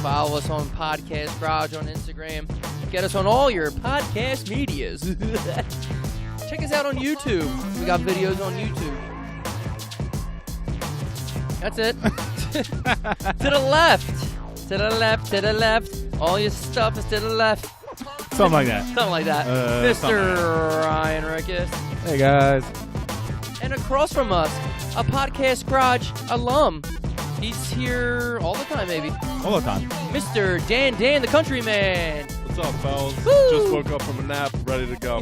Follow us on Podcast Garage on Instagram. Get us on all your podcast medias. Check us out on YouTube. We got videos on YouTube. That's it. To the left. To the left. To the left. All your stuff is to the left. Something like that. Something like that. Mr. Ryan Rickus. Hey, guys. And across from us, a Podcast Garage alum. He's here all the time, maybe. All the time. Mr. Dan, the countryman. What's up, fellas? Woo! Just woke up from a nap, ready to go.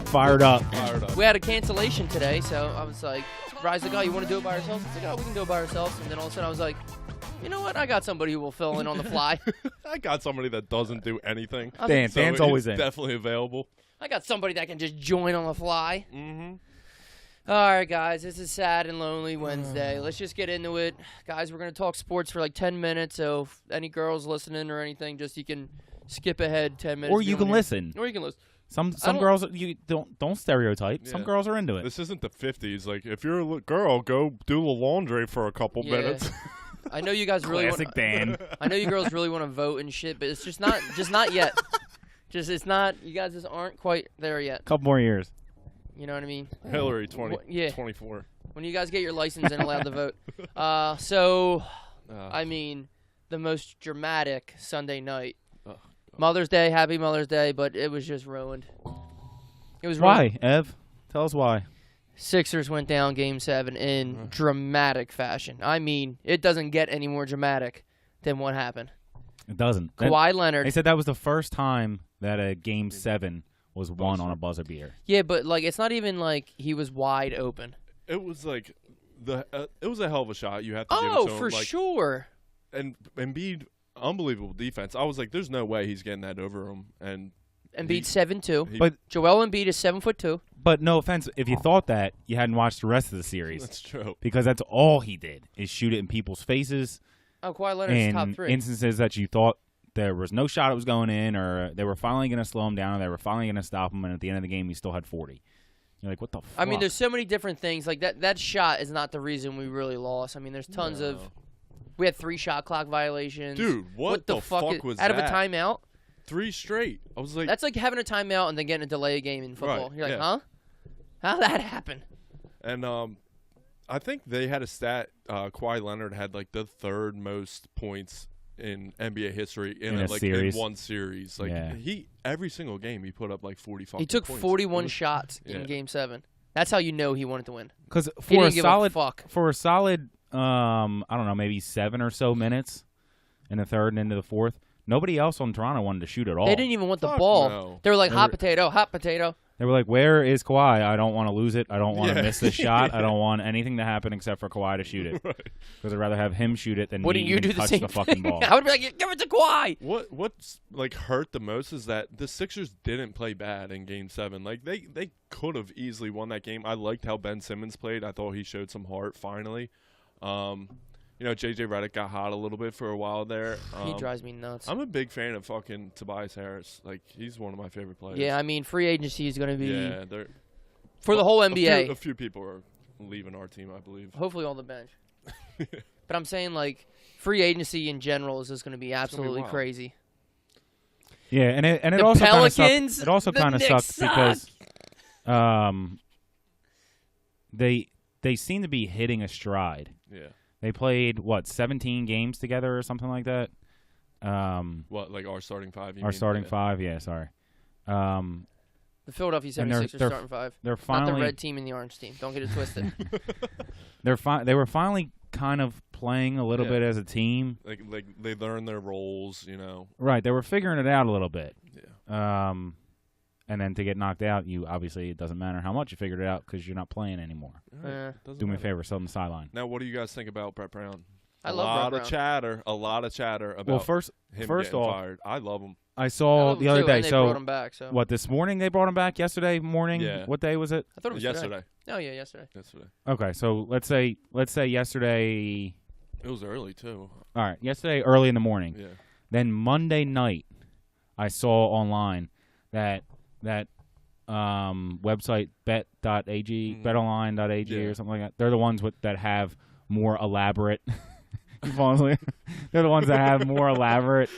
Fired up. We had a cancellation today, so I was like, Rise the guy, you want to do it by ourselves? He's like, oh, we can do it by ourselves. And then all of a sudden I was like, you know what? I got somebody who will fill in on the fly. I got somebody that doesn't do anything. Dan's always in. Definitely available. I got somebody that can just join on the fly. Mm-hmm. All right, guys, this is Sad and Lonely Wednesday. Let's just get into it. Guys, we're going to talk sports for like 10 minutes, so if any girls listening or anything, just you can skip ahead 10 minutes. Or you can listen. Or you can listen. Some girls, you don't stereotype. Yeah. Some girls are into it. This isn't the 50s. Like, if you're a girl, go do the laundry for a couple minutes. I know you guys really Classic Dan. I know you girls really want to vote and shit, but it's just not yet. It's not. You guys just aren't quite there yet. Couple more years. You know what I mean? Hillary, 24. When you guys get your license and allowed to vote. I mean, the most dramatic Sunday night. Mother's Day, happy Mother's Day, but it was just ruined. It was ruined. Why, Ev? Tell us why. Sixers went down Game 7 in dramatic fashion. I mean, it doesn't get any more dramatic than what happened. It doesn't. Kawhi Leonard. They said that was the first time that a Game 7 was won on a buzzer beater. Yeah, but like it's not even like he was wide open. It was like it was a hell of a shot. You have to give it to him. Oh, for sure. And Embiid, unbelievable defense. I was like, there's no way he's getting that over him. And Embiid 7'2". But Joel Embiid is 7'2". But no offense, if you thought that, you hadn't watched the rest of the series. That's true. Because that's all he did is shoot it in people's faces. Oh, Kawhi Leonard's top 3. Instances that you thought there was no shot it was going in, or they were finally going to slow him down, or they were finally going to stop him, and at the end of the game, he still had 40. You're like, what the fuck? I mean, there's so many different things. Like, that shot is not the reason we really lost. I mean, there's tons of... We had 3 shot clock violations. Dude, what the fuck was out that? of a timeout? 3 straight. I was like... That's like having a timeout and then getting a delay game in football. Right, You're like, huh? How'd that happen? And I think they had a stat. Kawhi Leonard had like the 3rd most points in NBA history in one series. Like every single game he put up like 45. He took 41 shots in Game 7. That's how you know he wanted to win. Because for a solid, I don't know, maybe 7 or so minutes in the 3rd and into the 4th, nobody else on Toronto wanted to shoot at all. They didn't even want the ball. No. They were like, hot potato. They were like, where is Kawhi? I don't want to lose it. I don't want to miss this shot. I don't want anything to happen except for Kawhi to shoot it. Because I'd rather have him shoot it than me touch the fucking ball. I would be like, give it to Kawhi. What's like hurt the most is that the Sixers didn't play bad in Game 7. Like they could have easily won that game. I liked how Ben Simmons played. I thought he showed some heart finally. You know, J.J. Redick got hot a little bit for a while there. He drives me nuts. I'm a big fan of fucking Tobias Harris. Like, he's one of my favorite players. Yeah, I mean, free agency is going to be for the whole NBA. A few people are leaving our team, I believe. Hopefully on the bench. But I'm saying, like, free agency in general is just going to be absolutely crazy. Yeah, and it the also Pelicans, it also kind of sucks because they seem to be hitting a stride. Yeah. They played, 17 games together or something like that? Like our starting 5? Our starting 5, yeah, sorry. The Philadelphia 76ers starting 5. They're finally, not the red team and the orange team. Don't get it twisted. They were finally kind of playing a little bit as a team. Like they learned their roles, you know. Right, they were figuring it out a little bit. Yeah. and then to get knocked out, obviously it doesn't matter how much you figured it out because you're not playing anymore. Do me a favor, sit on the sideline. Now, what do you guys think about Brett Brown? I love Brett Brown. A lot of chatter about him getting fired. I love him. I saw the other day. And they brought him back, so. What, this morning they brought him back? Yesterday morning? Yeah. What day was it? I thought it was yesterday. Today. Oh yeah, yesterday. Okay, so let's say yesterday. It was early too. All right, yesterday early in the morning. Yeah. Then Monday night, I saw online that website bet.ag, betonline.ag or something like that. They're the ones that have more elaborate. They're the ones that have more elaborate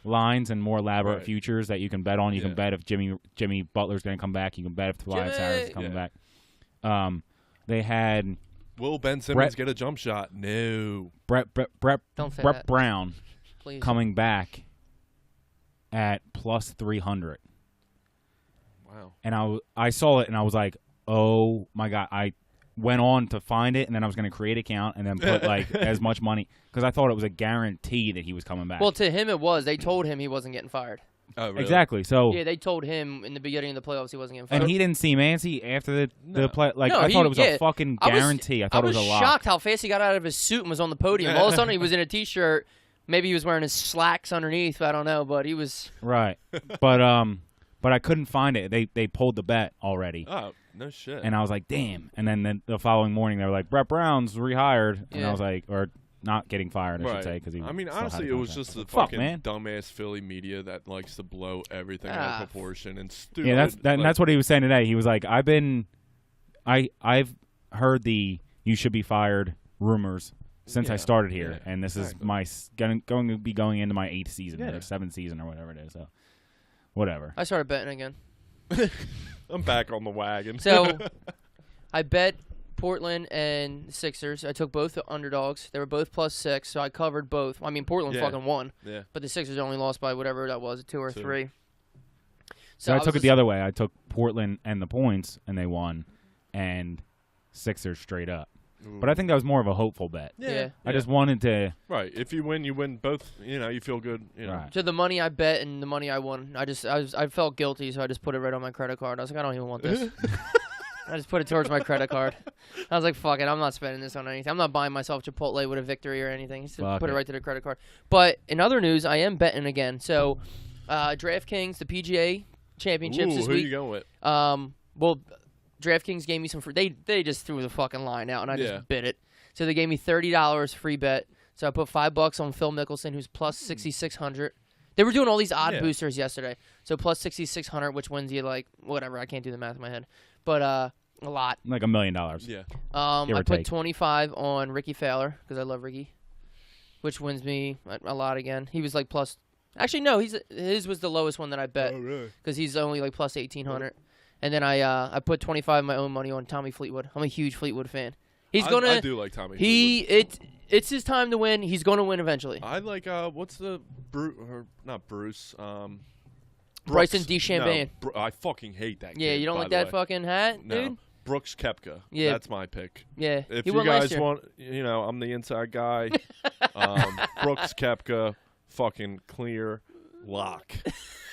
lines and more elaborate futures that you can bet on. You can bet if Jimmy Butler's going to come back. You can bet if Tobias Harris is coming back. They had. Will Ben Simmons get a jump shot? No. Brett Brown Please. coming back at plus 300. Wow. And I saw it and I was like, oh my God. I went on to find it and then I was going to create an account and then put like as much money because I thought it was a guarantee that he was coming back. Well, to him it was. They told him he wasn't getting fired. Oh, really? Exactly. So yeah, they told him in the beginning of the playoffs he wasn't getting fired. And he didn't seem antsy after the play. Like I thought it was a fucking guarantee. I thought it was a lock. I was shocked how fast he got out of his suit and was on the podium. All of a sudden he was in a t-shirt. Maybe he was wearing his slacks underneath. I don't know, but he was right. But I couldn't find it. They pulled the bet already. Oh, no shit. And I was like, damn. And then the following morning they were like, Brett Brown's rehired, and I was like, or not getting fired, I should say, because he. I mean, honestly, it was just the fucking dumbass Philly media that likes to blow everything out of proportion and stupid. Yeah, that's what he was saying today. He was like, I've heard the you should be fired rumors since I started here, and this is going to be going into my 8th season or 7th season or whatever it is. So, whatever. I started betting again. I'm back on the wagon. So, I bet Portland and Sixers. I took both the underdogs. They were both +6, so I covered both. I mean, Portland fucking won. Yeah. But the Sixers only lost by whatever that was, 2 or 3. So I took it the other way. I took Portland and the points, and they won, and Sixers straight up. Ooh. But I think that was more of a hopeful bet. Yeah. I just wanted to. Right. If you win both. You feel good. Right. So the money I bet and the money I won, I felt guilty, so I just put it right on my credit card. I was like, I don't even want this. I just put it towards my credit card. I was like, fuck it, I'm not spending this on anything. I'm not buying myself Chipotle with a victory or anything. Just put it right to the credit card. But in other news, I am betting again. So, DraftKings, the PGA Championships this week. Who are you going with? Well, DraftKings gave me some free. They just threw the fucking line out, and I just bid it. So they gave me $30 free bet. So I put $5 on Phil Mickelson, who's plus 6,600. They were doing all these odd boosters yesterday. So plus 6,600, which wins you like whatever. I can't do the math in my head, but a lot. Like $1 million. Yeah. I put 25 on Ricky Fowler because I love Ricky, which wins me a lot again. He was like plus. Actually, no, his was the lowest one that I bet. Oh, really? Because he's only like plus 1,800. And then I put 25 of my own money on Tommy Fleetwood. I'm a huge Fleetwood fan. I do like Tommy Fleetwood. It's his time to win. He's going to win eventually. I like what's the not Bruce Bryson DeChambeau. No, I fucking hate that. Yeah, kid, you don't like that fucking hat, dude? Brooks Koepka. Yeah, that's my pick. Yeah, if you guys want, I'm the inside guy. Brooks Koepka, fucking clear lock.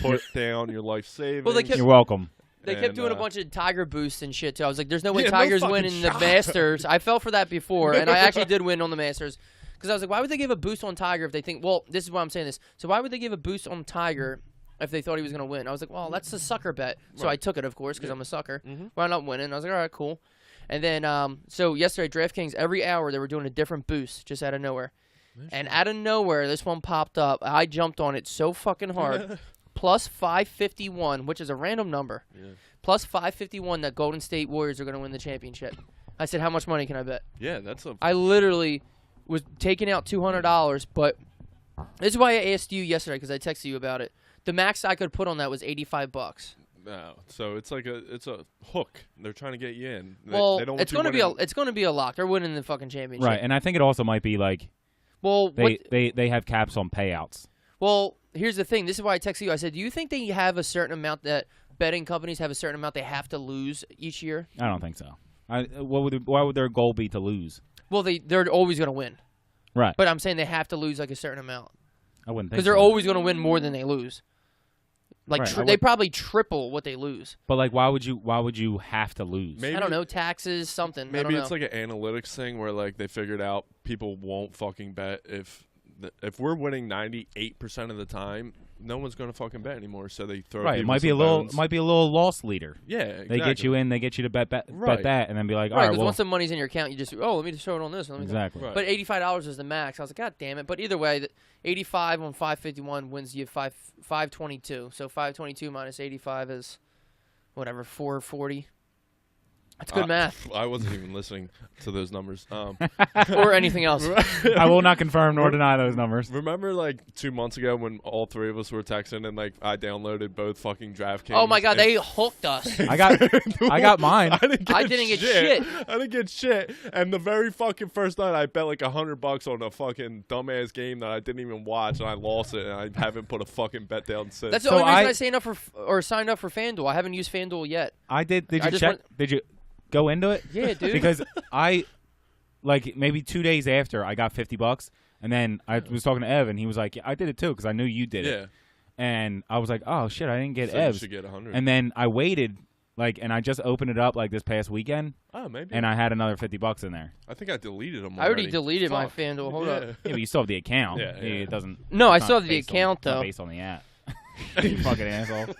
Put down your life savings. Well, you're welcome. They kept doing a bunch of Tiger boosts and shit, too. I was like, there's no way Tiger's winning the Masters. I fell for that before, and I actually did win on the Masters. Because I was like, why would they give a boost on Tiger if they think, well, this is why I'm saying this. So why would they give a boost on Tiger if they thought he was going to win? I was like, well, that's a sucker bet. So I took it, of course, because I'm a sucker. Wound up winning. I was like, all right, cool. And then, so yesterday, DraftKings, every hour, they were doing a different boost just out of nowhere. And out of nowhere, this one popped up. I jumped on it so fucking hard. Plus 551, which is a random number. Yeah. Plus 551 that Golden State Warriors are going to win the championship. I said, how much money can I bet? Yeah, that's a... I literally was taking out $200, but this is why I asked you yesterday, because I texted you about it. The max I could put on that was $85. No, so it's like it's a hook. They're trying to get you in. Well, it's going to be a lock. They're winning the fucking championship. Right, and I think it also might be like... Well, they have caps on payouts. Well, here's the thing. This is why I texted you. I said, do you think they have a certain amount that betting companies have a certain amount they have to lose each year? I don't think so. Why would their goal be to lose? Well, they're always going to win. Right. But I'm saying they have to lose like a certain amount. I wouldn't think so. Because they're always going to win more than they lose. Like Right, they probably triple what they lose. But like, why would you have to lose? Maybe, I don't know, taxes, something. Maybe it's know. like an analytics thing where like they figured out people won't fucking bet if we're winning 98% of the time, no one's gonna fucking bet anymore. So they throw Right, it might be a little loss leader. Yeah, exactly. They get you in, they get you to bet that, and then be like, all Right, right, because well, once the money's in your account, you just let me just throw it on this. exactly. Right. But $85 is the max. I was like, God damn it! But either way, 85 on 551 wins you 522. So 522 minus 85 is whatever 440. That's good math. I wasn't even listening to those numbers. Or anything else. I will not confirm nor deny those numbers. Remember, like 2 months ago when all three of us were texting and like I downloaded both fucking DraftKings. Oh my God, they hooked us. I got mine. I didn't get shit. I didn't get shit. And the very fucking first night, I bet like $100 on a fucking dumbass game that I didn't even watch, and I lost it, and I haven't put a fucking bet down since. That's the only reason I signed up for FanDuel. I haven't used FanDuel yet. I did. Did you check? Did you go into it? Yeah, dude. Because like maybe 2 days after I got $50, and then I was talking to Ev, and he was like, yeah, "I did it too," because I knew you did it. And I was like, "Oh shit, I didn't get so Ev's." You should get 100. And then I waited, and I just opened it up like this past weekend. Oh, maybe. And I had another $50 in there. I think I deleted them. I already deleted my FanDuel. Hold up. Yeah, but you still have the account. Yeah. It doesn't. No, I it's still not have the based account Not though. based on the app. You fucking asshole.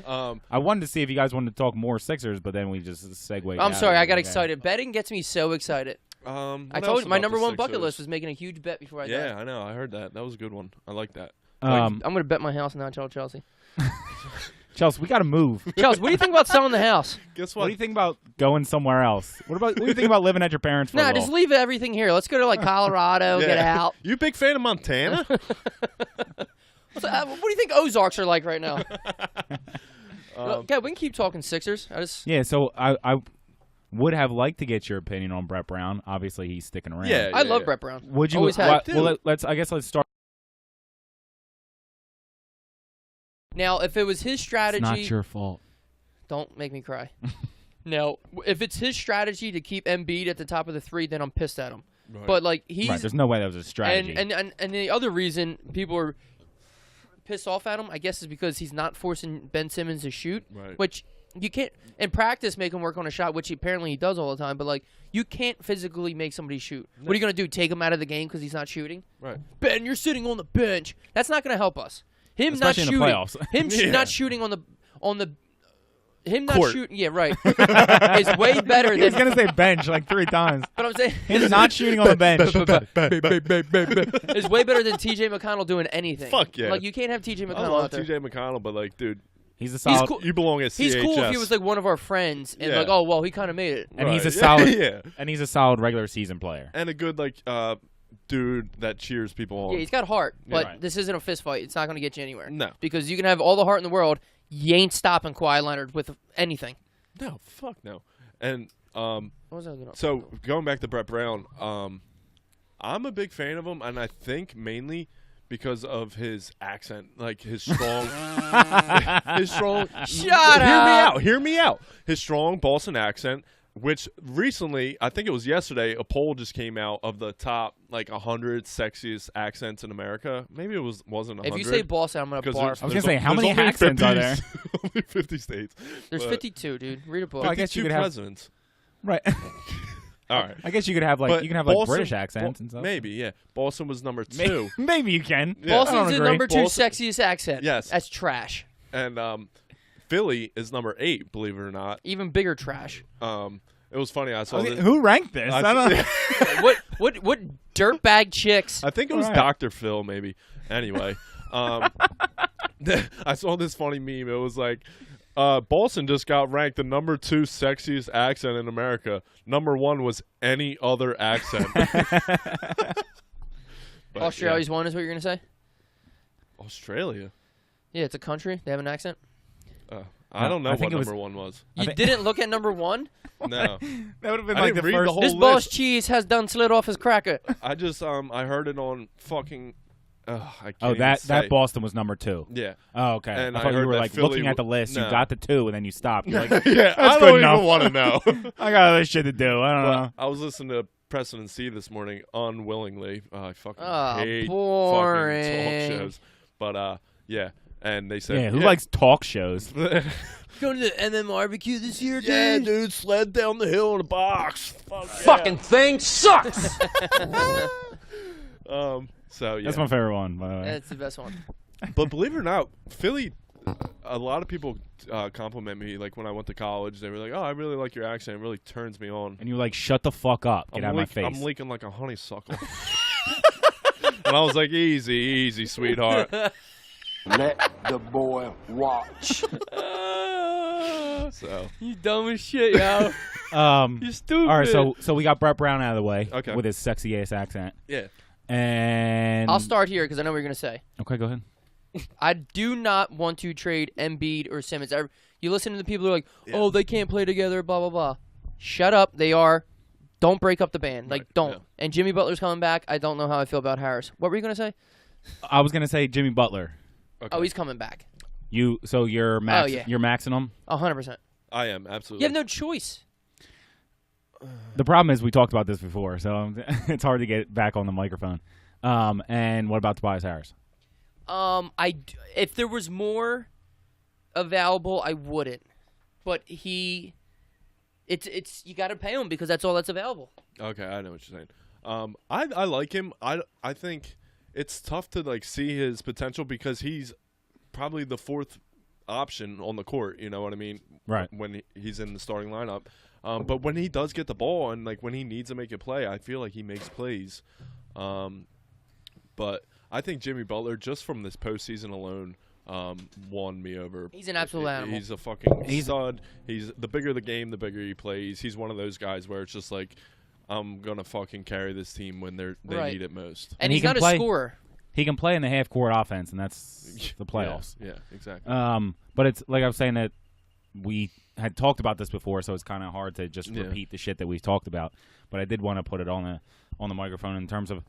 I wanted to see if you guys wanted to talk more Sixers, but then we just segued. I'm sorry, I got excited. Betting gets me so excited. I told you my number one Sixers? bucket list was making a huge bet before I died. Yeah, I know. I heard that. That was a good one. I like that. I'm going to bet my house now, Chelsea. Chelsea, we got to move. Chelsea, what do you think about selling the house? Guess What do you think about going somewhere else? What do you think about living at your parents' for a Nah, while? just leave everything here. Let's go to like Colorado, get out. You a big fan of Montana? What do you think Ozarks are like right now? Okay, we can keep talking Sixers. Yeah, so I would have liked to get your opinion on Brett Brown. Obviously, he's sticking around. Yeah, I love Brett Brown. Would you? Always have. Well, I guess let's start. Now, if it was his strategy, It's not your fault. Don't make me cry. Now, if it's his strategy to keep Embiid at the top of the three, then I'm pissed at him. Right. But like he's Right, there's no way that was a strategy. And the other reason people are pissed off at him, I guess, is because he's not forcing Ben Simmons to shoot, Right. which you can't in practice make him work on a shot, which apparently he does all the time. But like you can't physically make somebody shoot. No. What are you gonna do? Take him out of the game because he's not shooting? Right. Ben, you're sitting on the bench. That's not gonna help us. Him Especially not in the shooting. playoffs. Him Yeah. not shooting on the. Him not Court. shooting. Yeah, right. is way better He was than. gonna say bench like 3 times. But I'm saying He's not shooting on the bench. is way better than T.J. McConnell doing anything. Fuck yeah. Like you can't have T.J. I McConnell love out there. T.J. McConnell, but like, dude, He's a solid. cool. you belong at CHS. He's cool if he was like one of our friends and Yeah. like, oh well, he kind of made it. And he's a Right. solid. Yeah. And he's a solid regular season player. And a good like dude that cheers people on. Yeah, he's got heart, but Right. this isn't a fist fight. It's not going to get you anywhere. No. Because you can have all the heart in the world, you ain't stopping Kawhi Leonard with anything. No, fuck no. And What was I gonna so going back to Brett Brown, I'm a big fan of him, and I think mainly because of his accent, like his strong, his strong. Shut up. Hear me out. His strong Boston accent, which recently, I think it was yesterday, a poll just came out of the top like 100 sexiest accents in America. Maybe it wasn't 100. If you say Boston, I'm gonna because barf. I was gonna say, how many accents are there? Only 50 states. There's but 52, dude. Read a book. I guess you 52 could have- presidents. Right. All right. I guess you could have like But Boston- British accents and stuff. Maybe, yeah. Boston was number 2. Maybe you can. Yeah. I Boston's don't the agree. number 2 Boston- sexiest accent. Yes. That's trash. And Philly is number 8, believe it or not. Even bigger trash. It was funny. I saw Okay, this. who ranked this? I don't know. what dirtbag chicks? I think it was All right. Dr. Phil, maybe. Anyway, I saw this funny meme. It was like, Boston just got ranked the number 2 sexiest accent in America. Number 1 was any other accent. But, Australia's one is what you're gonna say? yeah. Australia. Yeah, it's a country. They have an accent. I don't know I think what it was- number 1 was. You didn't look at number 1? No, That would have been I like the didn't read first. the whole This list. boss cheese has done slid off his cracker. I just I heard it on fucking. I can't Oh, even that say. Boston was number 2. Yeah. Oh, okay. And I I thought you heard were that like Philly looking at the list. no. You got the 2, and then you stopped. You're like, Yeah, I good don't enough. even want to know. I got other shit to do. I don't know. I was listening to Preston and C this morning unwillingly. I fucking Oh, hate boring. fucking talk shows. But yeah, And they said, who likes talk shows? Going to the MMRBQ this year, dude? Yeah, dude, sled down the hill in a box. Fucking thing sucks. So yeah, That's my favorite one, by the way. That's the best one. but believe it or not, Philly. A lot of people compliment me. Like when I went to college, they were like, "Oh, I really like your accent. It really turns me on." And you're like, shut the fuck up. Get out of my face. I'm leaking like a honeysuckle. And I was like, "Easy, sweetheart." Let the boy watch. So You dumb as shit, yo. You stupid. All right, so we got Brett Brown out of the way with his sexy ass accent. yeah, And I'll start here because I know what you're going to say. Okay, go ahead. I do not want to trade Embiid or Simmons. You listen to the people who are like, oh, they can't play together, blah, blah, blah. Shut up. They are. Don't break up the band. Like, don't. Yeah. And Jimmy Butler's coming back. I don't know how I feel about Harris. What were you going to say? I was going to say Jimmy Butler. Okay. Oh, he's coming back. You're maxing him? 100%. I am, absolutely. You have no choice. The problem is we talked about this before, so it's hard to get back on the microphone. And what about Tobias Harris? If there was more available, I wouldn't. But it's you got to pay him because that's all that's available. Okay, I know what you're saying. I like him. I think it's tough to like see his potential because he's probably the fourth option on the court. You know what I mean? Right. When he's in the starting lineup. But when he does get the ball and like when he needs to make a play, I feel like he makes plays. But I think Jimmy Butler, just from this postseason alone, won me over. He's an absolute animal. He's a fucking stud. He's the bigger the game, the bigger he plays. He's one of those guys where it's just like, I'm gonna fucking carry this team when they need it most. And he's not a scorer. He can play in the half-court offense, and that's the playoffs. Yeah, exactly. But it's like I was saying that we had talked about this before, so it's kind of hard to just repeat the shit that we've talked about. But I did want to put it on the microphone in terms of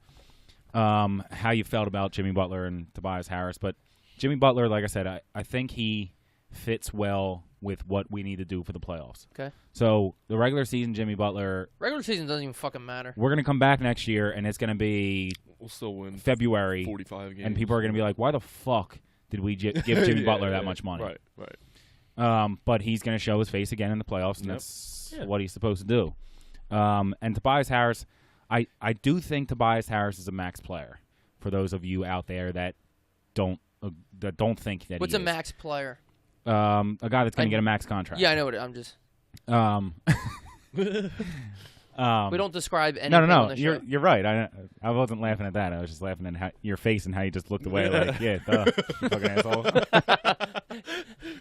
how you felt about Jimmy Butler and Tobias Harris. But Jimmy Butler, like I said, I think he fits well with what we need to do for the playoffs. Okay. So the regular season, Jimmy Butler. Regular season doesn't even fucking matter. We're gonna come back next year, and it's gonna be we'll still win February 45 games, and people are gonna be like, "Why the fuck did we give Jimmy Butler that much money?" Right. But he's gonna show his face again in the playoffs, and that's what he's supposed to do. And Tobias Harris, I do think Tobias Harris is a max player. For those of you out there that don't think that what's he a max player? A guy that's going to get a max contract. Yeah, I know what I'm just. We don't describe anything. No. On the show. You're right. I wasn't laughing at that. I was just laughing at your face and how you just looked away. Like, yeah, fucking asshole.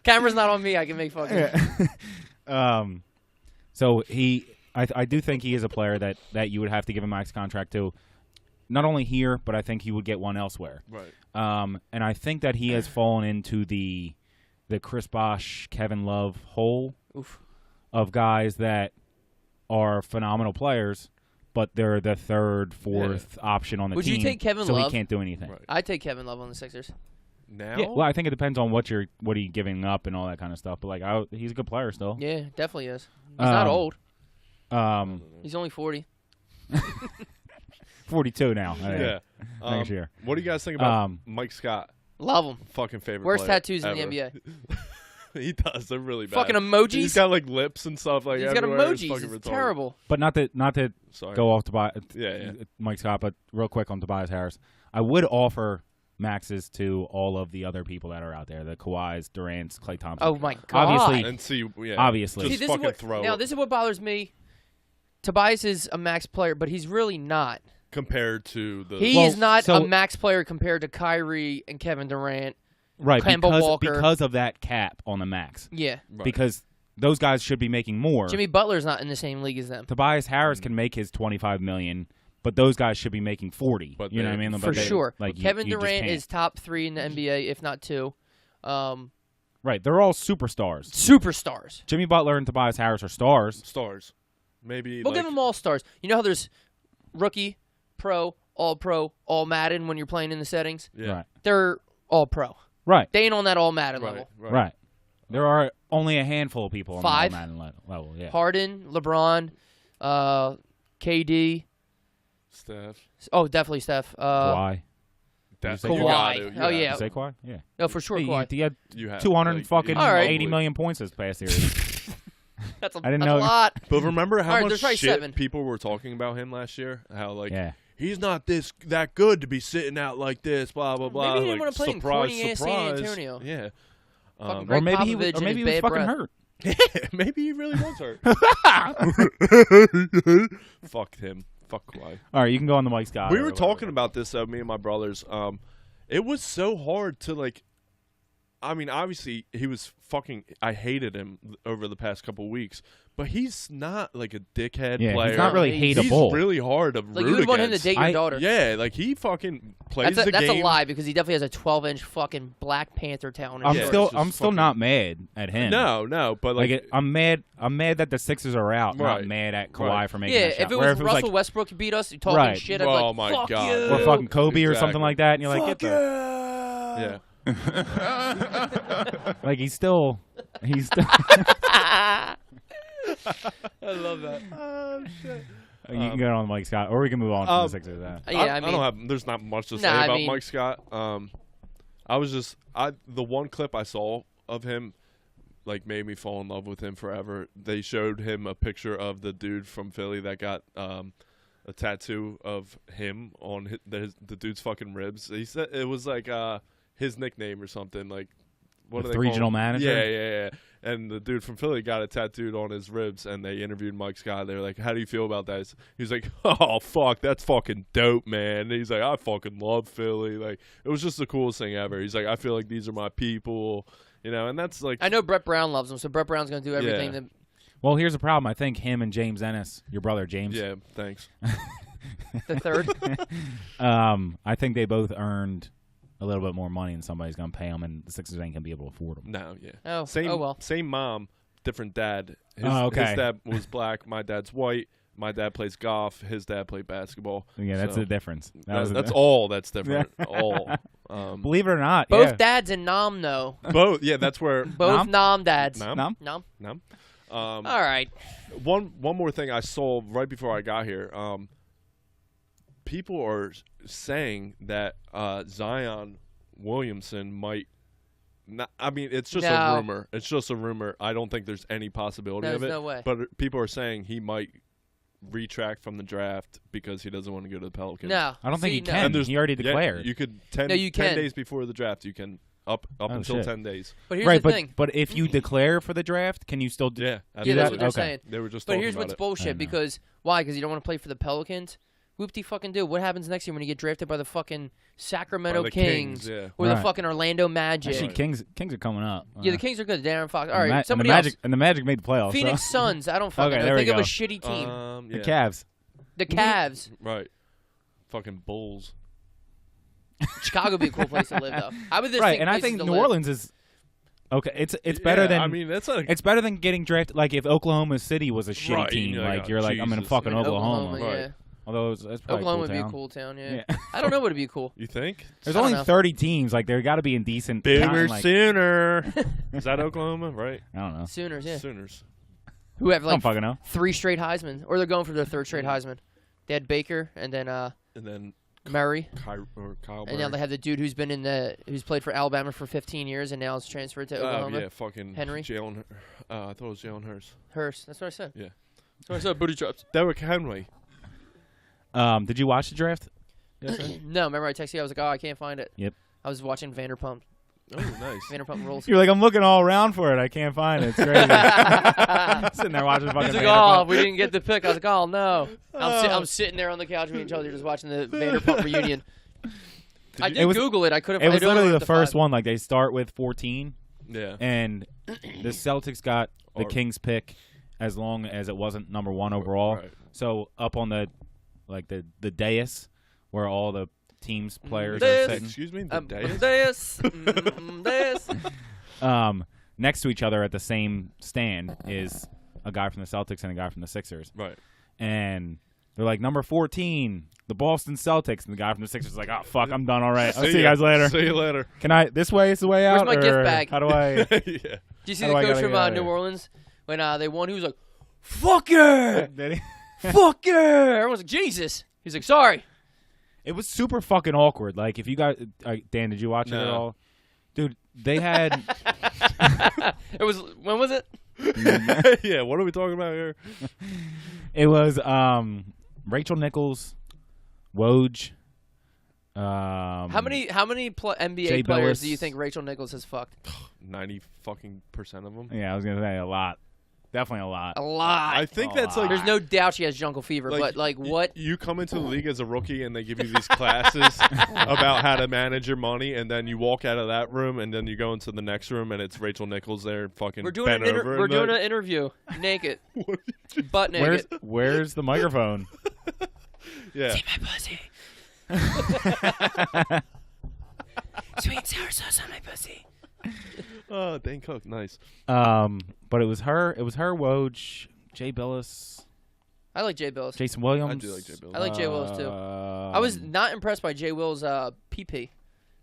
Camera's not on me. I can make fun of him. So I do think he is a player that you would have to give a max contract to. Not only here, but I think he would get one elsewhere. Right. And I think that he has fallen into the Chris Bosh, Kevin Love hole of guys that are phenomenal players, but they're the third, fourth option on the team. Would you take Kevin so Love? So he can't do anything. Right. I'd take Kevin Love on the Sixers. Now? Yeah, well, I think it depends on what are you giving up and all that kind of stuff. But like, he's a good player still. Yeah, definitely is. He's not old. He's only 40. 42 now. Next year. What do you guys think about Mike Scott? Love him. Fucking favorite. Worst player tattoos ever. in the NBA. He does. They're really bad. Fucking emojis. He's got like lips and stuff like. He's got everywhere. emojis. It's terrible. But not to go off Mike Scott, but real quick on Tobias Harris, I would offer maxes to all of the other people that are out there, the Kawhis, Durant's, Klay Thompson. Oh my god! Obviously, and see, obviously, just this fucking throw. Now this is what bothers me. Tobias is a max player, but he's really not. Compared to the, he's not a max player compared to Kyrie and Kevin Durant. Right, Walker. because of that cap on the max. Yeah. Right. Because those guys should be making more. Jimmy Butler's not in the same league as them. Tobias Harris can make his $25 million, but those guys should be making 40. But you know what I mean? For sure. Like Kevin you Durant is top 3 in the NBA, if not 2. Right, they're all superstars. Superstars. Jimmy Butler and Tobias Harris are stars. Stars. Maybe we'll give them all stars. You know how there's rookie, pro, all Madden when you're playing in the settings? Yeah. Right. They're all pro. Right. They ain't on that all Madden level. Right. There are only a handful of people on 5. the all Madden level. Yeah. Harden, LeBron, KD. Steph. Oh, definitely Steph. Kawhi. That's say you Kawhi. gotta, Oh, yeah. You say Kawhi? Yeah. No, for sure, Kawhi. He had You have 200 like, fucking All right. 80 million points this past year. That's a, I didn't that's know- a lot. But remember how All right, much there's probably shit 7. people were talking about him last year? How like Yeah. he's not that good to be sitting out like this, blah blah blah. Maybe he didn't like, want to play in surprise, corny-ass San surprise. Antonio. Yeah. Fucking Or Greg maybe he was, Popovich or and maybe he his was bad fucking breath. hurt. Maybe he really was hurt. Fuck him. Fuck Kawhi. All right, you can go on the Mike Scott. We or were whatever. talking about this, me and my brothers. It was so hard to like. I mean, obviously he was fucking. I hated him over the past couple weeks, but he's not like a dickhead Yeah, player. he's not really He's hateable. He's really hard to Like, root you would want him to against. date your daughter. Yeah, like he fucking plays That's the a game. lie because he definitely has a 12-inch fucking Black Panther talent. I'm Yeah, still it's just I'm still fucking- not mad at him. No, but like, I'm mad that the Sixers are out, Right. not mad at Kawhi Right. for making Yeah, that shot. if it Where was Russell like, Westbrook beat us talking Right. shit, I'd be Oh like, my fuck God. you. or fucking Kobe or Exactly. something like that, and you're like, Fuck get the yeah. like he's still I love that. Oh shit. you can get on Mike Scott, or we can move on to the Sixers. Yeah, I don't have. There's not much to say Nah, I about mean- Mike Scott. I was just the one clip I saw of him, like, made me fall in love with him forever. They showed him a picture of the dude from Philly that got a tattoo of him on the dude's fucking ribs. He said it was like his nickname or something. Like, what The do they call regional him? manager? Yeah. And the dude from Philly got it tattooed on his ribs, and they interviewed Mike Scott. They were like, "How do you feel about that?" He's like, "Oh fuck, that's fucking dope, man." And he's like, "I fucking love Philly. Like, it was just the coolest thing ever." He's like, "I feel like these are my people, you know." And that's like, I know Brett Brown loves him, so Brett Brown's going to do everything. Yeah. That, Well, here's the problem. I think him and James Ennis, your brother James, yeah, thanks. the third. I think they both earned a little bit more money than somebody's going to pay them, and the Sixers ain't going to be able to afford them. No, yeah. Oh, Same, well. same mom, different dad. His, Oh, okay. His dad was black. My dad's white. My dad plays golf. His dad played basketball. Yeah, that's So, the difference. That's all that's different. All. Believe it or not, Both yeah. dads and Nom, though. Both. Yeah, that's where. Both Nom dads. Nom? Nom? Nom? No. All right. One more thing I saw right before I got here. People are saying that Zion Williamson might not. I mean, it's just No. a rumor. It's just a rumor. I don't think there's any possibility No, of it. there's no way. But people are saying he might retract from the draft because he doesn't want to go to the Pelicans. No. I don't think he no. can. And there's- He already Yeah, declared. you could 10, No, you 10 can. days before the draft. You can up until shit. 10 days. But here's right, the thing. but if you declare for the draft, can you still do? Yeah, Yeah, that's absolutely. what they're Okay. saying. They were just But talking here's about what's it. bullshit. I know. Because why? Because you don't want to play for the Pelicans. Whoop-de fucking do. What happens next year when you get drafted by the fucking Sacramento By the Kings, Kings, yeah. or the Right. fucking Orlando Magic? Actually, Kings are coming up. Yeah, the Kings are good. Darren Fox. All and the right, Ma- somebody and the else. Magic and the Magic made the playoffs. Phoenix so. Suns. I don't fucking Okay, know. there we Think of a go. shitty team. Yeah. The Cavs. The Cavs. Right. Fucking Bulls. Chicago would be a cool place to live, though. I would just Right, think and I places think to New live. Orleans is okay. It's better Yeah, than I mean, that's a it's better than getting drafted. Like if Oklahoma City was a shitty Right, team, you're like like, you're like I'm in Jesus. fucking I mean, Oklahoma. Right. yeah. Although that's probably Oklahoma a would cool be a town. cool town, yeah. Yeah. I don't know what would be cool. You think? There's I don't only know. 30 teams. Like there got to be in decent. Bigger town, like, sooner. Is that Oklahoma? Right. I don't know. Sooners, yeah. Sooners. Who have I don't like fucking know. 3 straight Heisman, or they're going for their 3rd straight Heisman. They had Baker and then And then Murray, Kyle and now they have the dude who's been who's played for Alabama for 15 years and now is transferred to Oklahoma. yeah, fucking Henry? Jalen. I thought it was Jalen Hurst. Hurst. That's what I said. Yeah. That's what I said. Booty traps. Derrick Henry. Did you watch the draft? No, remember I texted you. I was like, oh, I can't find it. Yep. I was watching Vanderpump. Oh, nice. Vanderpump Rules. You're like I'm looking all around for it. I can't find it. It's crazy. Sitting there watching fucking. He's like, Vanderpump. oh, we didn't get the pick. I was like, oh, no. I'm sitting there on the couch with each other just watching the Vanderpump reunion. I did It was- Google it. I couldn't It find was it. only literally went the up to first 5. one. Like they start with 14, Yeah. and the Celtics got the Kings pick as long as it wasn't number 1 overall. Right. So up on the dais where all the teams players Dais. are sitting, Excuse me? The Dais? This. next to each other at the same stand is a guy from the Celtics and a guy from the Sixers. Right. And they're like, number 14, the Boston Celtics. And the guy from the Sixers is like, oh, fuck, I'm done. All right. I'll see you ya. guys later. See you later. Can I, this way is the way out? Where's my gift or bag? How do I? Yeah. Do you see How the do I coach gotta from get out of New here? Orleans when they won? He was like, "Fuck yeah, Did he? fuck yeah!" Everyone's like, "Jesus." He's like, "Sorry." It was super fucking awkward. Like, if you got Dan, did you watch it at all? Dude, they had. It was when was it? Yeah, what are we talking about here? It was Rachel Nichols, Woj. How many NBA Jay players Billis. do you think Rachel Nichols has fucked? 90% of them. Yeah, I was gonna say a lot. Definitely a lot. A lot. I think that's like. There's no doubt she has jungle fever, but like what? You come into the league as a rookie and they give you these classes about how to manage your money, and then you walk out of that room and then you go into the next room and it's Rachel Nichols there fucking We're doing bent over. we're doing an interview naked, butt naked. Where's the microphone? Yeah. See my pussy. Sweet and sour sauce on my pussy. Oh, Dane Cook, nice. But it was her. It was her. Woj, Jay Billis, I like Jay Billis. Jason Williams. I do like Jay Billis. I like Jay Willis too. I was not impressed by Jay Will's PP.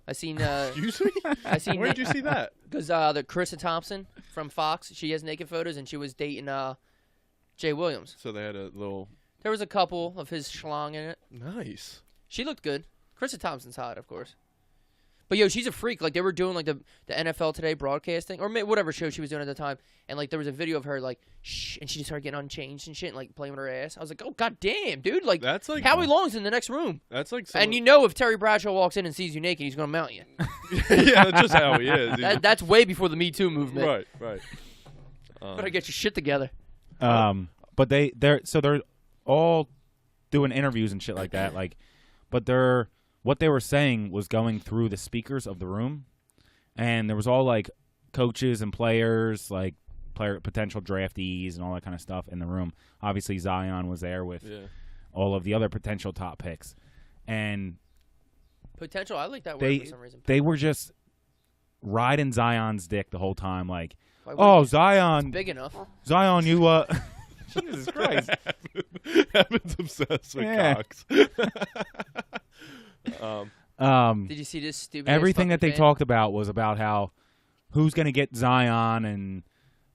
I seen. Excuse me? I seen. Where did you see that? Because the Carissa Thompson from Fox, she has naked photos, and she was dating Jay Williams. So they had a little. There was a couple of his schlong in it. Nice. She looked good. Carissa Thompson's hot, of course. But yo, she's a freak. Like they were doing like the NFL Today broadcasting or whatever show she was doing at the time, and like there was a video of her like shh, and she just started getting unchanged and shit, and like playing with her ass. I was like, oh god damn, dude! Like That's like Howie Long's in the next room, That's like. and you know if Terry Bradshaw walks in and sees you naked, he's gonna mount you. Yeah, that's just how he is. That's way before the Me Too movement. Right. Better get your shit together. But they're all doing interviews and shit like that. Like, but what they were saying was going through the speakers of the room, and there was all like coaches and players, like potential draftees and all that kind of stuff in the room. Obviously, Zion was there with all of the other potential top picks, and potential. I like that word for some reason. They were just riding Zion's dick the whole time, like, oh, Zion, big enough. Zion, you Jesus Christ, Evan's obsessed with cocks. Did you see this stupid? Everything that they talked about was about how who's going to get Zion and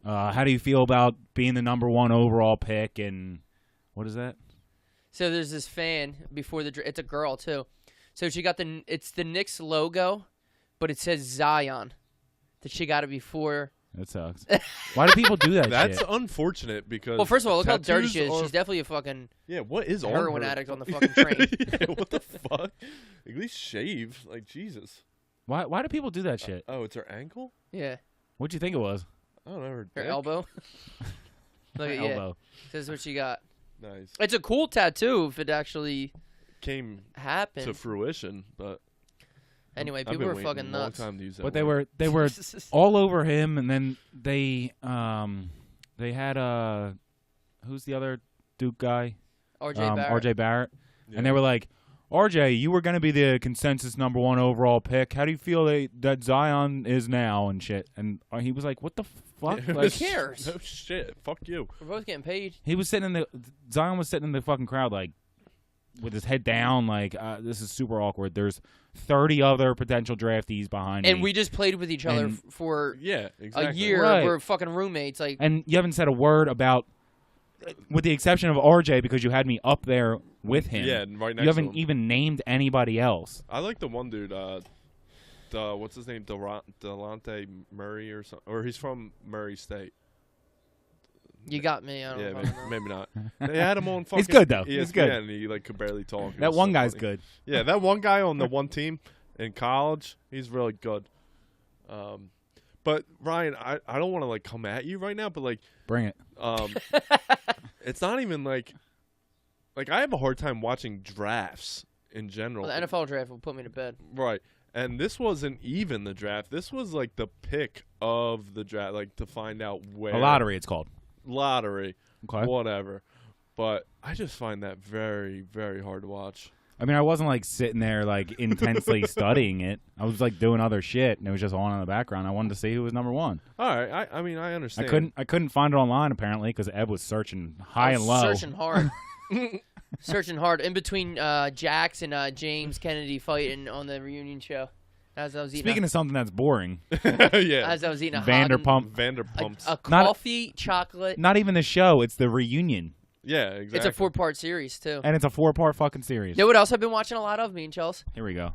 how do you feel about being the #1 overall pick and what is that? So there's this fan before it's a girl too. So she got it's the Knicks logo, but it says Zion. That she got it before. That sucks. Why do people do that? That's shit? unfortunate because. Well, first of all, look how dirty she is. She's definitely a fucking what is heroin addict on the fucking train. Yeah, what the fuck? At least shave, like Jesus. Why do people do that shit? Oh, it's her ankle. Yeah. What'd you think it was? I don't know. Her Her dick? elbow. Look at elbow. This is what she got. Nice. It's a cool tattoo if it actually Came happened to fruition, but anyway, I've people been were waiting fucking a long nuts. time to use that But word. they were all over him, and then they had who's the other Duke guy? RJ Barrett. RJ Barrett, Yeah. and they were like, RJ, you were going to be the consensus #1 overall pick. How do you feel that Zion is now and shit? And he was like, what the fuck? Who Like, cares? No shit. Fuck you. We're both getting paid. he was Zion was sitting in the fucking crowd like with his head down like this is super awkward. There's 30 other potential draftees behind me. And we just played with each other And- for Yeah, exactly. a year. Right. We're fucking roommates. Like, And you haven't said a word about, with the exception of RJ, because you had me up there with him. Yeah, right next you haven't to him. even named anybody else. I like the one dude. What's his name? Delonte Murray or something. Or he's from Murray State. you got me. I don't Yeah, fucking know. maybe not. They had him on fucking. He's good, though. ESPN, He's good. And he like could barely talk. It That was one so guy's funny. good. Yeah, that one guy on the one team in college, he's really good. But Ryan, I don't want to like come at you right now, but like Bring it. it's not even like I have a hard time watching drafts in general. Well, the NFL draft will put me to bed. Right. And this wasn't even the draft. This was like the pick of the draft, like to find out where. A lottery, it's called. Lottery. Okay. Whatever. But I just find that very, very hard to watch. I mean, I wasn't like sitting there like intensely studying it. I was like doing other shit, and it was just on in the background. I wanted to see who was #1. All right. I mean, I understand. I couldn't find it online apparently because Eb was searching high I and was low. Searching hard. Searching hard. In between Jax and James Kennedy fighting on the reunion show. As I was eating Speaking of something that's boring, Yeah. as I was eating a Vanderpump. Vanderpumps. a coffee chocolate. Not even the show; it's the reunion. Yeah, exactly. It's a 4-part series too. And it's a 4-part fucking series. You know what else I've been watching a lot of? Me and Chelsea. Here we go.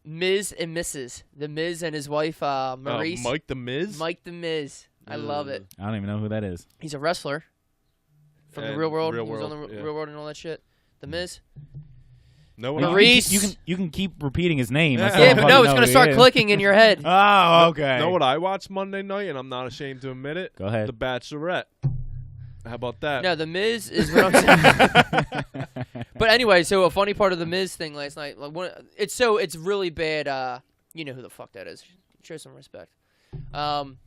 Miz and Mrs. The Miz and his wife Maurice. Mike the Miz. Mike the Miz. I love it. I don't even know who that is. He's a wrestler from the And Real World. Real He was on the World, yeah. Real World and all that shit. The Miz. No Well, one. Maurice. You can keep repeating his name. I Yeah. still Yeah, don't but fucking no, it's know gonna who start he is. clicking in your head. Oh, okay. Know what I watched Monday night, and I'm not ashamed to admit it? Go ahead. The Bachelorette. How about that? No, the Miz is what I'm saying. But anyway, so a funny part of the Miz thing last night, like it's really bad. You know who the fuck that is. Show some respect. And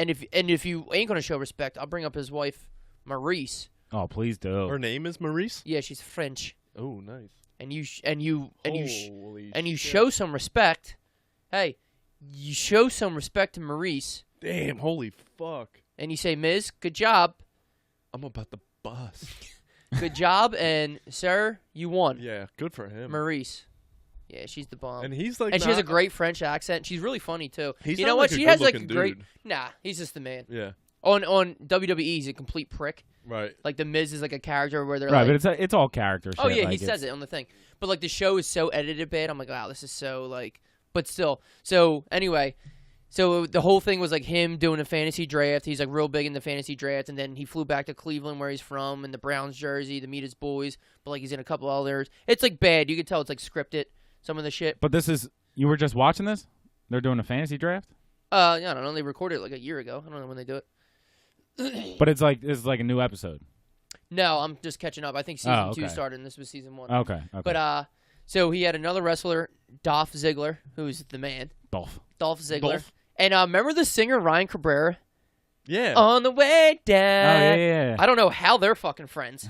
if you ain't gonna show respect, I'll bring up his wife, Maurice. Oh, please do. Her name is Maurice. Yeah, she's French. Oh, nice. And you Holy show some respect. Hey, you show some respect to Maurice, Damn, holy fuck. and you say, Miz, good job, I'm about to bust. good job, and sir, you won. Yeah, good for him. Maurice. Yeah, she's the bomb. And he's like, And she has a great French accent. She's really funny too. He's You not know what? like a She has like a good-looking great. dude. Nah, he's just the man. Yeah, On WWE, he's a complete prick. right. Like the Miz is like a character where they're Right, like, but it's all character oh shit. yeah, like, he it's- says it on the thing. But like the show is so edited bad. I'm like, wow, this is so like. But still, so anyway, so the whole thing was like him doing a fantasy draft. He's like real big in the fantasy draft, and then he flew back to Cleveland where he's from in the Browns jersey to meet his boys. But like he's in a couple others. It's like bad. You can tell it's like scripted. Some of the shit. But this is you were just watching this? They're doing a fantasy draft? I don't know. They recorded it like a year ago. I don't know when they do it. But it's like a new episode. No, I'm just catching up. I think season 2 okay. started, and this was season 1. Okay. But so he had another wrestler, Dolph Ziggler, who's the man. Dolph. Dolph Ziggler. Dolph. And remember the singer Ryan Cabrera? Yeah. On the way down. Oh yeah. I don't know how they're fucking friends,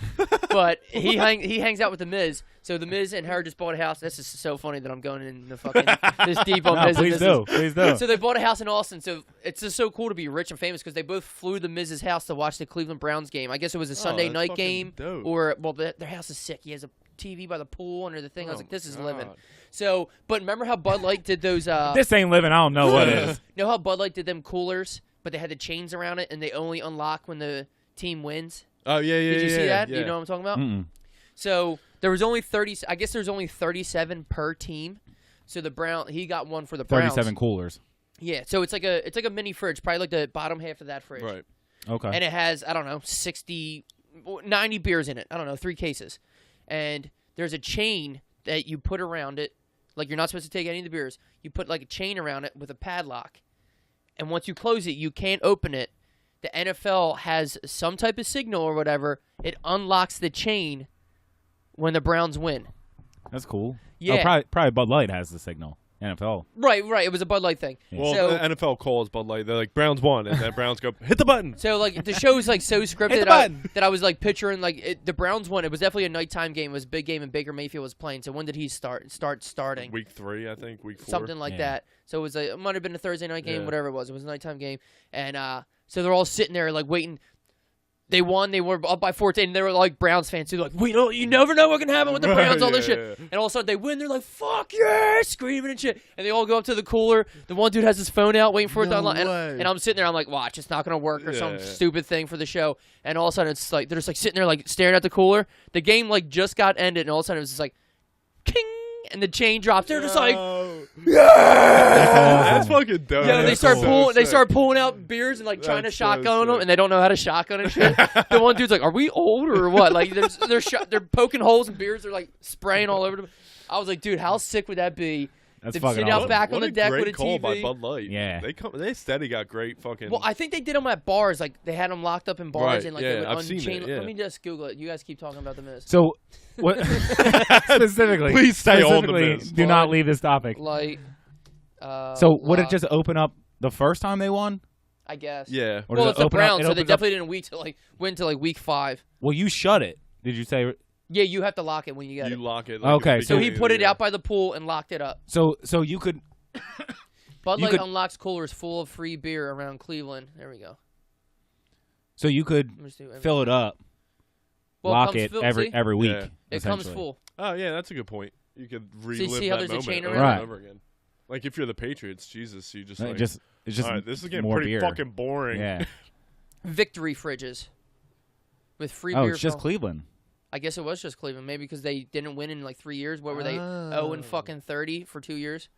but he hangs out with the Miz. So the Miz and her just bought a house. This is so funny that I'm going in the fucking this deep on No, Miz and please Mrs. do. Please do. So they bought a house in Austin. So it's just so cool to be rich and famous because they both flew to Miz's house to watch the Cleveland Browns game. I guess it was a Sunday that's night fucking game, dope. or their house is sick. He has a TV by the pool under the thing. I was Oh like, this is my living. God. So, but remember how Bud Light did those? This ain't living. I don't know what it is. You know how Bud Light did them coolers, but they had the chains around it, and they only unlock when the team wins. Oh yeah, yeah. Did you see that? Yeah. You know what I'm talking about? Mm-mm. So there was only 30. I guess there's only 37 per team. So he got one for the Browns. 37 coolers. Yeah. So it's like a mini fridge, probably like the bottom half of that fridge. Right. Okay. And it has, I don't know, 90 beers in it. I don't know, 3 cases. And there's a chain that you put around it. Like you're not supposed to take any of the beers. You put like a chain around it with a padlock. And once you close it, you can't open it. The NFL has some type of signal or whatever. It unlocks the chain when the Browns win. That's cool. Yeah. Oh, probably Bud Light has the signal. NFL. Right. It was a Bud Light thing. Yeah. Well, So- the NFL calls Bud Light. They're like, Browns won, and then Browns go, hit the button. So like the show is like so scripted Hit the button. that I was like picturing like the Browns won. It was definitely a nighttime game. It was a big game, and Baker Mayfield was playing. So when did he starting? Week 3, I think. Week 4. Something like Yeah. that. So it might have been a Thursday night game, Yeah. whatever it was. It was a nighttime game, and so they're all sitting there like waiting. They won. They were up by 14. And they were like Browns fans too. Like you never know what can happen with the Browns. All this Yeah, shit. yeah. And all of a sudden they win. They're like, "Fuck yeah!" Screaming and shit. And they all go up to the cooler. The one dude has his phone out, waiting for it to No unlock. way. And I'm sitting there. I'm like, "Watch, it's not gonna work," or some Yeah. stupid thing for the show. And all of a sudden it's like they're just like sitting there like staring at the cooler. The game like just got ended, and all of a sudden it was just like, "King!" And the chain drops. They're just like, That's fucking dope. yeah, they That's start so pulling. They sick. start pulling out beers and like trying to That's so shotgun them, sick. and they don't know how to shotgun and shit. The one dude's like, "Are we old or what?" Like they're poking holes in beers. They're like spraying all over them. I was like, dude, how sick would that be? That's to fucking sit out awesome. back on What the a deck great with a call by TV. Bud Light. Yeah. They steady got great fucking. Well, I think they did them at bars. Like they had them locked up in bars Right, and like yeah, they would I've seen unchain. it, yeah. Let me just Google it. You guys keep talking about the Miz. So, what specifically? Please stay on the specifically, Miz. do not leave this topic. Like, So, would it lock, just open up the first time they won? I guess. Yeah. Or Well, does it's it the open up- Browns, it so they opens up- definitely didn't win till like week 5. Well, you shut it. Did you say? Yeah, you have to lock it when you get You it. lock it. Okay, at the So he beginning put of it the out by the pool and locked it up. So you could. Bud You Light could- unlocks coolers full of free beer around Cleveland. There we go. So you could Let me just do fill it up, Well, lock comes it full- every see? week. Yeah. It comes essentially. full. Oh yeah, that's a good point. You could relive see how that there's a moment chain over around it? and over again. Like if you're the Patriots, Jesus, you just It like. just it's just all right, this is getting more pretty beer. fucking boring. Yeah. Victory fridges. with free Oh, beer. it's just Cleveland. I guess it was just Cleveland. Maybe because they didn't win in like 3 years. What were they? 0-30 for 2 years.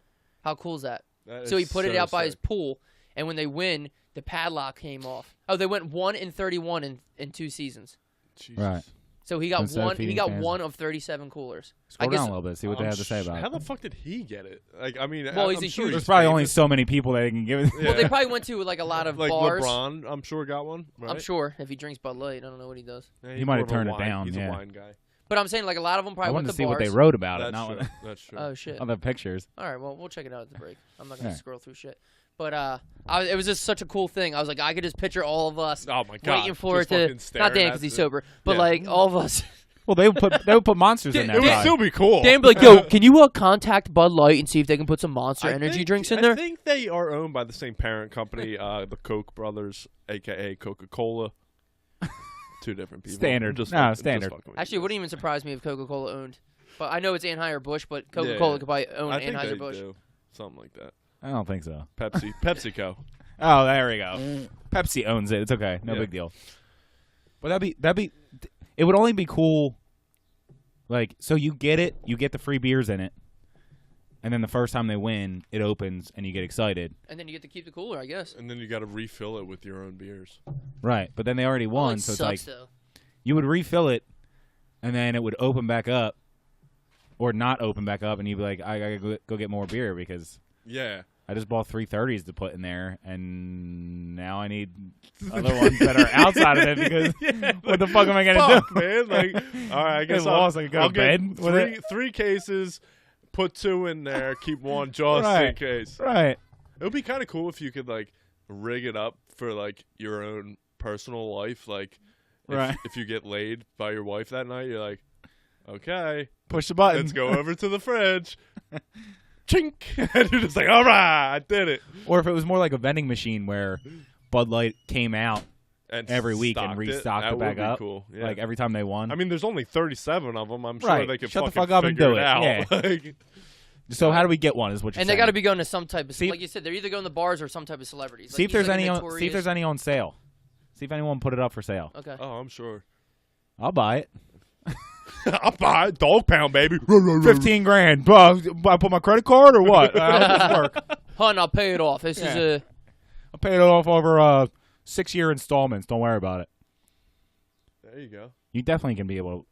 How cool is that? So he put it out by his pool, and when they win, the padlock came off. Oh, they went 1-31 in 2 seasons. Jesus. Right. So he got Instead of one. He feeding got fans. 1 of 37 coolers. Scroll down a little bit, see what they have to say about How it. the fuck did he get it? Like, I mean, Well, he's I'm a sure huge- There's probably only famous. so many people that they can give it. Yeah. Well, they probably went to like a lot of like bars. LeBron, I'm sure got one. Right? I'm sure if he drinks Bud Light, I don't know what he does. Yeah, He he's might more have of a turned it wine- down, He's yeah. a wine guy. But I'm saying like a lot of them probably I went wanted to to see bars. what they wrote about it, That's not true. what, That's true. Oh shit! on the pictures. All right, well we'll check it out at the break. I'm not gonna Yeah. scroll through shit. But it was just such a cool thing. I was like, I could just picture all of us Oh my god! waiting for Just it to. fucking Not staring Dan at because he's it. sober, but Yeah. like all of us. Well, they would put monsters in there. It would probably. still be cool. Dan would be like, yo, can you contact Bud Light and see if they can put some Monster I Energy think- drinks in I there? think they are owned by the same parent company, the Koch brothers, aka Coca-Cola. 2 different people. Standard. Just No, fucking- just standard. fucking with Actually, you it wouldn't even surprise me if Coca-Cola owned. But I know it's Anheuser-Busch, but Coca-Cola Yeah. could probably own I think they Anheuser-Busch. do. Something like that. I don't think so. PepsiCo. Oh, there we go. Pepsi owns it. It's okay. No Yeah. big deal. But it would only be cool. Like, so you get it, you get the free beers in it, and then the first time they win, it opens and you get excited. And then you get to keep the cooler, I guess. And then you got to refill it with your own beers. Right. But then they already won, It so it's sucks, like though. you would refill it, and then it would open back up, or not open back up, and you'd be like, I gotta go get more beer because Yeah. I just bought 3 30s to put in there, and now I need other ones that are outside of it because what the fuck am I gonna Fuck, do? man. Like, all right, I guess lost, I could go I'll to get bed with it. three cases, put 2 in there, keep 1 just in Right. case. Right. It would be kind of cool if you could like rig it up for like your own personal life. Like, Right. if you get laid by your wife that night, you're like, okay, Push the button. let's go over to the fridge. Chink, and you're just like, all right, I did it. Or if it was more like a vending machine where Bud Light came out And every week and stocked restocked That it back would be up, Cool. Yeah. like every time they won. I mean, there's only 37 of them. I'm sure Right. they could Shut the fucking fuck up and figure do it. out. Yeah. Like, so how do we get one? Is what you're And saying. they got to be going to some type of, See- like you said, they're either going to bars or some type of celebrities. See Like, if there's he's like any a on. See if notorious- there's any on sale. See if anyone put it up for sale. Okay. oh, I'm sure. I'll buy it. I'll buy it. Dog pound, baby. 15 grand. Bro, I put my credit card or what? How does this work? Hun, I'll pay it off. This is Yeah. a. I'll pay it off over 6-year installments. Don't worry about it. There you go. You definitely can be able to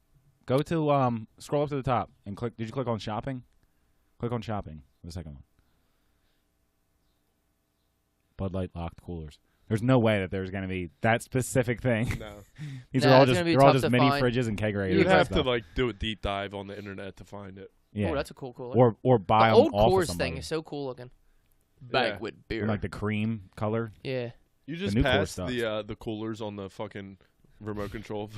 go to scroll up to the top and click. Did you click on shopping? Click on shopping. The second one. Bud Light locked coolers. There's no way that there's going to be that specific thing. No. These Nah, are all it's just gonna be they're all tough just to mini find. fridges and kegerators. You'd and have to stuff. like do a deep dive on the internet to find it. yeah. Oh, that's a cool cooler. or buy the them old off of Coors somebody. thing is so cool looking. Yeah. Banquet beer. Like the cream color. Yeah. You just new Coors passed stuff. the coolers on the fucking remote control.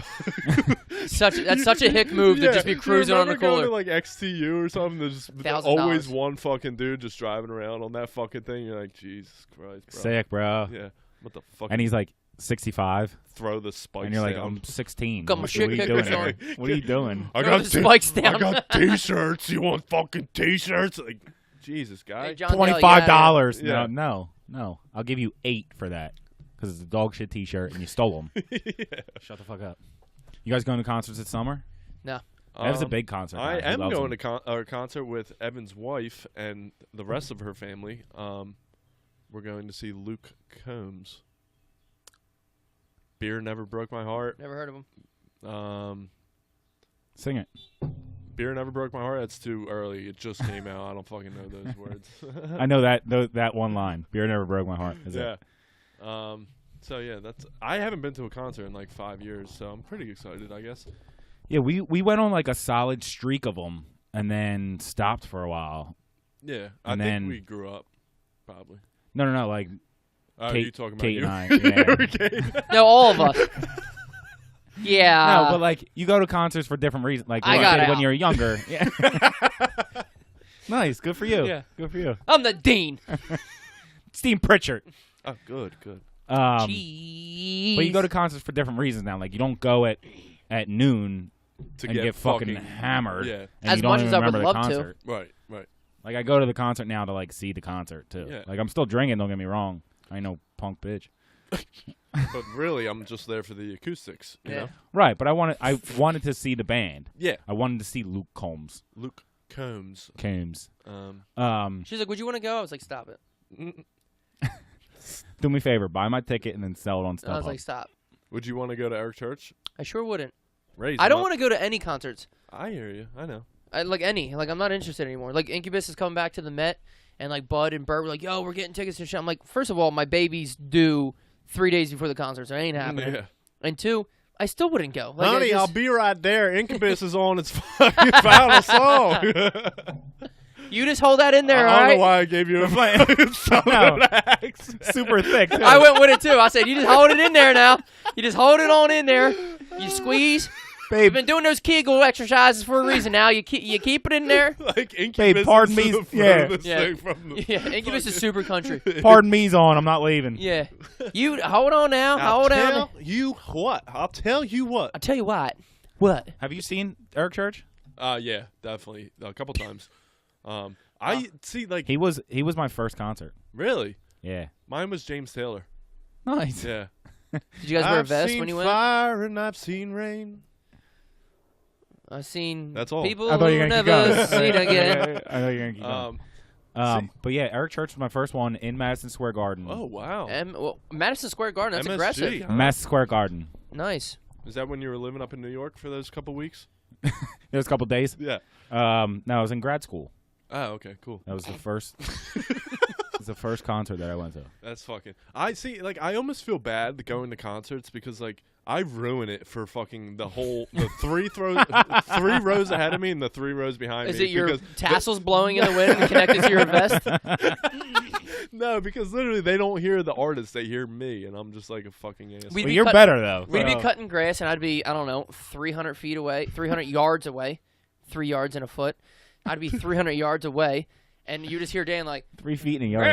That's such a hick move to just be You cruising on the remember going cooler. to, like XTU or something. There's $1,000. always one fucking dude just driving around on that fucking thing. You're like, Jesus Christ, bro. Sick, bro. Yeah. What the fuck? And he's like 65, throw the spikes and you're like, down. I'm 16. Got my What shit are you kickers doing on. here? What are you doing? I Throw got the spikes down. I got t-shirts. You want fucking t-shirts? Like, Jesus, guy. Hey, John Dale, $25. Yeah. No. I'll give you 8 for that because it's a dog shit T-shirt and you stole them. Shut the fuck up. You guys going to concerts this summer? No. That was a big concert. I guy. He am loves going them. to a concert with Evan's wife and the rest of her family. We're going to see Luke Combs. Beer Never Broke My Heart. Never heard of him. Sing it. Beer Never Broke My Heart. That's too early. It just came out. I don't fucking know those words. I know that one line. Beer never broke my heart. Is Yeah. it? So yeah, I haven't been to a concert in like 5 years, so I'm pretty excited, I guess. Yeah, we went on like a solid streak of them and then stopped for a while. Yeah, And I then- think we grew up, probably. No, like Oh, Kate- you talking about Kate you? and I, yeah. Kate. No, all of us. Yeah. no, but like you go to concerts for different reasons. Like I you got did when out. you're younger. Yeah. Nice, good for you. Yeah. Good for you. I'm the dean. Steve Pritchard. Oh, good. Jeez. But you go to concerts for different reasons now. Like you don't go at noon To and get fucking hammered. Yeah. And As you don't much even as I would remember the love to. concert. Right. Like I go to the concert now to like see the concert too. Yeah. Like I'm still drinking. Don't get me wrong. I ain't no punk bitch. But really, I'm just there for the acoustics. You know? Right, but I wanted to see the band. Yeah. I wanted to see Luke Combs. Luke Combs. She's like, would you want to go? I was like, stop it. Do me a favor, buy my ticket and then sell it on StubHub. I was like, stop. Would you want to go to Eric Church? I sure wouldn't. Raise I don't him want to go to any concerts. I hear you. I know. I'm not interested anymore. Like, Incubus is coming back to the Met, and, like, Bud and Bert were like, yo, we're getting tickets and shit. I'm like, first of all, my baby's due 3 days before the concert, so it ain't happening. Yeah. And two, I still wouldn't go. Like, Honey, I'll be right there. Incubus is on its fucking final song. You just hold that in there, all I don't right? know why I gave you a super thick. Too. I went with it, too. I said, you just hold it in there now. You just hold it on in there. You squeeze. Babe. You've been doing those Kegel exercises for a reason now. You keep it in there. Like Incubus. Babe, pardon me. Incubus is super country. Pardon me's on. I'm not leaving. Yeah. You hold on now. Hold on. I'll tell you what. I'll tell you what. What? Have you seen Eric Church? Yeah, definitely a couple times. I see. Like He was my first concert. really. Yeah. Mine was James Taylor. Nice. Yeah. Did you guys wear a vest when you went? I've seen fire and I've seen rain. I've seen That's all. people I thought you who were gonna keep never going. seen again. I know you're gonna keep going. But yeah, Eric Church was my first one in Madison Square Garden. Oh wow. Madison Square Garden, that's MSG, aggressive. huh? Madison Square Garden. Nice. Is that when you were living up in New York for those couple weeks? There was a couple days. Yeah. No, I was in grad school. Oh, okay, cool. That was the first. It was the first concert that I went to. That's fucking. I see. Like, I almost feel bad going to concerts because, like, I ruin it for fucking the three rows ahead of me and the 3 rows behind me. Is it your tassels blowing in the wind and connected to your vest? No, because literally they don't hear the artist; they hear me, and I'm just like a fucking ass. Well, you're better though. We'd be cutting grass, and I'd be 300 feet away, 300 yards away, 3 yards in a foot. I'd be 300 yards away, and you just hear Dan like 3 feet in a yard.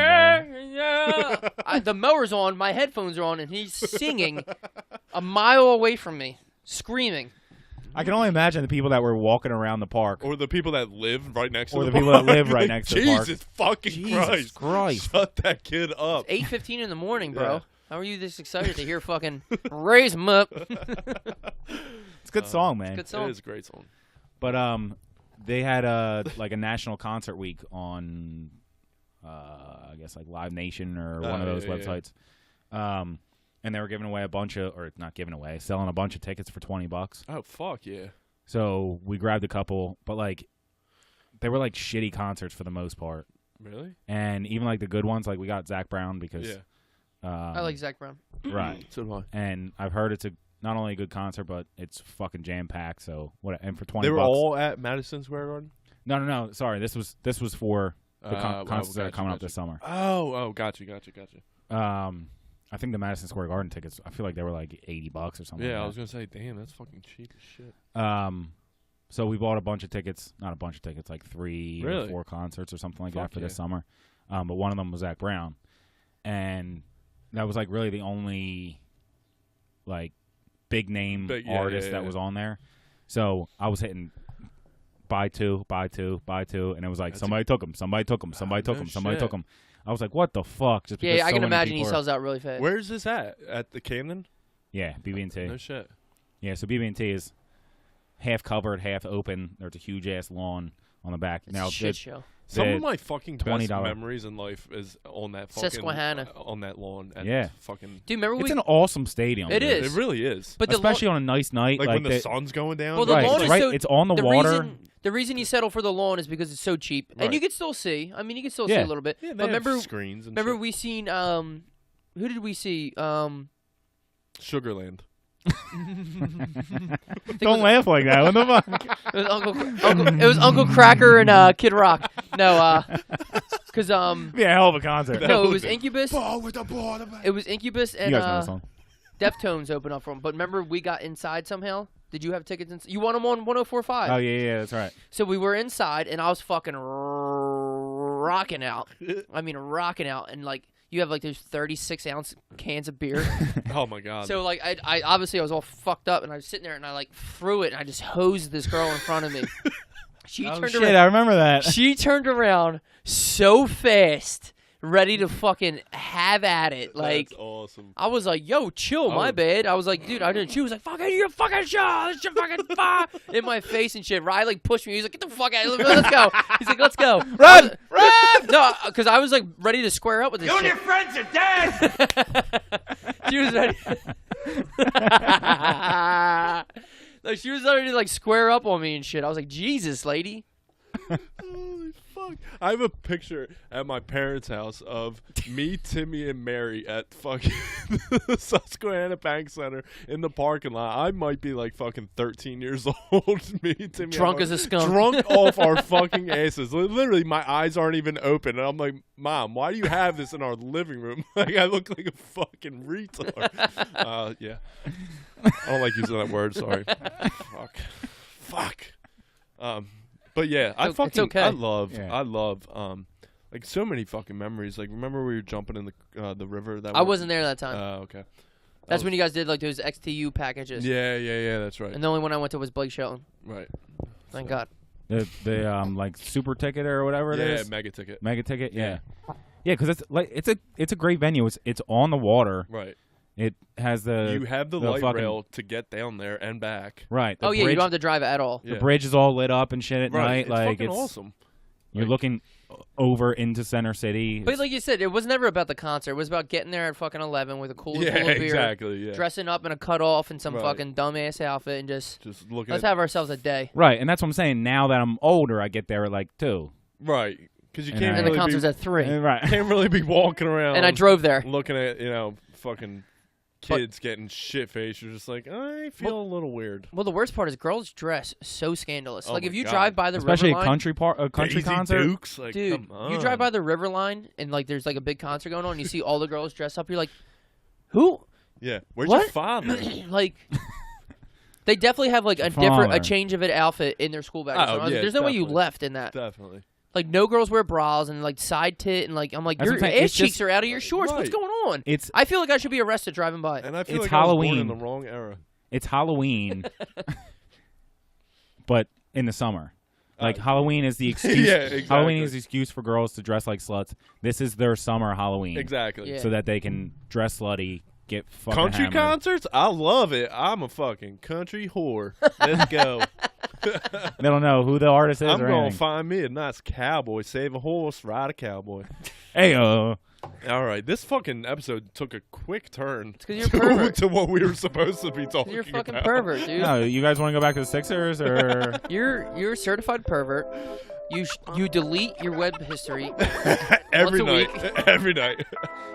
the mower's on, my headphones are on, and he's singing a mile away from me, screaming. I can only imagine the people that were walking around the park, or the people that live right next to or the the people park. that live right next to the park. Jesus fucking Jesus Christ! Shut that kid up. It's 8:15 in the morning, bro. Yeah. How are you this excited to hear fucking raise 'em up? It's a good song, man. Good song. It is a great song. But they had a national concert week on, I guess like Live Nation or one of those websites. And they were giving away selling a bunch of tickets for $20. Oh fuck yeah! So we grabbed a couple, but like they were like shitty concerts for the most part. Really? And even like the good ones, like we got Zach Brown because I like Zach Brown. Right. So do I. And I've heard it's not only a good concert, but it's fucking jam packed. So what? And for $20, they were all at Madison Square Garden. No. Sorry, this was for the concerts that are coming up this summer. Oh, got you. I think the Madison Square Garden tickets, I feel like they were like $80 or something. Yeah, like I was gonna say, damn, that's fucking cheap as shit. So we bought a bunch of tickets, not a bunch of tickets, like 3 or 4 concerts or something like that for this summer. But one of them was Zach Brown, and that was like really the only like big name artist that was on there. So I was hitting buy two, and it was like somebody took them. I was like, what the fuck? Just because I can imagine he sells sells out really fast. Where's this at? At the Camden? Yeah, BB&T. No shit. Yeah, so BB&T is half covered, half open. There's a huge ass lawn on the back. It's a shit show. Some of my fucking best $20 memories in life is on that fucking Susquehanna. On that lawn. Yeah. Fucking. Dude, remember it's an awesome stadium. It dude. is. It really is. But especially on a nice night, like when the sun's going down. Well, the lawn is so, it's on the water. The reason you settle for the lawn is because it's so cheap, and you can still see. I mean, you can still see a little bit. Yeah, but remember screens. And remember we seen who did we see? Sugarland. Don't laugh like that. What the fuck? It was Uncle Cracker and Kid Rock. No, because yeah, hell of a concert. No, it was Incubus. It It was Incubus and you guys know the song. Deftones open up for them. But remember, we got inside somehow. Did you have tickets? You won them on 104.5. Oh yeah, that's right. So we were inside, and I was fucking rocking out. I mean, rocking out, and like you have like those 36-ounce cans of beer. Oh my god. So like I obviously I was all fucked up, and I was sitting there, and I like threw it, and I just hosed this girl in front of me. She turned around. I remember that. She turned around so fast, ready to fucking have at it. Like, that's awesome. I was like, yo, chill, my bad. I was like, dude, I didn't chew. He was like, fucking, you fucking shot. This shit fucking fire. In my face and shit. Riley like, pushed me. He's like, get the fuck out of here. Let's go. He's like, let's go. Run! No, because I was like ready to square up with this shit. You and your friends are dead! She was ready. Like, she was ready to like square up on me and shit. I was like, Jesus, lady. Holy fuck. I have a picture at my parents' house of me, Timmy, and Mary at fucking Susquehanna Bank Center in the parking lot. I might be like fucking 13 years old. Me, Timmy, Drunk as a skunk. Drunk off our fucking asses. Literally, my eyes aren't even open. And I'm like, Mom, why do you have this in our living room? Like, I look like a fucking retard. Yeah. I don't like using that word. Sorry. Fuck. But yeah, I it's okay. I love like so many fucking memories. Like, remember we were jumping in the river? I wasn't there that time. Okay. That's when you guys did like those XTU packages. Yeah, that's right. And the only one I went to was Blake Shelton. Right. Thank God. The like super ticket or whatever it is. Yeah, mega ticket. Mega ticket. Yeah. Yeah, because it's like it's a great venue. It's on the water. Right. It has you have the light fucking, rail to get down there and back. Right. Oh yeah, you don't have to drive at all. The bridge is all lit up and shit at night. It's like fucking awesome. You're looking over into Center City. But like you said, it was never about the concert. It was about getting there at fucking 11 with a cooler full of beer, exactly. Yeah. dressing up in a cutoff and some fucking dumbass outfit, and just looking. Let's have ourselves a day. Right, and that's what I'm saying. Now that I'm older, I get there at like 2. Right, because you can't. And really the concert's at 3. Right. Can't really be walking around. And I drove there, looking at fucking kids getting shit faced. You're just like, I feel a little weird. Well, the worst part is girls dress so scandalous. Oh like my if you God. drive by the especially river line, a country Daisy concert. Dukes, like, dude, come on. you drive by the river line and like there's like a big concert going on, and you see all the girls dressed up. You're like, who? Yeah, where's What? your father? Like, they definitely have like a change of an outfit in their school bag. Oh, Like, yeah, there's no way you definitely. left in that. Definitely. Like, no girls wear bras and like side tit and like I'm like, That's your what I'm saying. ass It's cheeks just- are out of your shorts. What's Right. going on? It's I feel like I should be arrested driving by. And I feel It's like I was born in Halloween. the wrong era. it's Halloween, but in the summer. Like Halloween is the excuse. Yeah, exactly. Halloween is the excuse for girls to dress like sluts. This is their summer Halloween. Exactly. Yeah. So that they can dress slutty, get fucking Country hammered. concerts? I love it. I'm a fucking country whore. Let's go. They don't know who the artist is I'm or going to anything. find me a nice cowboy. Save a horse, ride a cowboy. Hey, All right. This fucking episode took a quick turn. It's 'cause you're a pervert. to what we were supposed to be talking You're a fucking about. pervert, dude. no, you guys want to go back to the Sixers or? You're a certified pervert. You delete your web history. Every Once a night. Every night.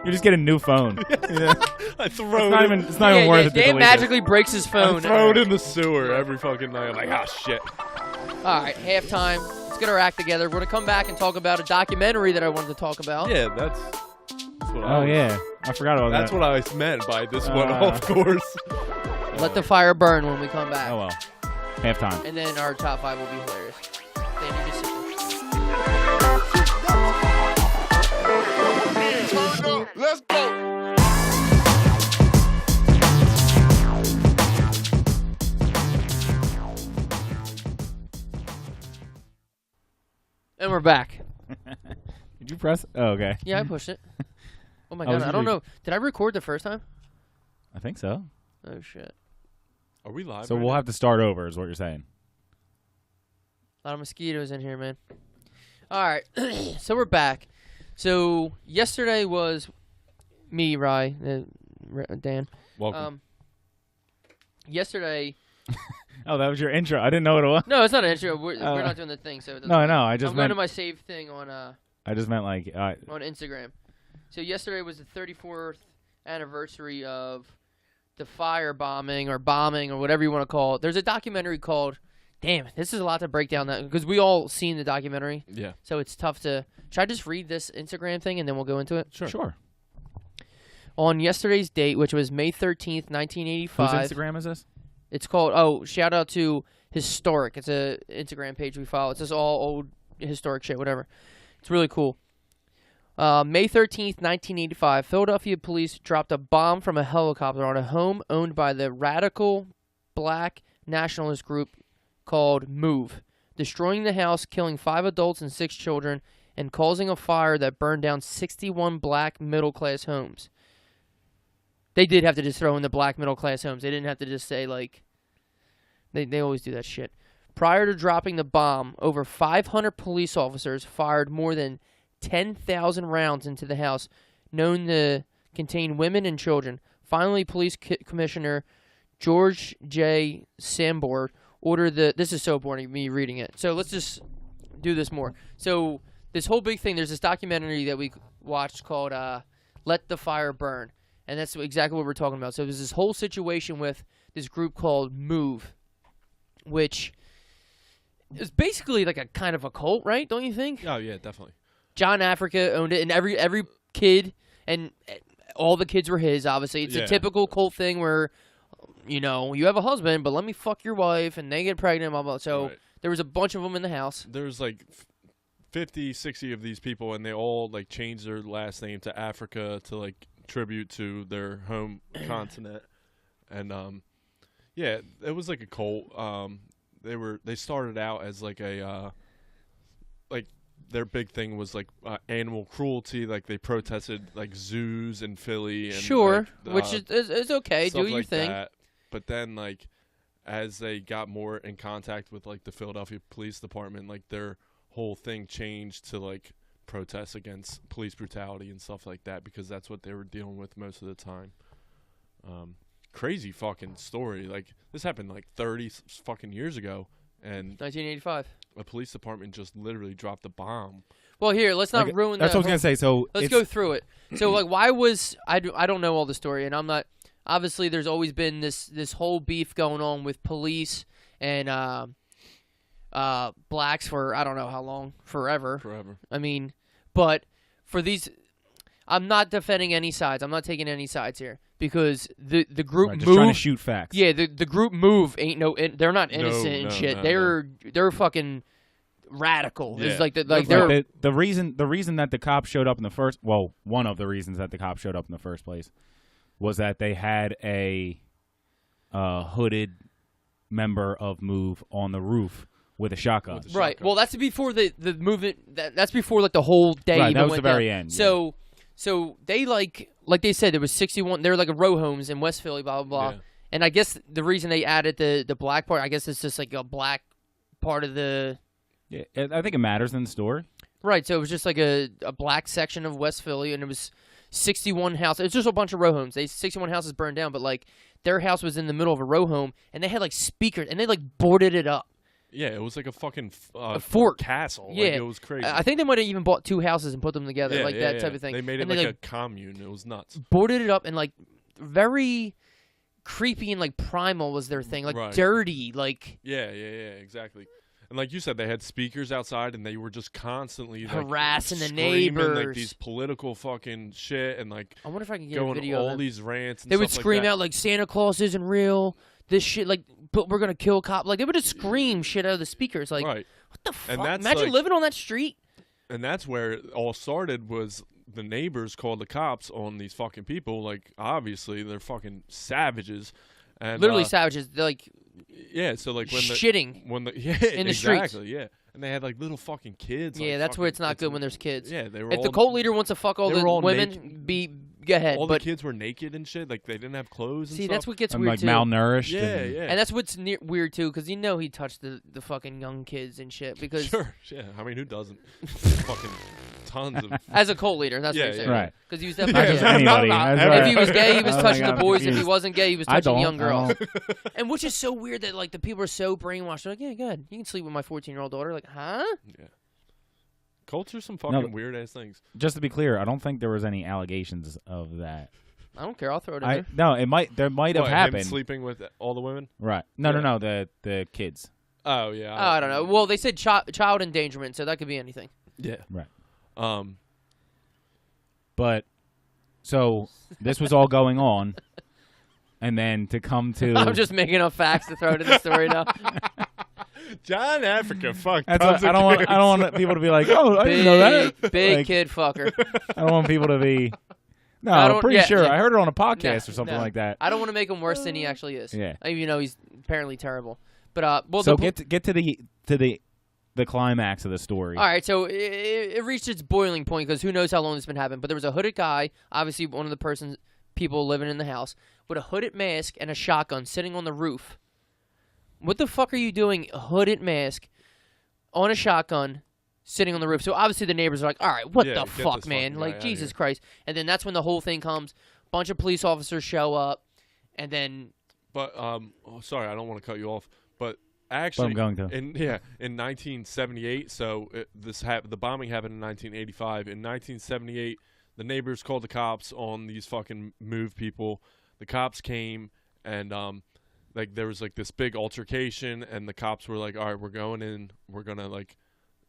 You just get a new phone. Yeah. I throw It's not even worth it to Dan delete magically breaks his I phone. throw it in the sewer every fucking night. I'm like, ah, shit. All right, halftime. Let's get our act together. We're going to come back and talk about a documentary that I wanted to talk about. Yeah, that's what Oh yeah, I forgot about That's that. what I meant by this one, of course. Let the fire burn when we come back. Oh well, halftime. And then our top 5 will be hilarious. Danny, just sit there. Let's go! And we're back. Did you press? Oh, okay. Yeah, I pushed it. Oh my I was god, I don't usually- know. Did I record the first time? I think so. Oh shit. Are we live? So right we'll now? have to start over, is what you're saying. A lot of mosquitoes in here, man. All right, so we're back. So yesterday was me, Rye, Dan. Welcome. Yesterday. Oh, that was your intro. I didn't know what it was. No, it's not an intro. We're not doing the thing, so it doesn't No, matter. no. I just I'm going meant. to my saved thing on I just meant like. on Instagram. So yesterday was the 34th anniversary of the firebombing or bombing or whatever you want to call it. There's a documentary called. Damn, this is a lot to break down that because we all seen the documentary. Yeah. So it's tough to. Should I just read this Instagram thing and then we'll go into it? Sure. On yesterday's date, which was May 13th, 1985. Whose Instagram is this? It's called. Oh, shout out to Historic. It's a Instagram page we follow. It's just all old historic shit, whatever. It's really cool. May 13th, 1985, Philadelphia police dropped a bomb from a helicopter on a home owned by the radical black nationalist group called MOVE, destroying the house, killing 5 adults and 6 children, and causing a fire that burned down 61 black middle-class homes. They did have to just throw in the black middle-class homes. They didn't have to just say, like, they always do that shit. Prior to dropping the bomb, over 500 police officers fired more than 10,000 rounds into the house, known to contain women and children. Finally, Police Commissioner George J. Sambor ordered the... This is so boring, me reading it. So let's just do this more. So this whole big thing, there's this documentary that we watched called Let the Fire Burn. And that's exactly what we're talking about. So there's this whole situation with this group called MOVE, which is basically like a kind of a cult, right? Don't you think? Oh, yeah, definitely. John Africa owned it, and every kid, and all the kids were his, obviously. It's a typical cult thing where, you know, you have a husband, but let me fuck your wife, and they get pregnant, blah, blah. So there was a bunch of them in the house. There's like 50, 60 of these people, and they all like changed their last name to Africa to like tribute to their home continent. And yeah, it was like a cult. They started out as like a like their big thing was like animal cruelty. Like they protested like zoos in Philly. And, sure, like, which is okay. Do your like thing. That. But then like as they got more in contact with like the Philadelphia Police Department, like their whole thing changed to like protests against police brutality and stuff like that, because that's what they were dealing with most of the time. Crazy fucking story. Like this happened like 30 fucking years ago, and 1985. a police department just literally dropped a bomb. Well, here, let's not ruin. That's what I was gonna say. So let's go through it. So like, why was I don't know all the story, and I'm not. Obviously, there's always been this whole beef going on with police and blacks for I don't know how long, forever. I mean, but for these, I'm not defending any sides. I'm not taking any sides here because the group just MOVE, trying to shoot facts. Yeah, the group MOVE ain't they're not innocent and shit. No. They're fucking radical. Yeah. It's like the reason that the cops showed up in the first, well, one of the reasons that the cops showed up in the first place was that they had a hooded member of MOVE on the roof with a shotgun. Right. Well, that's before the movement. That's before like the whole day. Right. Even That was went the very down. end. So they like they said there was 61. They were like a row homes in West Philly. Blah blah blah. Yeah. And I guess the reason they added the black part, I guess it's just like a black part of the. Yeah, I think it matters in the story. Right. So it was just like a black section of West Philly, and it was 61 houses. It's just a bunch of row homes. 61 houses burned down, but like their house was in the middle of a row home, and they had like speakers, and they like boarded it up. Yeah, it was like a fucking a fort castle. Yeah, like, it was crazy. I think they might have even bought two houses and put them together, that type of thing. They made it and like a commune. It was nuts. Boarded it up, and like very creepy and like primal was their thing, like dirty, like yeah, exactly. And like you said, they had speakers outside, and they were just constantly like, harassing the screaming, neighbors, like these political fucking shit, and like I wonder if I can get going a video all of these rants. And they would stuff scream like that. out like Santa Claus isn't real. This shit, like, but we're gonna kill cops. Like they would just scream shit out of the speakers. Like, what the fuck? Imagine like, living on that street. And that's where it all started. Was the neighbors called the cops on these fucking people? Like, obviously they're fucking savages. And literally savages. They're like, yeah. So like when shitting in the exactly, streets. Yeah. And they had like little fucking kids. Yeah, like, that's where it's not good when there's kids. Yeah, they were. If the cult leader wants to fuck all the women, go ahead. All but the kids were naked and shit. Like they didn't have clothes. See, and that's stuff. what gets and weird like too. Malnourished. Yeah. And that's what's weird too, because he touched the fucking young kids and shit. Because sure, yeah. I mean, who doesn't? Fucking tons of. As a cult leader, that's what you're saying, right? Because he was Not definitely just anybody. If he was gay, he was touching the boys. Confused. If he wasn't gay, he was touching young girls. I And which is so weird that like the people are so brainwashed. They're like, yeah, good, you can sleep with my 14-year-old daughter. Like, huh? Yeah. Cults are some fucking weird ass things. Just to be clear, I don't think there was any allegations of that. I don't care. I'll throw it in there. No, there might have happened. Him sleeping with all the women? Right. No, the kids. Oh yeah. I don't know. Well, they said child endangerment, so that could be anything. Yeah. Right. But so this was all going on, and then to come to I'm just making up facts to throw into the story now. John Africa fucked. I don't want people to be like, oh, I didn't know that. Big kid fucker. I don't want people to be. No, I'm pretty sure. I heard it on a podcast or something like that. I don't want to make him worse than he actually is. Yeah. Even though he's apparently terrible. But well, so get to the the climax of the story. All right, so it reached its boiling point because who knows how long this has been happening. But there was a hooded guy, obviously one of the people living in the house, with a hooded mask and a shotgun sitting on the roof. What the fuck are you doing, a hooded mask, on a shotgun, sitting on the roof? So obviously the neighbors are like, all right, what the fuck, man? Like, Jesus Christ. And then that's when the whole thing comes. Bunch of police officers show up, and then... But, sorry, I don't want to cut you off, but actually... But I'm going to. In 1978, so the bombing happened in 1985. In 1978, the neighbors called the cops on these fucking MOVE people. The cops came, and... like there was like this big altercation, and the cops were like, "All right, we're going in. We're gonna like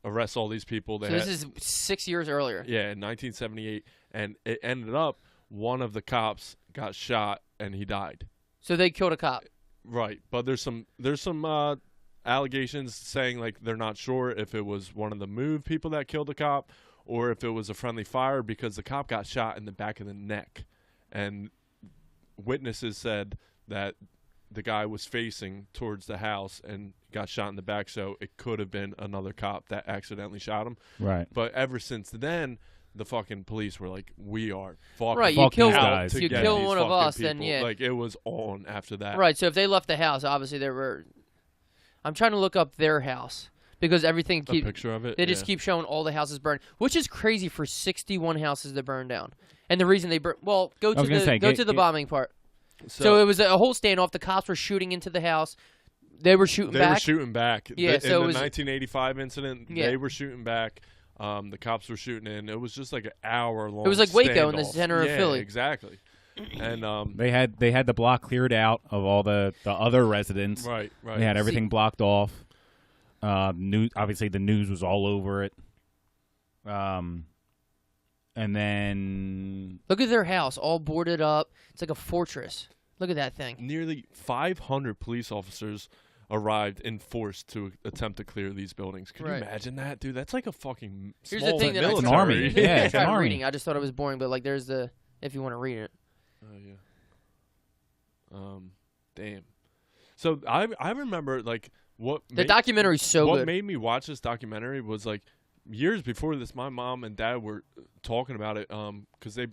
arrest all these people." This is 6 years earlier. Yeah, in 1978, and it ended up one of the cops got shot and he died. So they killed a cop. Right, but there's some allegations saying like they're not sure if it was one of the MOVE people that killed the cop or if it was a friendly fire, because the cop got shot in the back of the neck, and witnesses said that the guy was facing towards the house and got shot in the back, so it could have been another cop that accidentally shot him. Right. But ever since then, the fucking police were like, we are fucking right. You kill guys. You kill one of us, people. then yeah. Like it was on after that. Right. So if they left the house, obviously there were. I'm trying to look up their house because everything A picture of it. They just keep showing all the houses burned, which is crazy for 61 houses to burn down. And the reason they burn, well, go to the bombing part. So it was a whole standoff. The cops were shooting into the house. They were shooting back. They were shooting back. Yeah, in so the it was, 1985 incident, they were shooting back. The cops were shooting in. It was just like an hour-long It was like Waco standoff. in the center of Philly. Exactly. And they had the block cleared out of all the other residents. Right. They had everything blocked off. Obviously the news was all over it. And then look at their house, all boarded up. It's like a fortress. Look at that thing. Nearly 500 police officers arrived in force to attempt to clear these buildings. Can you imagine that, dude? That's like a fucking Here's small the thing that military. It's an army. Yeah, it's an army. Reading. I just thought it was boring, but like there's the if you want to read it. Oh yeah. Damn. So I remember like the documentary's so good. What made me watch this documentary was like years before this, my mom and dad were talking about it because they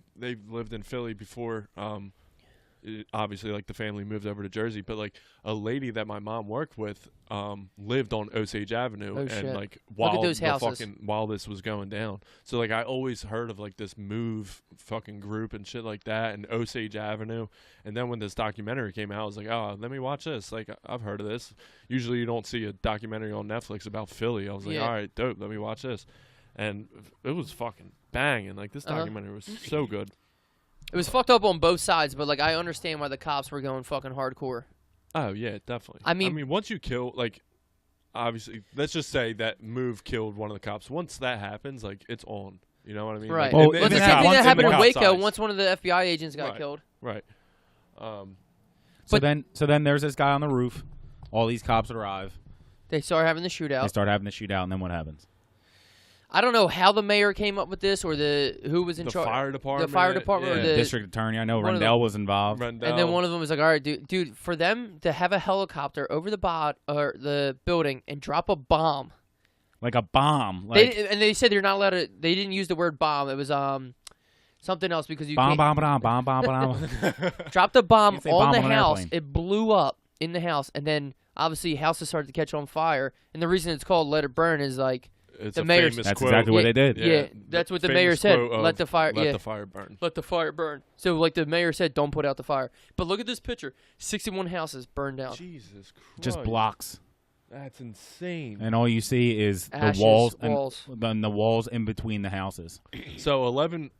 lived in Philly before obviously like the family moved over to Jersey, but like a lady that my mom worked with lived on Osage Avenue and like while while this was going down. So like I always heard of like this MOVE fucking group and shit like that and Osage Avenue. And then when this documentary came out, I was like, oh, let me watch this. Like I've heard of this. Usually you don't see a documentary on Netflix about Philly. I was like, all right, dope, let me watch this. And it was fucking banging. Like this documentary was so good. It was fucked up on both sides, but like I understand why the cops were going fucking hardcore. Oh yeah, definitely. I mean once you kill, like, obviously, let's just say that MOVE killed one of the cops. Once that happens, like, it's on. You know what I mean? Right. Like, well, it's the same thing that happened in Waco once one of the FBI agents got killed. Right. So then there's this guy on the roof. All these cops arrive. They start having the shootout. And then what happens? I don't know how the mayor came up with this or who was in charge. The fire department. The fire department or the district attorney. I know Rendell was involved. And then one of them was like, all right, dude, for them to have a helicopter over the building and drop a bomb. Like a bomb. They said you're not allowed to, they didn't use the word bomb. It was something else because you bomb. Dropped a bomb on the house. It blew up in the house. And then obviously houses started to catch on fire. And the reason it's called Let It Burn is like, it's the mayor's famous That's quote. exactly what they did. Yeah, that's what the mayor said. Let the fire burn. Let the fire burn. So like the mayor said, don't put out the fire. But look at this picture. 61 houses burned down. Jesus Christ. Just blocks. That's insane. And all you see is ashes, the walls. And then the walls in between the houses. So 11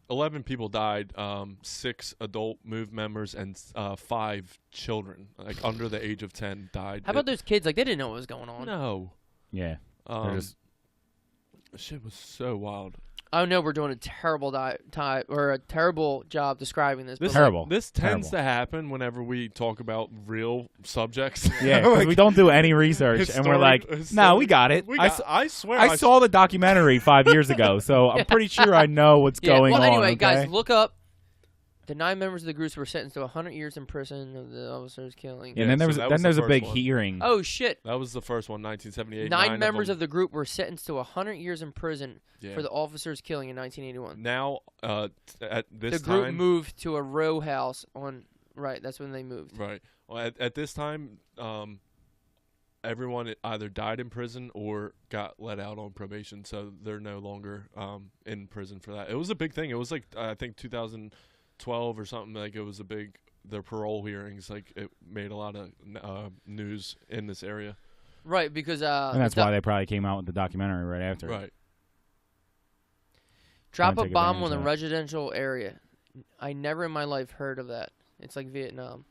people died, 6 adult MOVE members and 5 children, like under the age of 10, died. How about those kids? Like they didn't know what was going on. No. Yeah. Shit was so wild. I know we're doing a terrible terrible job describing this. This terrible. This tends to happen whenever we talk about real subjects. Yeah, because we don't do any research, and we're like, "No, we got it." I swear, I saw the documentary 5 years ago, so I'm pretty sure I know what's going on. Well, anyway, okay? guys, look up The 9 members of the groups were sentenced to 100 years in prison of the officers killing. Yeah, and then there's a big hearing. Oh shit! That was the first one, 1978. 9 members of the group were sentenced to 100 years in prison Yeah. for the officers killing in 1981. Now, at this the group time, moved to a row house on. Right, that's when they moved. right. Well, at this time, everyone either died in prison or got let out on probation, so they're no longer in prison for that. It was a big thing. It was like I think 2012 or something. Like it was a big their parole hearings. Like it made a lot of news in this area. Right, because and that's why they probably came out with the documentary right after. Right. Drop a take bomb advantage on a of that. residential area. I never in my life heard of that. It's like Vietnam.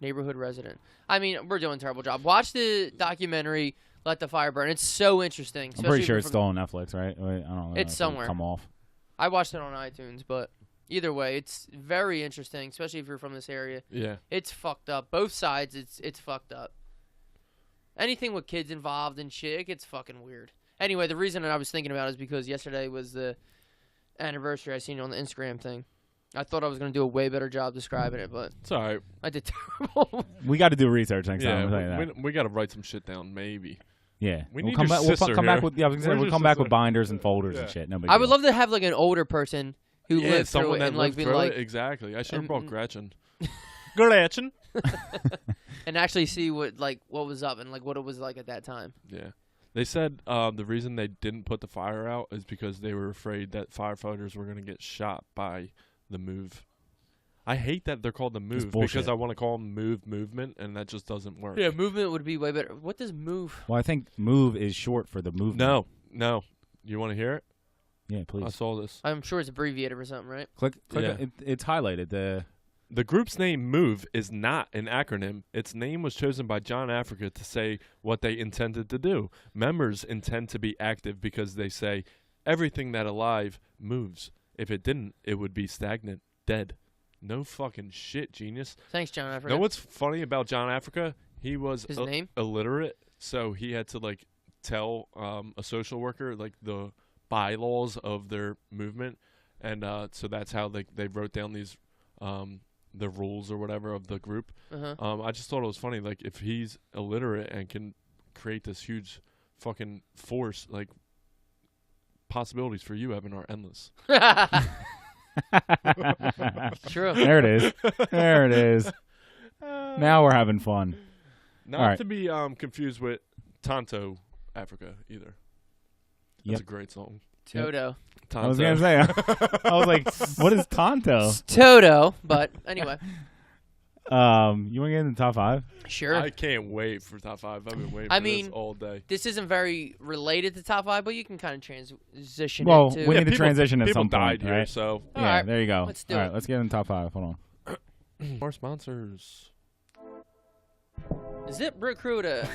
Neighborhood resident. I mean, we're doing a terrible job. Watch the documentary, Let the Fire Burn. It's so interesting. I'm pretty sure it's still on Netflix, right? Wait, I don't know. It's somewhere. Come off. I watched it on iTunes, but either way, it's very interesting, especially if you're from this area. Yeah. It's fucked up. Both sides, it's fucked up. Anything with kids involved and shit, it gets fucking weird. Anyway, the reason that I was thinking about it is because yesterday was the anniversary. I seen it on the Instagram thing. I thought I was going to do a way better job describing it, but It's all right. I did terrible. We got to do research next time. I'll tell you Yeah, that. we got to write some shit down, maybe. Yeah, We we'll need come your back. We'll sister come back here. with. Yeah, I was gonna say Where's we'll your come back with sister? binders and folders and Yeah. shit. No big I would deal. love to have like an older person who Yeah, lived through someone it that and like lived been through like it. Exactly. I should have and- brought Gretchen. Gretchen. and actually see what was up and like what it was like at that time. Yeah. They said the reason they didn't put the fire out is because they were afraid that firefighters were going to get shot by the move. I hate that they're called the move because bullshit. I want to call them movement, and that just doesn't work. Yeah, movement would be way better. What does move? Well, I think move is short for the movement. No. You want to hear it? Yeah, I please. saw this. I'm sure it's abbreviated or something, right? Click. Yeah. It's highlighted. The group's name, MOVE, is not an acronym. Its name was chosen by John Africa to say what they intended to do. Members intend to be active because they say everything that alive moves. If it didn't, it would be stagnant, dead. No fucking shit, genius. Thanks, John. I forgot. Know what's funny about John Africa? He was His name? illiterate, so he had to like tell a social worker like the bylaws of their movement, and so that's how they wrote down these the rules or whatever of the group. Uh-huh. I just thought it was funny, like if he's illiterate and can create this huge fucking force, like possibilities for you, Evan, are endless. True. There it is. There it is. Now we're having fun. Not All right. to be confused with Tonto Africa either. That's Yep. a great song. Toto. Tonto. I was gonna say. I was like, what is Tonto? It's Toto, but anyway. You want to get in the top 5? Sure. I can't wait for top 5. I've been waiting I for mean, this all day. This isn't very related to top 5, but you can kind of transition Well, into. we need to people- transition at people some died point, here, right? so All Yeah, right. there you go. Let's do All it. right, let's get in the top 5. Hold on. more sponsors. Zip Recruiter.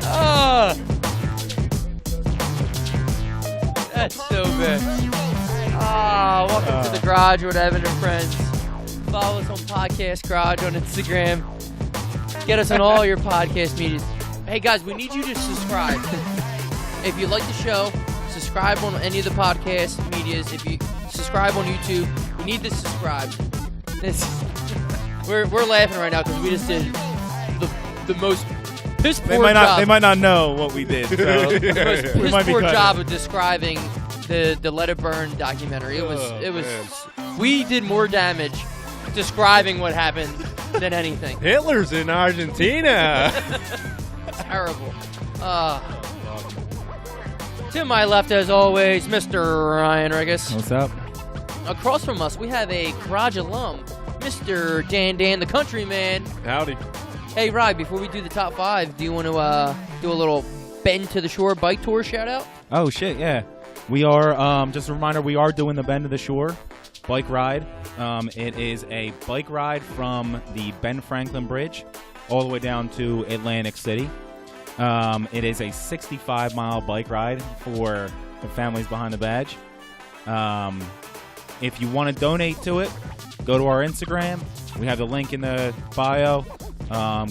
Oh, that's so bad. Oh, welcome to the Garage with Evan and Friends. Follow us on Podcast Garage on Instagram. Get us on all your podcast medias. Hey guys, we need you to subscribe. If you like the show, subscribe on any of the podcast medias. If you subscribe on YouTube, we need to subscribe. We're laughing right now because we just did the most piss poor job. They might not know what we did. So The most we piss might be poor cutting job of describing the Let It Burn documentary. It was man. we did more damage describing what happened than anything. Hitler's in Argentina. Terrible. To my left, as always, Mr. Ryan Regis. What's up? across from us, we have a garage alum, Mr. Dan the Countryman. Howdy. Hey, Rye, before we do the top 5, do you want to do a little Bend to the Shore bike tour shout out? Oh, shit, yeah. We are, just a reminder, we are doing the Bend to the Shore bike ride. It is a bike ride from the Ben Franklin Bridge all the way down to Atlantic City. It is a 65-mile bike ride for the families behind the badge. If you want to donate to it, go to our Instagram. We have the link in the bio.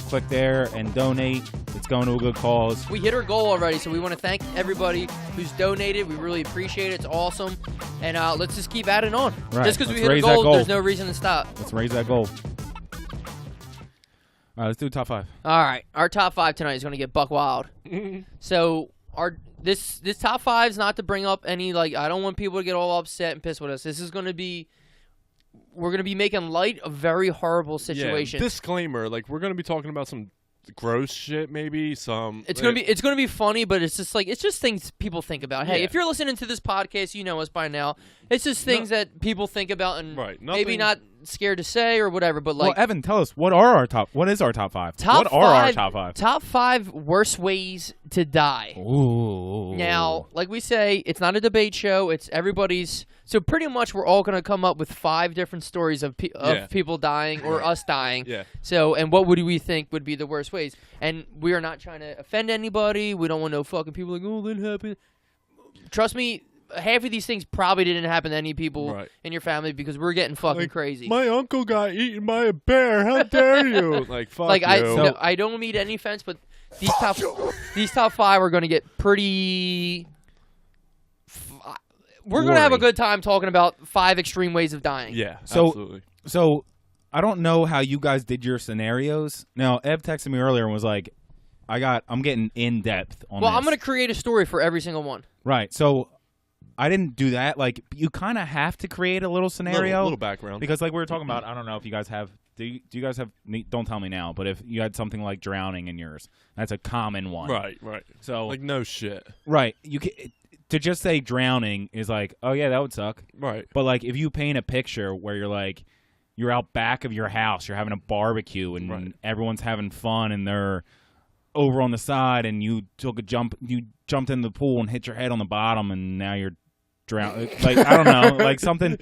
Click there and donate. It's going to a good cause. We hit our goal already, so we want to thank everybody who's donated. We really appreciate it. It's awesome. And let's just keep adding on. Right. Just because we Let's hit a raise that goal, goal. there's no reason to stop. Let's raise that goal. All right, let's do top 5. All right. Our top 5 tonight is going to get buck wild. So this top 5 is not to bring up any, I don't want people to get all upset and pissed with us. This is going to be, we're going to be making light of very horrible situations. Yeah, disclaimer, we're going to be talking about some gross shit, maybe some. It's gonna be funny, but it's just things people think about. Hey, if you're listening to this podcast, you know us by now. It's just things that people think about and maybe not scared to say or whatever. But well, Evan, tell us what is our top 5? What are our top 5? Top 5 worst ways to die. Ooh. Now, like we say, it's not a debate show. It's everybody's. So pretty much, we're all gonna come up with 5 different stories of people dying or us dying. Yeah. So, and what would we think would be the worst ways? And we are not trying to offend anybody. We don't want no fucking people oh, that happened. Trust me, half of these things probably didn't happen to any people in your family because we're getting fucking crazy. My uncle got eaten by a bear. How dare you? Fuck you. I don't mean any offense, but these top 5 are going to get pretty. We're going to have a good time talking about 5 extreme ways of dying. Yeah, absolutely. So I don't know how you guys did your scenarios. Now, Ev texted me earlier and was like, I'm getting in depth on this. Well, I'm going to create a story for every single one. Right. So I didn't do that. You kind of have to create a little scenario. A little background. Because we were talking about, I don't know if you guys have, do you guys have, don't tell me now, but if you had something like drowning in yours, that's a common one. Right. So no shit. Right. You can, to just say drowning is oh yeah, that would suck. Right. But if you paint a picture where you're out back of your house, you're having a barbecue and everyone's having fun and they're over on the side and you took a jump, you jumped in the pool and hit your head on the bottom and now you're drowned. I don't know, something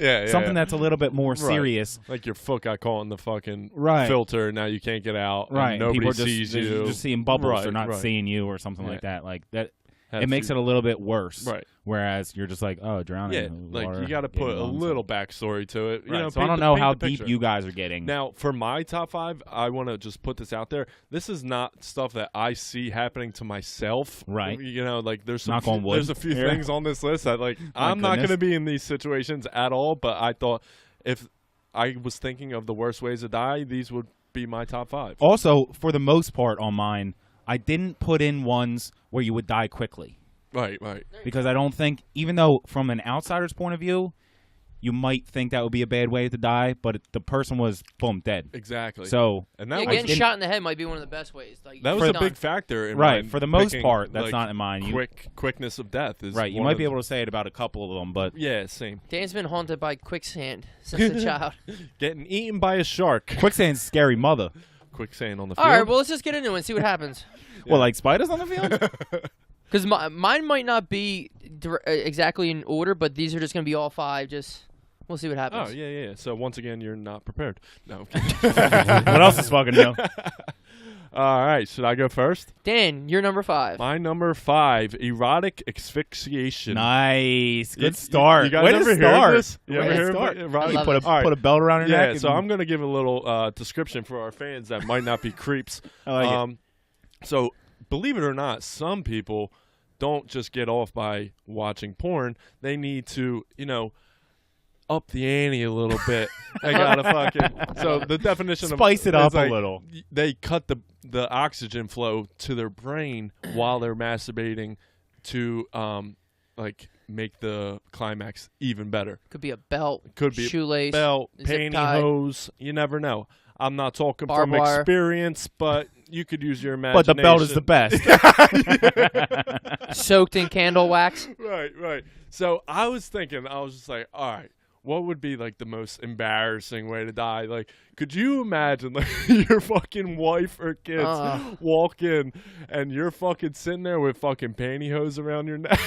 that's a little bit more serious. Your foot got caught in the fucking filter, now you can't get out. Right. And nobody people sees you. They're just seeing bubbles. They're not seeing you or something like that. That. It makes it a little bit worse. Right. Whereas you're just oh, drowning. Yeah, water, you got to put a little backstory to it. Right. So I don't know how deep you guys are getting. Now, for my top 5, I want to just put this out there. This is not stuff that I see happening to myself. Right. There's there's a few things on this list that I'm not going to be in these situations at all. But I thought if I was thinking of the worst ways to die, these would be my top 5. Also, for the most part on mine, I didn't put in ones where you would die quickly. Right. Because I don't think, even though from an outsider's point of view, you might think that would be a bad way to die, but the person was, boom, dead. Exactly. So, and getting shot in the head might be one of the best ways. That was a big factor in mine. For the most part, that's not in mine. Quickness of death is right. You might be able to say it about a couple of them, but yeah, same. Dan's been haunted by quicksand since a child. Getting eaten by a shark. Quicksand's scary mother. Quicksand on the field. All right, well, let's just get into it and see what happens. Yeah. Well, spiders on the field? Because mine might not be exactly in order, but these are just going to be all 5. We'll see what happens. Oh, yeah. So, once again, you're not prepared. No. What else is fucking new? All right. Should I go first? Dan, you're number 5. My number 5, erotic asphyxiation. Nice. Good start. You guys ever hear this? You ever hear of erotic? Put a belt around your neck? Yeah, so I'm going to give a little description for our fans that might not be creeps. I like it. So, believe it or not, some people don't just get off by watching porn. They need to, up the ante a little bit. They gotta fucking. So the definition spice it up a little. They cut the oxygen flow to their brain while they're masturbating to make the climax even better. Could be a belt. Could be shoelace, belt, pantyhose. You never know. I'm not talking from experience, but you could use your imagination. But the belt is the best. Soaked in candle wax. Right. So I was thinking, I was just all right, what would be like the most embarrassing way to die? Like, could you imagine like your fucking wife or kids walk in and you're fucking sitting there with fucking pantyhose around your neck,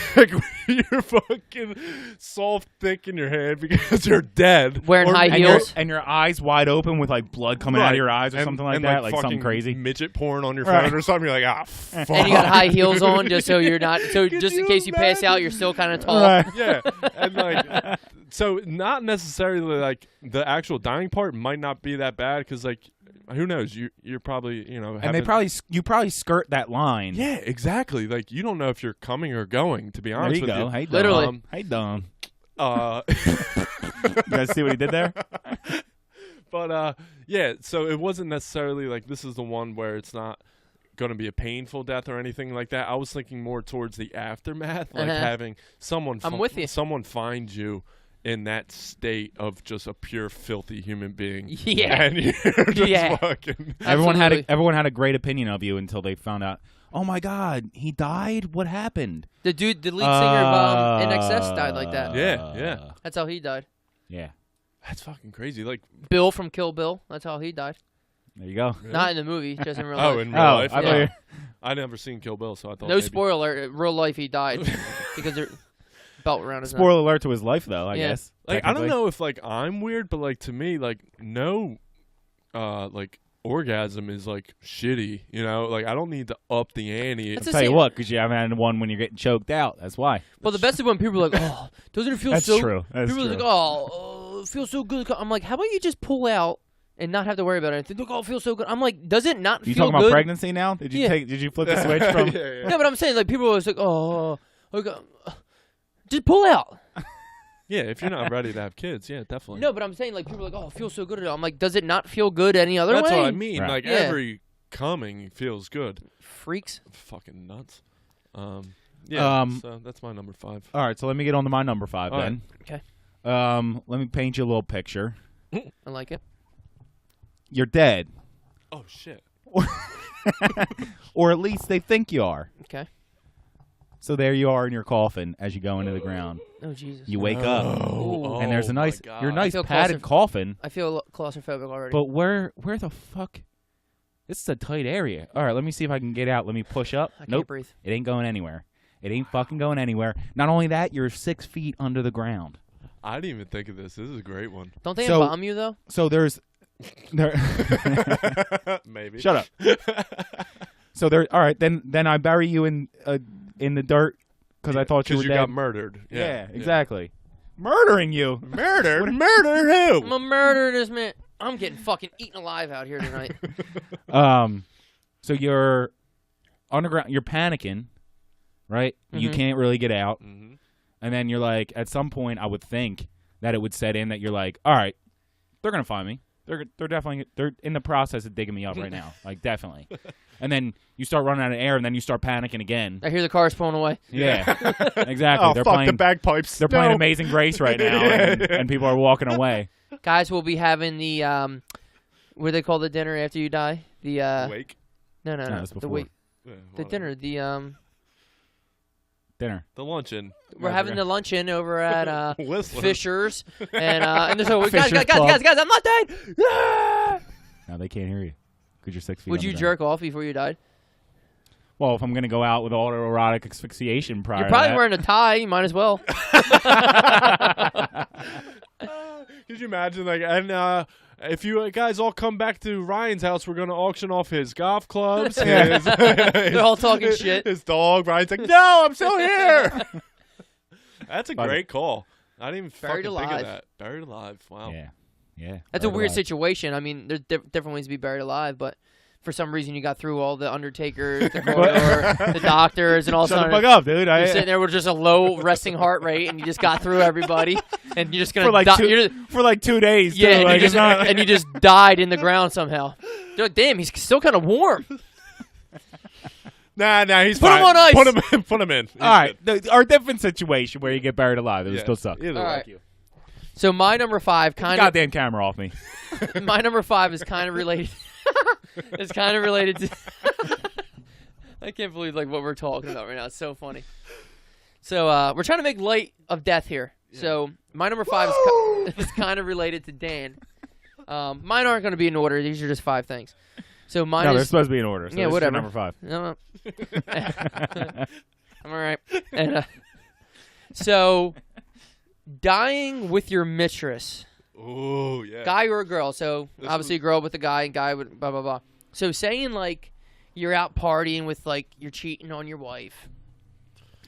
you're fucking soft thick in your hand because you're dead, wearing high heels, and your eyes wide open with like blood coming out of your eyes or something like that, like something crazy, midget porn on your phone or something. You're like, fuck. And you got high heels on just so you're not just in case you pass out, you're still kind of tall. Right. Yeah, and like. So not necessarily like the actual dying part might not be that bad because like who knows, you're probably and you probably skirt that line. Yeah, exactly. Like you don't know if you're coming or going, to be honest with you. Hey, literally. Hey, Dom. You guys see what he did there? But yeah, so it wasn't necessarily like this is the one where it's not going to be a painful death or anything like that. I was thinking more towards the aftermath, like having someone someone find you in that state of just a pure filthy human being. Yeah. And you're just fucking... Everyone had a great opinion of you until they found out, oh my God, he died? What happened? The lead singer of NXS died like that. Yeah. That's how he died. Yeah. That's fucking crazy. Like Bill from Kill Bill, that's how he died. There you go. Really? Not in the movie, just in real life. Oh, in real life? Yeah. I never seen Kill Bill, so I thought no spoiler alert, in real life he died because they're... belt around his Spoiler alert to his life, though, I guess. Like, I don't know if, like, I'm weird, but, like, to me, like, no, like, orgasm is, like, shitty, you know? Like, I don't need to up the ante. I'll tell you what, because you haven't had one when you're getting choked out. That's why. Well, the best is when people are like, oh, doesn't it feel That's so... true. That's people true. are like, oh, it feels so good. I'm like, how about you just pull out and not have to worry about anything? Look, oh, it feels so good. I'm like, does it not feel good? You talking about pregnancy now? Did you flip the switch from... Yeah. No, but I'm saying, like, people are always like, oh, just pull out. Yeah, if you're not ready to have kids, yeah, definitely. No, but I'm saying, like, people are like, oh, it feels so good. I'm like, does it not feel good any other way? That's what I mean. Right. Like, every coming feels good. Freaks. Fucking nuts. So that's my number 5. All right, so let me get on to my number 5 then. Okay. Let me paint you a little picture. I like it. You're dead. Oh, shit. Or at least they think you are. Okay. So there you are in your coffin as you go into the ground. Oh, Jesus. You wake up, and there's a nice, your nice padded coffin. I feel claustrophobic already. But where the fuck? This is a tight area. All right, let me see if I can get out. Let me push up. I can't breathe. It ain't going anywhere. It ain't fucking going anywhere. Not only that, you're 6 feet under the ground. I didn't even think of this. This is a great one. Don't they embalm you, though? So there's... Maybe. Shut up. So there... All right, then I bury you in the dirt because I thought you were dead. Because you got murdered. Yeah, exactly. Murdering you. Murder who? I'm a murderer, this man. I'm getting fucking eaten alive out here tonight. So you're underground. You're panicking, right? Mm-hmm. You can't really get out. Mm-hmm. And then you're like, at some point, I would think that it would set in that you're like, all right, they're gonna find me. They're in the process of digging me up right now, like definitely. And then you start running out of air, and then you start panicking again. I hear the cars pulling away. Yeah, exactly. Oh, they're fuck playing the bagpipes. They're playing Amazing Grace right now, and people are walking away. Guys, we'll be having the what do they call the dinner after you die? The wake. No, that's the before. wake. Yeah, The dinner. The Dinner. The luncheon. We're having the luncheon over at Whistler. Fisher's, and there's a Fisher's guys, I'm not dead. Ah! No, they can't hear you because you're 6 feet. Would you jerk off before you died? Well, if I'm gonna go out with autoerotic asphyxiation prior, You're probably to that, wearing a tie. You might as well. Could you imagine, like, and if you guys all come back to Ryan's house, we're going to auction off his golf clubs. They're all talking shit. His dog. Ryan's like, no, I'm still here. That's a Love great call. I didn't even Buried fucking think alive. of that. Buried alive. Wow. Yeah. That's a Buried weird alive. situation. I mean, there's different ways to be buried alive, but for some reason you got through all the undertakers, the coroner, the doctors, and all of a Shut the sudden fuck up, dude. you're sitting there with just a low resting heart rate, and you just got through everybody, and you're just gonna for like die. for like 2 days. Yeah, too. and, Like, you it's not. and you just died in the ground somehow. They're like, damn, he's still kind of warm. Nah, he's Put fine. him on ice. Put him in. He's All right, good. our different situation where you get buried alive. It would Yeah. still suck. Either All way. right. So my number 5 kind of Goddamn camera off me. my number 5 is kind of related. It's kind of related to. I can't believe like what we're talking about right now. It's so funny. So we're trying to make light of death here. So my number 5 is kind of related to Dan. Mine aren't going to be in order. These are just 5 things. So mine No, is they're supposed to be in order. So yeah, this is whatever. Number 5. No. I'm all right. And, so dying with your mistress. Oh, yeah. Guy or a girl. So This obviously a girl with a guy, and guy with blah blah blah. So saying like you're out partying with like you're cheating on your wife,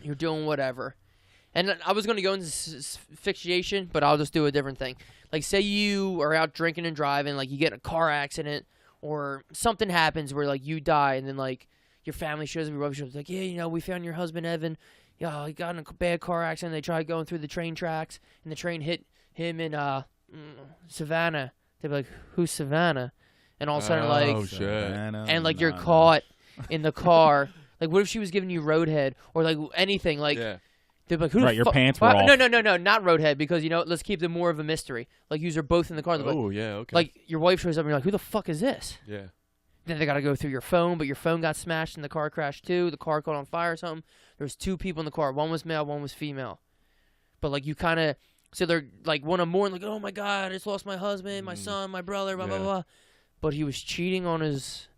you're doing whatever, and I was gonna go into asphyxiation, but I'll just do a different thing. Like say you are out drinking and driving, like you get in a car accident or something happens where like you die, and then like your family shows up, your wife shows up, like yeah, we found your husband Evan. Yeah, he got in a bad car accident. They tried going through the train tracks, and the train hit him in Savannah. They'd be like, "Who's Savannah?" And all of a sudden, like, shit. and like you're caught in the car. Like, what if she was giving you roadhead or like anything? Like, Yeah. they'd be like, "Who?" Right, your pants were off. No, not roadhead because let's keep them more of a mystery. Like, you're both in the car. Like, Oh, yeah, okay. like your wife shows up and you're like, "Who the fuck is this?" yeah. Then they gotta go through your phone, but your phone got smashed in the car crash too. The car caught on fire or something. There was 2 people in the car. One was male, one was female. But like you kind of, so they're like want to mourn, like, oh my god, I just lost my husband, my son, my brother, blah blah blah. But he was cheating on his.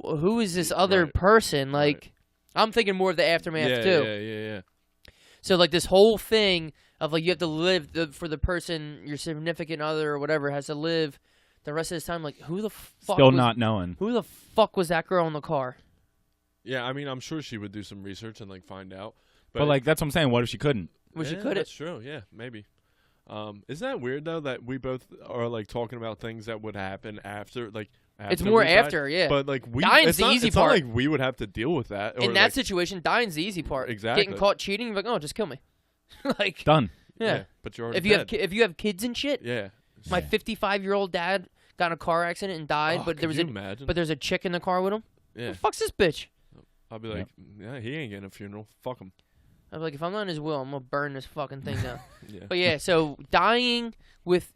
Who is this other person? Like, I'm thinking more of the aftermath too. Yeah. So like this whole thing of like you have to live for the person, your significant other or whatever has to live the rest of his time. Like who the fuck? Still not knowing. Who the fuck was that girl in the car? Yeah, I mean, I'm sure she would do some research and like find out. But like that's what I'm saying. What if she couldn't? Well, she couldn't. That's true. Yeah, maybe. Isn't that weird though that we both are like talking about things that would happen after, like? It's more we died? after, yeah. But like Dying's it's the not, easy it's part. not like we would have to deal with that. In or that like, situation, dying's the easy part. Exactly. Getting caught cheating, you're like, oh, just kill me. Like Done. Yeah. but you're already If you dead. if you have kids and shit. Yeah. My 55-year-old dad got in a car accident and died, but there was imagine? there's a chick in the car with him. Yeah. Who the fuck's this bitch? I'll be like, yeah, he ain't getting a funeral. Fuck him. I'm like, if I'm not in his will, I'm gonna burn this fucking thing down. Yeah. But yeah, so dying with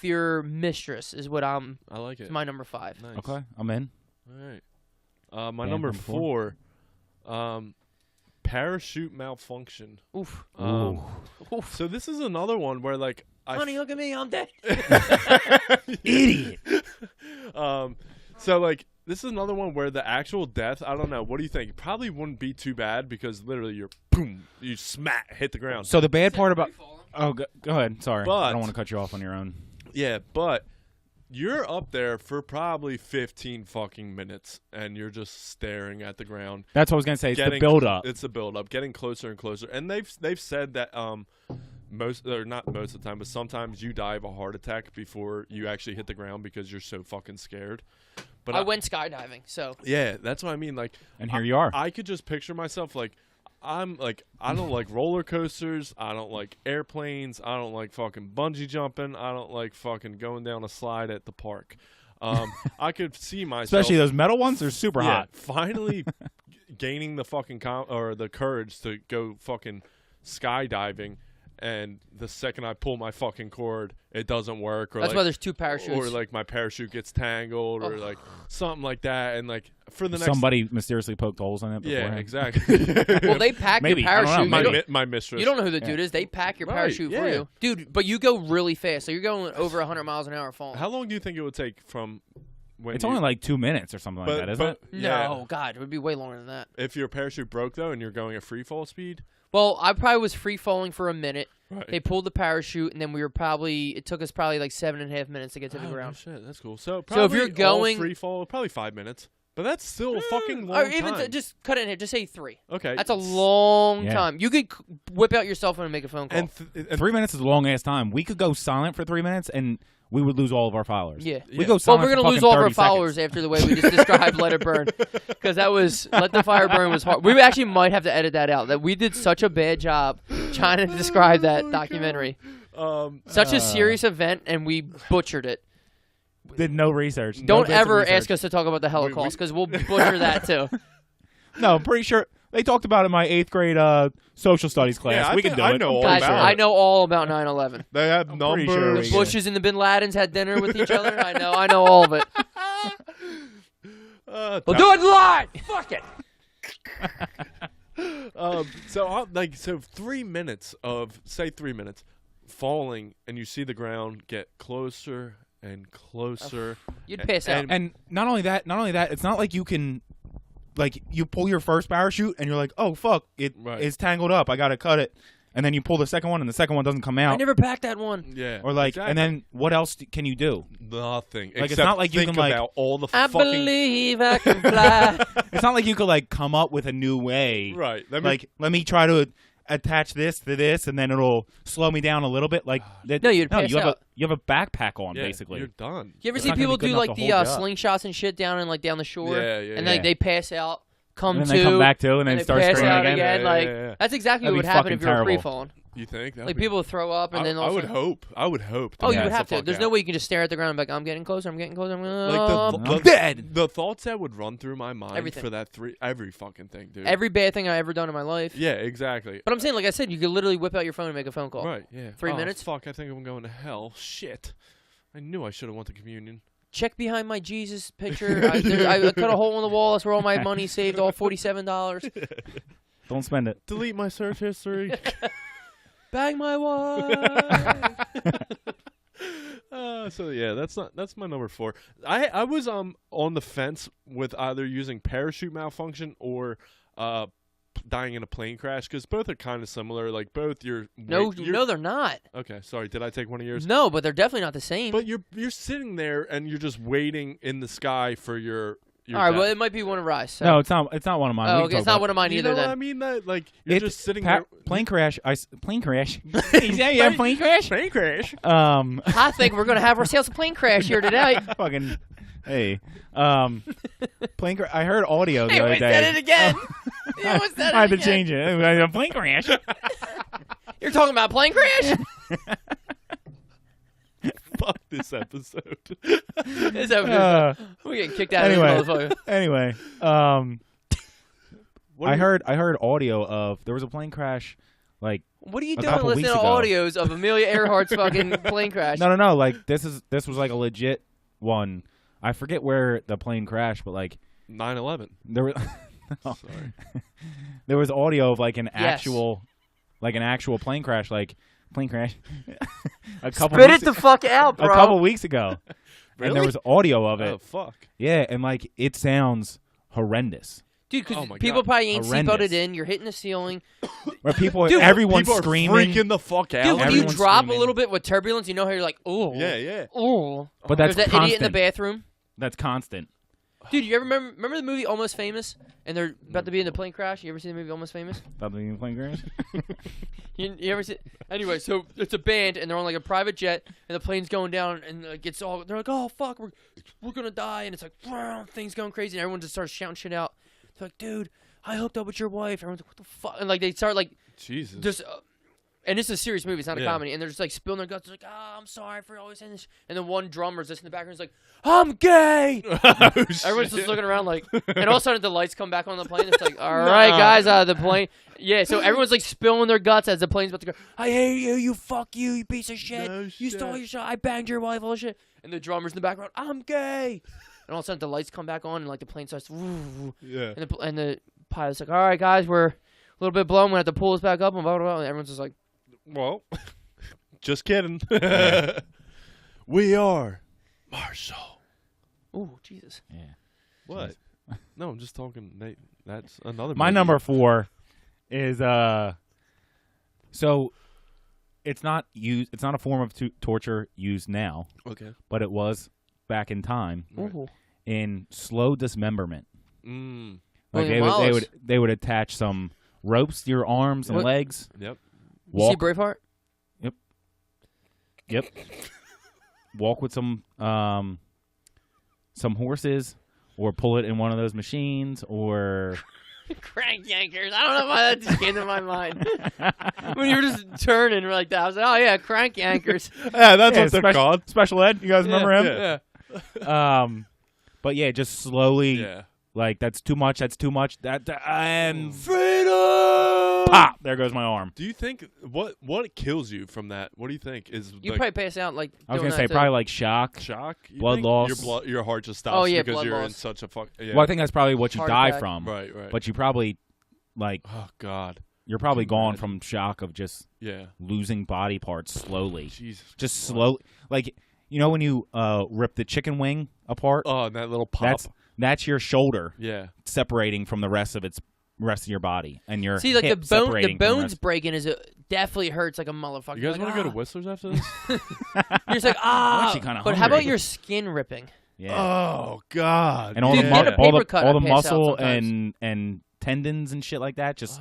your mistress is what I like it. It's my number 5. Nice. Okay, I'm in. All right. My Dan, number number 4, parachute malfunction. Oof. Oof. So this is another one where like Honey, look at me, I'm dead. Idiot. So like this is another one where the actual death, I don't know. What do you think? Probably wouldn't be too bad because literally you're boom, you smack, hit the ground. So the bad part about go ahead. Sorry, But- I don't want to cut you off on your own. Yeah, but you're up there for probably 15 fucking minutes and you're just staring at the ground. That's what I was gonna say. It's the build up. It's the build up, getting closer and closer. And they've said that not most of the time, but sometimes you die of a heart attack before you actually hit the ground because you're so fucking scared. But I went skydiving, so yeah, that's what I mean. Like, And here you are. I could just picture myself like, I don't like roller coasters. I don't like airplanes. I don't like fucking bungee jumping. I don't like fucking going down a slide at the park. I could see myself, Especially those metal ones. They're super hot. finally gaining the fucking or the courage to go fucking skydiving. And the second I pull my fucking cord, it doesn't work. Or that's like, why there's 2 parachutes. or like my parachute gets tangled, or like something like that. And like for the next, Somebody mysteriously poked holes in it. yeah, beforehand. exactly. Well, they pack Maybe. your I don't know. parachute. my mistress. You don't know who the dude is. They pack your Right, parachute for yeah. you, dude. But you go really fast, so you're going over 100 miles an hour falling. How long do you think it would take from when It's you, only like 2 minutes or something like that, isn't it? Yeah. No, God, it would be way longer than that. If your parachute broke though, and you're going at free fall speed, Well, I probably was free falling for a minute. right? They pulled the parachute, and then it took us probably like 7.5 minutes to get to the Oh, ground. shit, that's cool. So So if probably you're going- all free fall, probably 5 minutes. But that's still a fucking long Or even time. just cut it in half. Just say 3. Okay, That's a long Yeah. time. You could whip out your cell phone and make a phone call. and 3 minutes is a long ass time. We could go silent for 3 minutes and we would lose all of our followers. Yeah. We Yeah. go Well, silent. we're for gonna lose fucking all of our 30 seconds. followers after the way we just described "Let It Burn," because that was "Let the Fire Burn" was hard. We actually might have to edit that out. That we did such a bad job trying to describe that documentary. Such a serious event, and we butchered it. Did no research. Don't ever ask us to talk about the Holocaust because we'll butcher that too. No, I'm pretty sure they talked about it in my 8th grade social studies class. Yeah, we can do I it. know all Guys, about I it. know all about 9/11. They have pretty numbers. sure we The did. Bushes and the Bin Ladens had dinner with each other. I know all of it. We'll do it live. Fuck it. So 3 minutes of, say 3 minutes, falling, and you see the ground get closer and closer. You'd pass out. And not only that, it's not like you can, like, you pull your first parachute and you're like, oh fuck, it is tangled up, I gotta cut it, and then you pull the second one and the second one doesn't come out. I never packed that one. Yeah. Or like, exactly. and then what else can you do? Nothing. Like, Except it's not like you think can, like, about all the I fucking. believe I can fly. It's not like you could like come up with a new way. Right. Let me try to attach this to this, and then it'll slow me down a little bit. Like No, you'd pass out. You have a backpack on, yeah, basically. You're done. You ever It's see not gonna people be good do enough like to the hold you up. slingshots and shit down the shore? Yeah, yeah, And yeah. like they pass out, come and to, then they come back to, and then they start pass screaming out again. again. Yeah, Like yeah, yeah. that's exactly That'd what would be happen fucking if you were free terrible. falling. You think? Like people would throw up, and then I all would hope. I would hope. Oh, you Yeah, would have the to. fuck There's out. no way you can just stare at the ground and be like, I'm getting closer, I'm getting closer, I'm gonna. Like I'm dead. The thoughts that would run through my mind Everything. for that every fucking thing, dude. Every bad thing I ever done in my life. Yeah, exactly. But I'm saying, like I said, you could literally whip out your phone and make a phone call. Right. Yeah. 3 minutes? Fuck! I think I'm going to hell. Shit! I knew I should have went to communion. Check behind my Jesus picture. I cut a hole in the wall. That's where all my money saved. All $47. Don't spend it. Delete my search history. Bang my wife. So yeah, that's my number 4. I was on the fence with either using parachute malfunction or dying in a plane crash, because both are kind of similar. Like both No, they're not. Okay, sorry, did I take one of yours? No, but they're definitely not the same. But you're sitting there and you're just waiting in the sky for your all right, death. well, it might be one of Rice. So. No, it's not. It's not one of mine. Oh, We okay, can it's talk not about one of mine You either. know what Then I mean? That like you're just sitting there. Plane crash. Plane crash. Yeah, plane crash. Plane crash. I think we're gonna have ourselves a plane crash here today. Fucking. Hey. Plane crash. I heard audio the Hey, other wait, day. said it again. You almost said it I had to again. change it. A plane crash. You're talking about plane crash? Fuck this episode. This episode, we're getting kicked out Anyway. of this motherfucker. Anyway, I heard audio of there was a plane crash, like What are you a doing couple listening to weeks ago. audios of Amelia Earhart's fucking plane crash? no, like this was like a legit one. I forget where the plane crashed, but like 9/11. there was Sorry. there was audio of like an actual plane crash, a couple Spit weeks, it the fuck out, bro. a couple weeks ago. And there Really? was audio of it. Oh fuck. Yeah, and like it sounds horrendous. Dude, because Oh my people God. probably ain't seatbelted Horrendous. in. You're hitting the ceiling. Where people, Dude, everyone's People are screaming. freaking the fuck out. Dude, when you Everyone's drop screaming. a little bit with turbulence, you know how you're like, oh. Yeah. Oh. But that's There's that constant. idiot in the bathroom. That's constant. Dude, you ever remember the movie Almost Famous? And they're about to be in the plane crash? You ever see the movie Almost Famous? About the plane crash. You ever see? Anyway, so it's a band, and they're on like a private jet, and the plane's going down, and they're like, oh fuck, we're gonna die, and it's like, things going crazy, and everyone just starts shouting shit out. They're like, dude, I hooked up with your wife. Everyone's like, what the fuck? And like they start like Jesus. just. And it's a serious movie. It's not a Yeah. comedy. And they're just like spilling their guts. They're like, I'm sorry for always saying this. And then one drummer's just in the background. He's like, I'm gay. Everyone's just looking around like, and all of a sudden the lights come back on the plane. It's like, all right, guys, the plane. Yeah, so everyone's like spilling their guts as the plane's about to go. I hate you. You fuck you. You piece of shit. No You stole your shot. I banged your wife. All this shit. And the drummer's in the background. I'm gay. And all of a sudden the lights come back on and like the plane starts. Yeah. And the pilot's like, all right, guys, we're a little bit blown. We have to pull us back up and blah blah blah. And everyone's just like. Well, just kidding. We are Marshall. Oh, Jesus. Yeah. What? No, I'm just talking. Nate, that's another. My movie. number 4 is so it's not used. It's not a form of torture used now, Okay. but it was back in time Right. Ooh. in slow dismemberment. Mm. Like William Wallace. they would attach some ropes to your arms and What? legs. Yep. You see Walk. Braveheart? Yep. Walk with some horses, or pull it in one of those machines, or Crank yankers. I don't know why that just came to my mind. When you were just turning like that, I was like, oh, yeah, crank yankers. Yeah, that's Yeah, what they're called. Special Ed. You guys remember him? Yeah. But yeah, just slowly. Yeah. Like that's too much. That's too much. And Freedom. pop! There goes my arm. Do you think what kills you from that? What do you think is You like, probably pass out like. I was doing gonna say that, too. probably like shock. shock? You blood think? loss. Your heart just stops Oh, yeah, because blood you're in loss. such a fuck. Yeah. Well, I think that's probably what you Heart die attack. from. Right. But you probably like, oh God, you're probably gone from shock of just losing body parts slowly. Jesus, just slow. Like, you know when you rip the chicken wing apart? Oh, and that little pop. That's your shoulder. Yeah, separating from the rest of your body, and your see, like hip the bones breaking definitely hurts like a motherfucker. You guys want to go to Whistler's after this? You're just like actually kind of. But how about your skin ripping? Yeah. Oh God. And all Dude, all the pass muscle out and tendons and shit like that just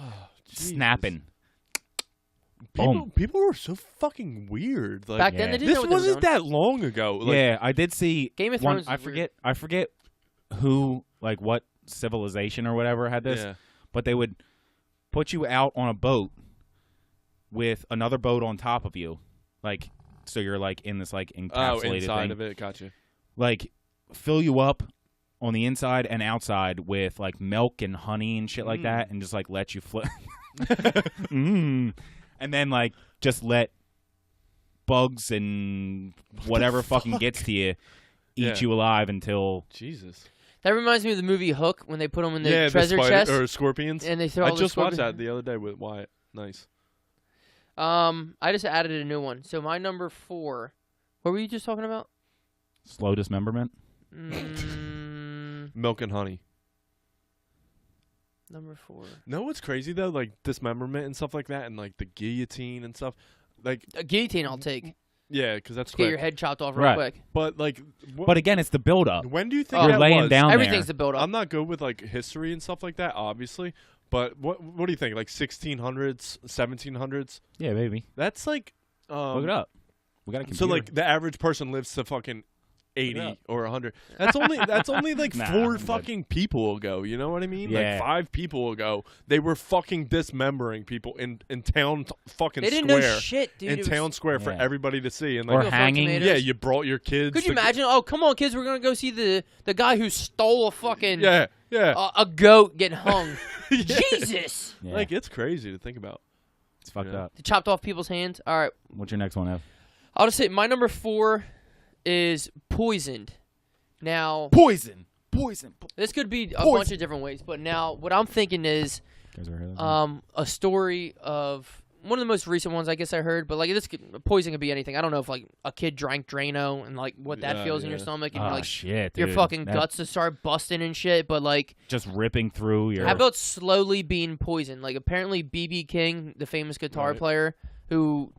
snapping. People were so fucking weird. Like, back then, they didn't know this what they were wasn't doing. that long ago. Like, yeah, I did see Game of one. Thrones. I forget who, like, what civilization or whatever had this, but they would put you out on a boat with another boat on top of you, like, so you're like in this like encapsulated inside thing. of it. Gotcha. Like, fill you up on the inside and outside with like milk and honey and shit like that, and just like let you float. And then like just let bugs and whatever fucking gets to you eat you alive until Jesus. That reminds me of the movie Hook when they put them in the treasure chest or scorpions. and they throw. I all just the watched that the other day with Wyatt. Nice. I just added a new one. So my number 4. What were you just talking about? slow dismemberment. Milk and honey. Number 4. No, what's crazy though? Like dismemberment and stuff like that, and like the guillotine and stuff. Like A guillotine, I'll take. yeah, because that's Get quick. your head chopped off real Right. quick. But like, But again, it's the build-up. when do you think You're that laying was? down Everything's there. the build up. I'm not good with like history and stuff like that, obviously. But what do you think? Like 1600s, 1700s? Yeah, baby. That's like Look it up. We got a computer. So like the average person lives to fucking 80 or 100. That's only like Nah, 4 I'm fucking people ago. You know what I mean? Yeah. Like 5 people ago, they were fucking dismembering people in town fucking They didn't square. know shit, dude. In It was- town square for Yeah. everybody to see, and or like hanging. tomatoes. yeah, you brought your kids. Could you imagine? Oh, come on, kids. We're going to go see the guy who stole a fucking Yeah. a goat getting hung. Yeah. Jesus. Yeah. Like it's crazy to think about. It's fucked Yeah. up. They chopped off people's hands. All right. What's your next one, Ev? I'll just say my number 4 is poisoned. Now, Poison. this could be a Poison. bunch of different ways, but now what I'm thinking is Guys ever heard of that? a story of one of the most recent ones I guess I heard, but like poison could be anything. I don't know if like a kid drank Drano and like what that Yeah, feels in your yeah. stomach and Oh, like shit, your dude. fucking That- guts to start busting and shit, but like just ripping through your. how about slowly being poisoned? Like apparently B.B. King, the famous guitar player who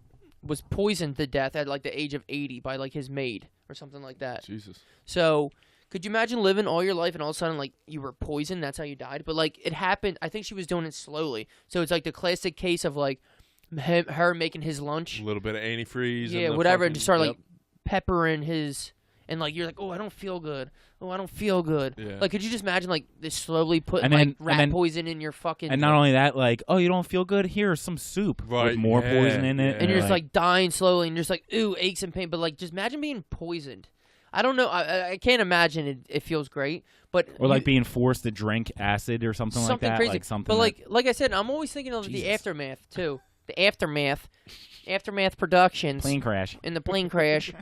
was poisoned to death at like the age of 80 by like his maid or something like that. Jesus. So, could you imagine living all your life and all of a sudden, like, you were poisoned? That's how you died. But, like, it happened. I think she was doing it slowly. So, it's like the classic case of, like, her making his lunch. A little bit of antifreeze. Yeah, and whatever. fucking, And just start, yep. like, peppering his. And, like, you're like, oh, I don't feel good. Oh, I don't feel good. Yeah. Like, could you just imagine, like, this slowly putting, And then- like, rat and then- poison in your fucking. And not only that, like, oh, you don't feel good? Here's some soup Right, with more yeah, poison in it. yeah. and you're just, like, dying slowly. And you're just like, ooh, aches and pain. But, like, just imagine being poisoned. I don't know. I can't imagine it feels great. But or like being forced to drink acid or something like that. crazy. Like something but that- like I said, I'm always thinking of the Jesus. aftermath too. The aftermath Productions plane crash. in the plane crash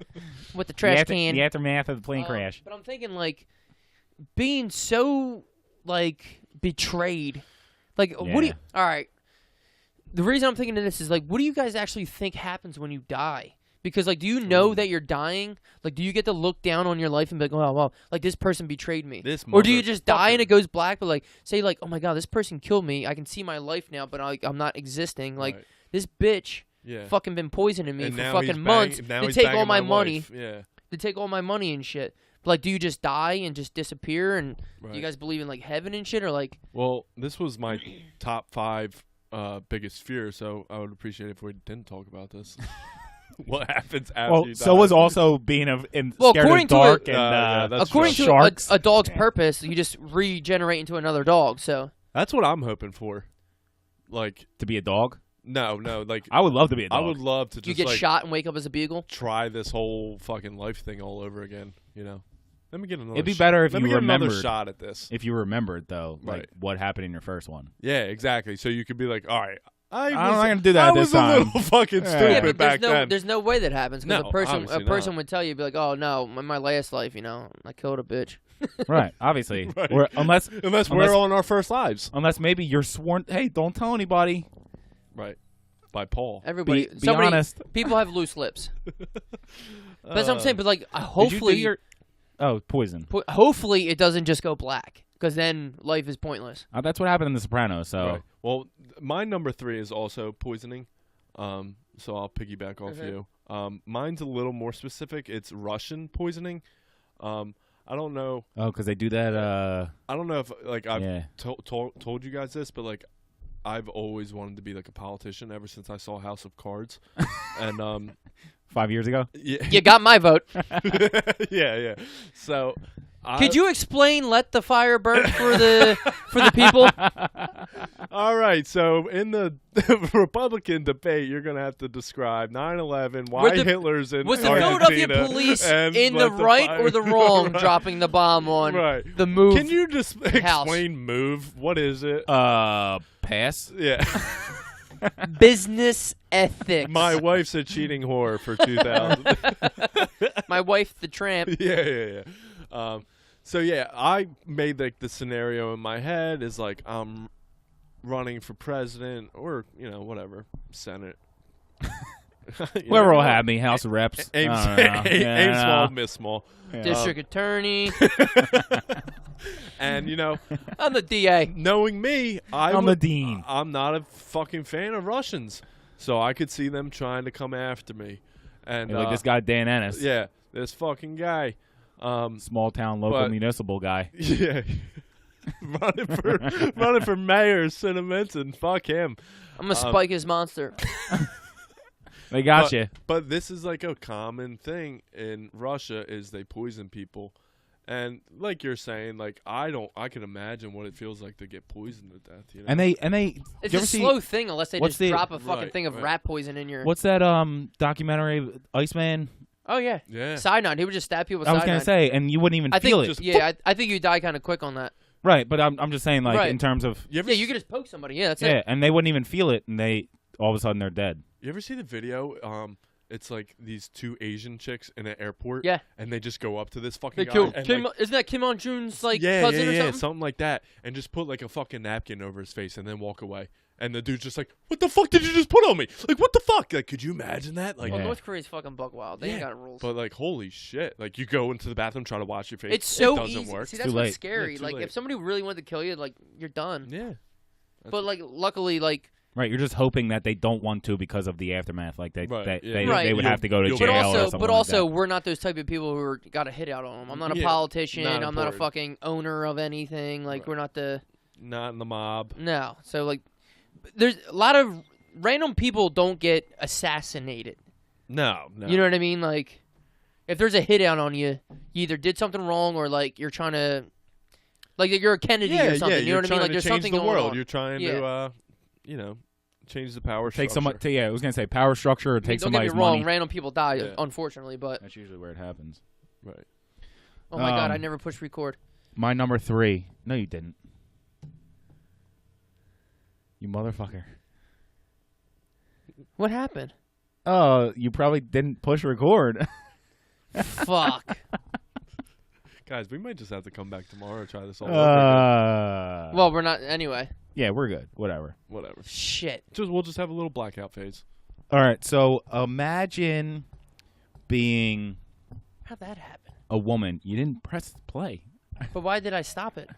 with the trash can. The aftermath of the plane crash. But I'm thinking like being so like betrayed. Like what do you? Yeah. All right. The reason I'm thinking of this is like, what do you guys actually think happens when you die? Because, like, do you know that you're dying? Like, do you get to look down on your life and be like, oh, wow, like, this person betrayed me? Or do you just die and it goes black, but, like, say, like, oh, my God, this person killed me. I can see my life now, but I'm not existing. Like, this bitch fucking been poisoning me And for now fucking he's months now to he's take all banging my money. wife. Yeah. To take all my money and shit. But, like, do you just die and just disappear? And do you Right. guys believe in, like, heaven and shit? Or, like... Well, this was my top 5 biggest fear, so I would appreciate it if we didn't talk about this. What happens after Well, you die? so was also being scared according of to dark yeah, and that's According true. to sharks. a dog's purpose, you just regenerate into another dog, so... That's what I'm hoping for. Like, to be a dog. no, like I would love to be a dog. I would love to You just get like shot and wake up as a beagle? try this whole fucking life thing all over again. You know, let me get another. It'd be better if let you me get another remembered. shot at this. If you remembered though, like Right. what happened in your first one. Yeah, exactly. So you could be like, all right, I'm not going to do that this time. I was a little fucking stupid Yeah, but back then. there's no way that happens because No, a person obviously not. would tell you, be like, oh no, in my last life, I killed a bitch. Right, obviously. Right. Unless we're all in our first lives. Unless maybe you're sworn, hey, don't tell anybody. Right. By Paul. Everybody, Be honest. People have loose lips. But that's what I'm saying. But like, hopefully, poison. Hopefully, it doesn't just go black, because then life is pointless. That's what happened in The Sopranos. So, right. Well, my number 3 is also poisoning. So I'll piggyback off you. Mine's a little more specific. It's Russian poisoning. I don't know. Oh, because they do that. I don't know if like I've told you guys this, but like I've always wanted to be like a politician ever since I saw House of Cards, and 5 years ago. Yeah, You got my vote. yeah. So, could you explain "Let the Fire Burn" for the people? All right. So in the Republican debate, you're gonna have to describe 9/11, why Hitler's in was the Argentina, Philadelphia police and in the right or the wrong dropping the bomb on the move? Can you just house. explain move? What is it? Pass. Yeah. Business ethics. My wife's a cheating whore for 2000. My wife, the tramp. Yeah. So yeah, I made like the scenario in my head is like I'm running for president or whatever, Senate. Whoever will have me, House of Reps. Aim small, miss small. Yeah. District attorney. And I'm the DA. Knowing me, I'm the dean. I'm not a fucking fan of Russians, so I could see them trying to come after me. And like this guy Dan Ennis. Yeah, this fucking guy. Small town local municipal guy. Yeah. running for mayor of Cinnamon, fuck him. I'm gonna spike his monster. They got you. But this is like a common thing in Russia is they poison people. And like you're saying, like I can imagine what it feels like to get poisoned to death. And they it's a slow thing unless they just drop a fucking thing of rat poison in your. What's that documentary Iceman? Oh yeah. Yeah. Cyanide. He would just stab people with I was cyanide. gonna say, and you wouldn't even feel it. Yeah, I think you die kind of quick on that. Right, but I'm just saying, like in terms of you could just poke somebody. Yeah, that's it. Yeah, and they wouldn't even feel it, and they all of a sudden they're dead. You ever see the video? It's like these 2 Asian chicks in an airport. Yeah. And they just go up to this fucking guy. Isn't that Kim On-jun's cousin or something? Something like that. And just put like a fucking napkin over his face and then walk away. And the dude's just like, what the fuck did you just put on me? Like, what the fuck? Like, could you imagine that? Like, well, North Korea's fucking buck wild. They ain't got rules. But like, holy shit! Like, you go into the bathroom, try to wash your face. It's so it doesn't easy. work. See, that's what's scary. Like, if somebody really wanted to kill you, like, you're done. Yeah. But like, luckily, like. Right, you're just hoping that they don't want to because of the aftermath. Like they would have to go to jail. But also, we're not those type of people who got a hit out on them. I'm not a politician. I'm not a fucking owner of anything. Like we're not not in the mob. No. So like, there's a lot of random people don't get assassinated. No. You know what I mean? Like, if there's a hit out on you, you either did something wrong or like you're trying to, like you're a Kennedy or something. You know what I mean? Like there's something going on. You're trying to, change the power structure. Take someone. I was gonna say power structure or take somebody's money. Don't get me wrong. Random people die, unfortunately, but that's usually where it happens. Right. Oh my god! I never pushed record. My number 3. No, you didn't. You motherfucker. What happened? Oh, you probably didn't push record. Fuck. Guys, we might just have to come back tomorrow and try this all over again. Well, we're not anyway. Yeah, we're good. Whatever. Shit. We'll just have a little blackout phase. All right. So imagine being. How'd that happen? A woman. You didn't press play. But why did I stop it?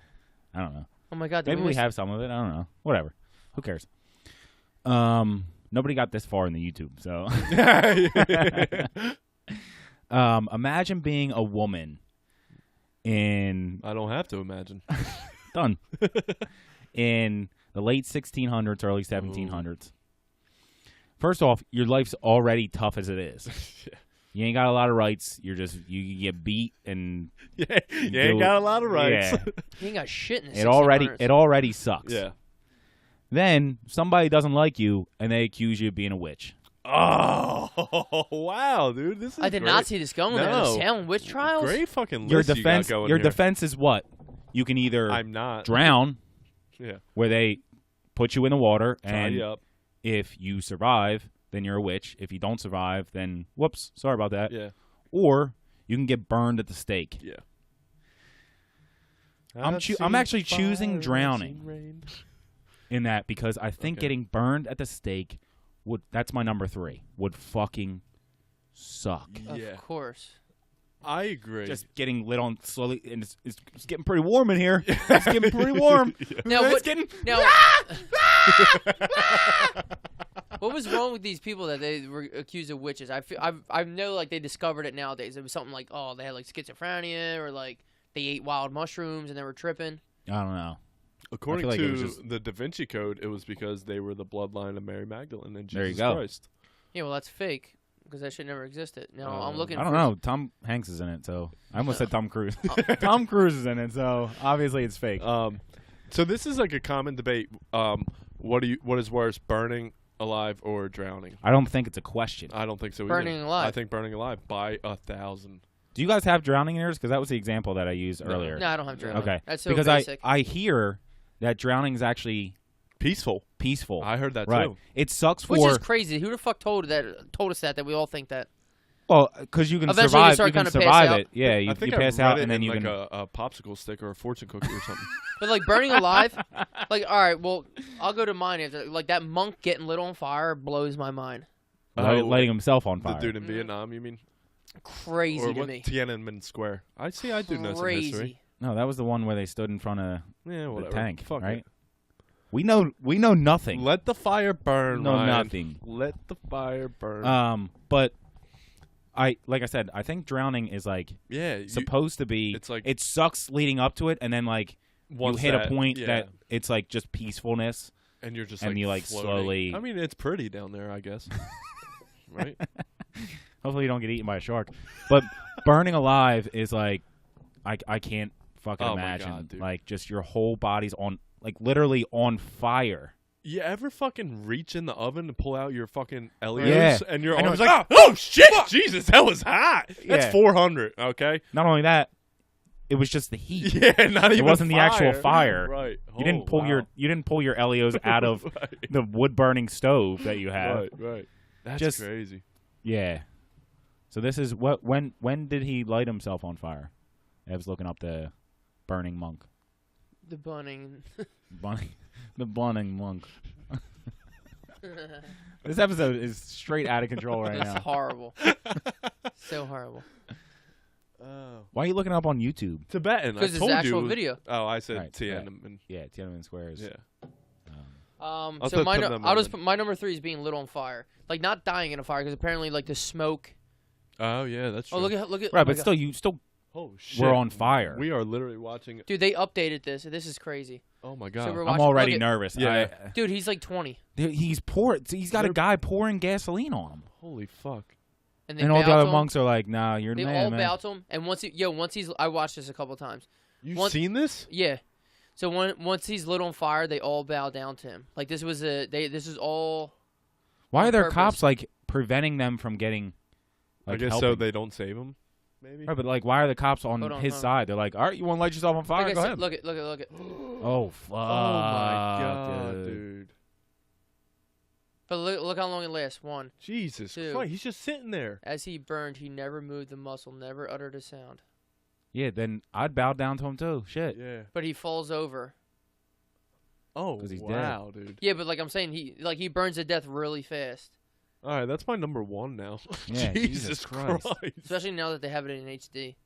I don't know. Oh my god. Maybe we have some of it. I don't know. Whatever. Who cares? Nobody got this far in the YouTube, so. Imagine being a woman in. I don't have to imagine. Done. In the late 1600s, early 1700s. First off, your life's already tough as it is. Yeah. You ain't got a lot of rights. You get beat and you ain't got a lot of rights. Yeah. You ain't got shit in the It already sucks. Yeah. Then somebody doesn't like you and they accuse you of being a witch. Oh wow, dude! This is. I did not see this going there. The Salem witch trials. Great fucking list you got going Your here. defense is what? You can either I'm not drown. Yeah. Where they put you in the water tie you up. if you survive, then you're a witch. If you don't survive, then whoops, sorry about that. Yeah. Or you can get burned at the stake. Yeah. I'm actually choosing drowning in that because I think getting burned at the stake that's my number 3. Would fucking suck. Yeah. Of course. I agree. Just getting lit on slowly, and it's getting pretty warm in here. It's getting pretty warm. Now, it's getting. What was wrong with these people that they were accused of witches? I know like they discovered it nowadays. It was something like, oh, they had like schizophrenia, or like they ate wild mushrooms and they were tripping. I don't know. According like to the Da Vinci Code, it was because they were the bloodline of Mary Magdalene and Jesus There you go. Christ. Yeah, well, that's fake because that shit never existed. Now I'm looking. I don't know. Tom Hanks is in it, so I almost said Tom Cruise. Tom Cruise is in it, so obviously it's fake. So this is like a common debate. What is worse, burning alive or drowning? I don't think it's a question. I don't think so either. Burning alive. I think burning alive by 1,000. Do you guys have drowning in yours? Because that was the example that I used No. earlier. No, I don't have drowning. Okay. That's so because basic. I hear that drowning is actually Peaceful. peaceful. I heard that right. too. It sucks for Which is crazy. Who the fuck told us that we all think that? well, because you can Eventually you survive. start You can kinda pass survive out. it. Yeah, I you think pass I read out it and then in you like can. a popsicle stick or a fortune cookie or something. But like burning alive, like all right, well I'll go to mine. After. Like that monk getting lit on fire blows my mind. Lighting himself on The fire. dude in Vietnam, you mean? Crazy Or to what? me. Tiananmen Square. I see. I do know some history. Crazy. No, that was the one where they stood in front of Yeah, the whatever. tank, Fuck right? it. We know nothing. Let the fire burn. No, Ryan. nothing. Let the fire burn. But like I said, I think drowning is like yeah, supposed to be. it's like- it sucks leading up to it, and then like you once hit that, a point yeah, that it's like just peacefulness. and you're just and like you, like, floating. slowly- I mean, it's pretty down there, I guess. Right? Hopefully, you don't get eaten by a shark. But burning alive is like I can't fucking Oh my imagine. God, dude. Like just your whole body's on, like literally on fire. You ever fucking reach in the oven to pull out your fucking Elio's Yeah. and your I know, arm's it's like, oh shit, Jesus, that was hot. That's Yeah. 400, okay? Not only that, it was just the heat. Yeah, not even It wasn't the actual fire. fire. Right. You didn't pull your Elios out of right. the wood burning stove that you have. Right. That's Just- crazy. Yeah. So this is when did he light himself on fire? I was looking up the burning monk. The bunning. The burning monk. This episode is straight out of control right It's now. horrible. So horrible. Why are you looking up on YouTube? Tibetan. I Because it's told actual you it was- video. Oh, I said Right, Tiananmen. Yeah, Tiananmen Square is. Yeah. So thought my put them I'll on just the- put my number 3 is being lit on fire. Like not dying in a fire because apparently like the smoke. Oh yeah, that's true. Oh look at Right, oh my but God. still, you still Oh shit. we're on fire. We are literally watching. Dude, they updated this. This is crazy. Oh my god. So we're I'm watching- already look at- nervous. Yeah. Dude, he's like 20. He's He's got a guy pouring gasoline on him, Holy fuck. And, they and all the bow other to him. monks are like, "Nah, you're the They man, all man." bow to him. And once he's I watched this a couple times. You've One- seen this? Yeah. So once he's lit on fire, they all bow down to him. Like this was this is all. Why on are there purpose. cops like preventing them from getting? Like, I guess helping? so they don't save him. Maybe. Right, but like, why are the cops on Hold on, his hold on. side? They're like, "All right, you want to light yourself on fire? Like I Go said, ahead." look at. Oh fuck! Oh my god, dude. But look how long it lasts. 1. Jesus 2. Christ, he's just sitting there. As he burned, he never moved the muscle, never uttered a sound. Yeah, then I'd bow down to him too. Shit. Yeah. But he falls over. Oh, 'Cause he's wow, dude. Yeah, but like I'm saying, he burns to death really fast. All right, that's my number 1 now. Yeah, Jesus Christ. Especially now that they have it in HD.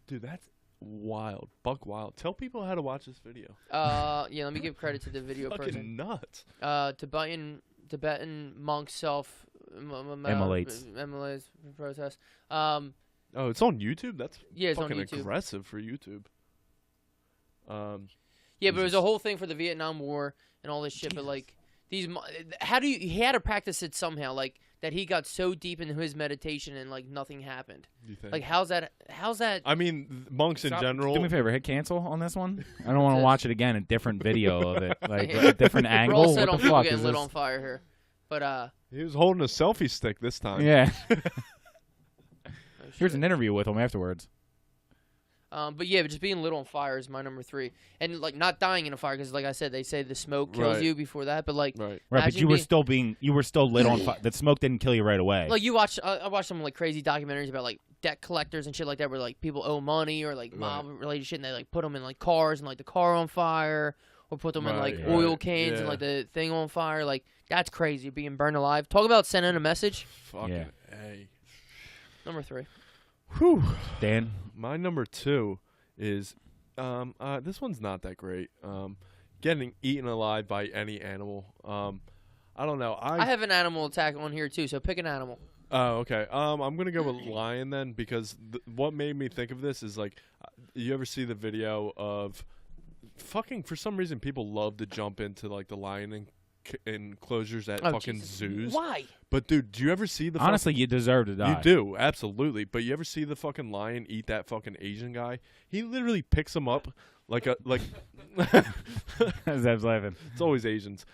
Dude, that's wild. Buck wild. Tell people how to watch this video. Yeah, let me give credit to the video Fucking person. nuts. Tibetan monk self Immolates protest. Oh, it's on YouTube? That's Yeah, it's on fucking YouTube. aggressive for YouTube. Yeah, but it was a whole thing for the Vietnam War and all this shit. But like he had to practice it somehow, like that he got so deep into his meditation and like nothing happened. You think? Like how's that? I mean, monks in general. Do me a favor, hit cancel on this one. I don't want to Says- watch it again. A different video of it, like a different We're angle. all set What on the people fuck getting is lit this? on fire here. But He was holding a selfie stick this time. Yeah. oh, Here's shit. an interview with him afterwards. But yeah, just being lit on fire is my number 3, and like not dying in a fire because, like I said, they say the smoke kills you before that. But like, Right. But you were still lit on fire. The smoke didn't kill you right away. Like you watch, I watched some like crazy documentaries about like debt collectors and shit like that, where like people owe money or like mob related shit, and they like put them in like cars and like the car on fire, or put them in like oil cans and like the thing on fire. Like that's crazy, being burned alive. Talk about sending a message. Fucking A. Number 3. Whew. Dan? My number 2 is this one's not that great. Getting eaten alive by any animal. I don't know. I have an animal attack on here too, so pick an animal. Oh, okay. I'm gonna go with lion then, because what made me think of this is like, you ever see the video of fucking, for some reason people love to jump into like the lion enclosures at fucking zoos. Why? But dude, do you ever see the Honestly, you deserve to die. You do, absolutely. But you ever see the fucking lion eat that fucking Asian guy? He literally picks him up like Zeb's laughing. It's always Asians.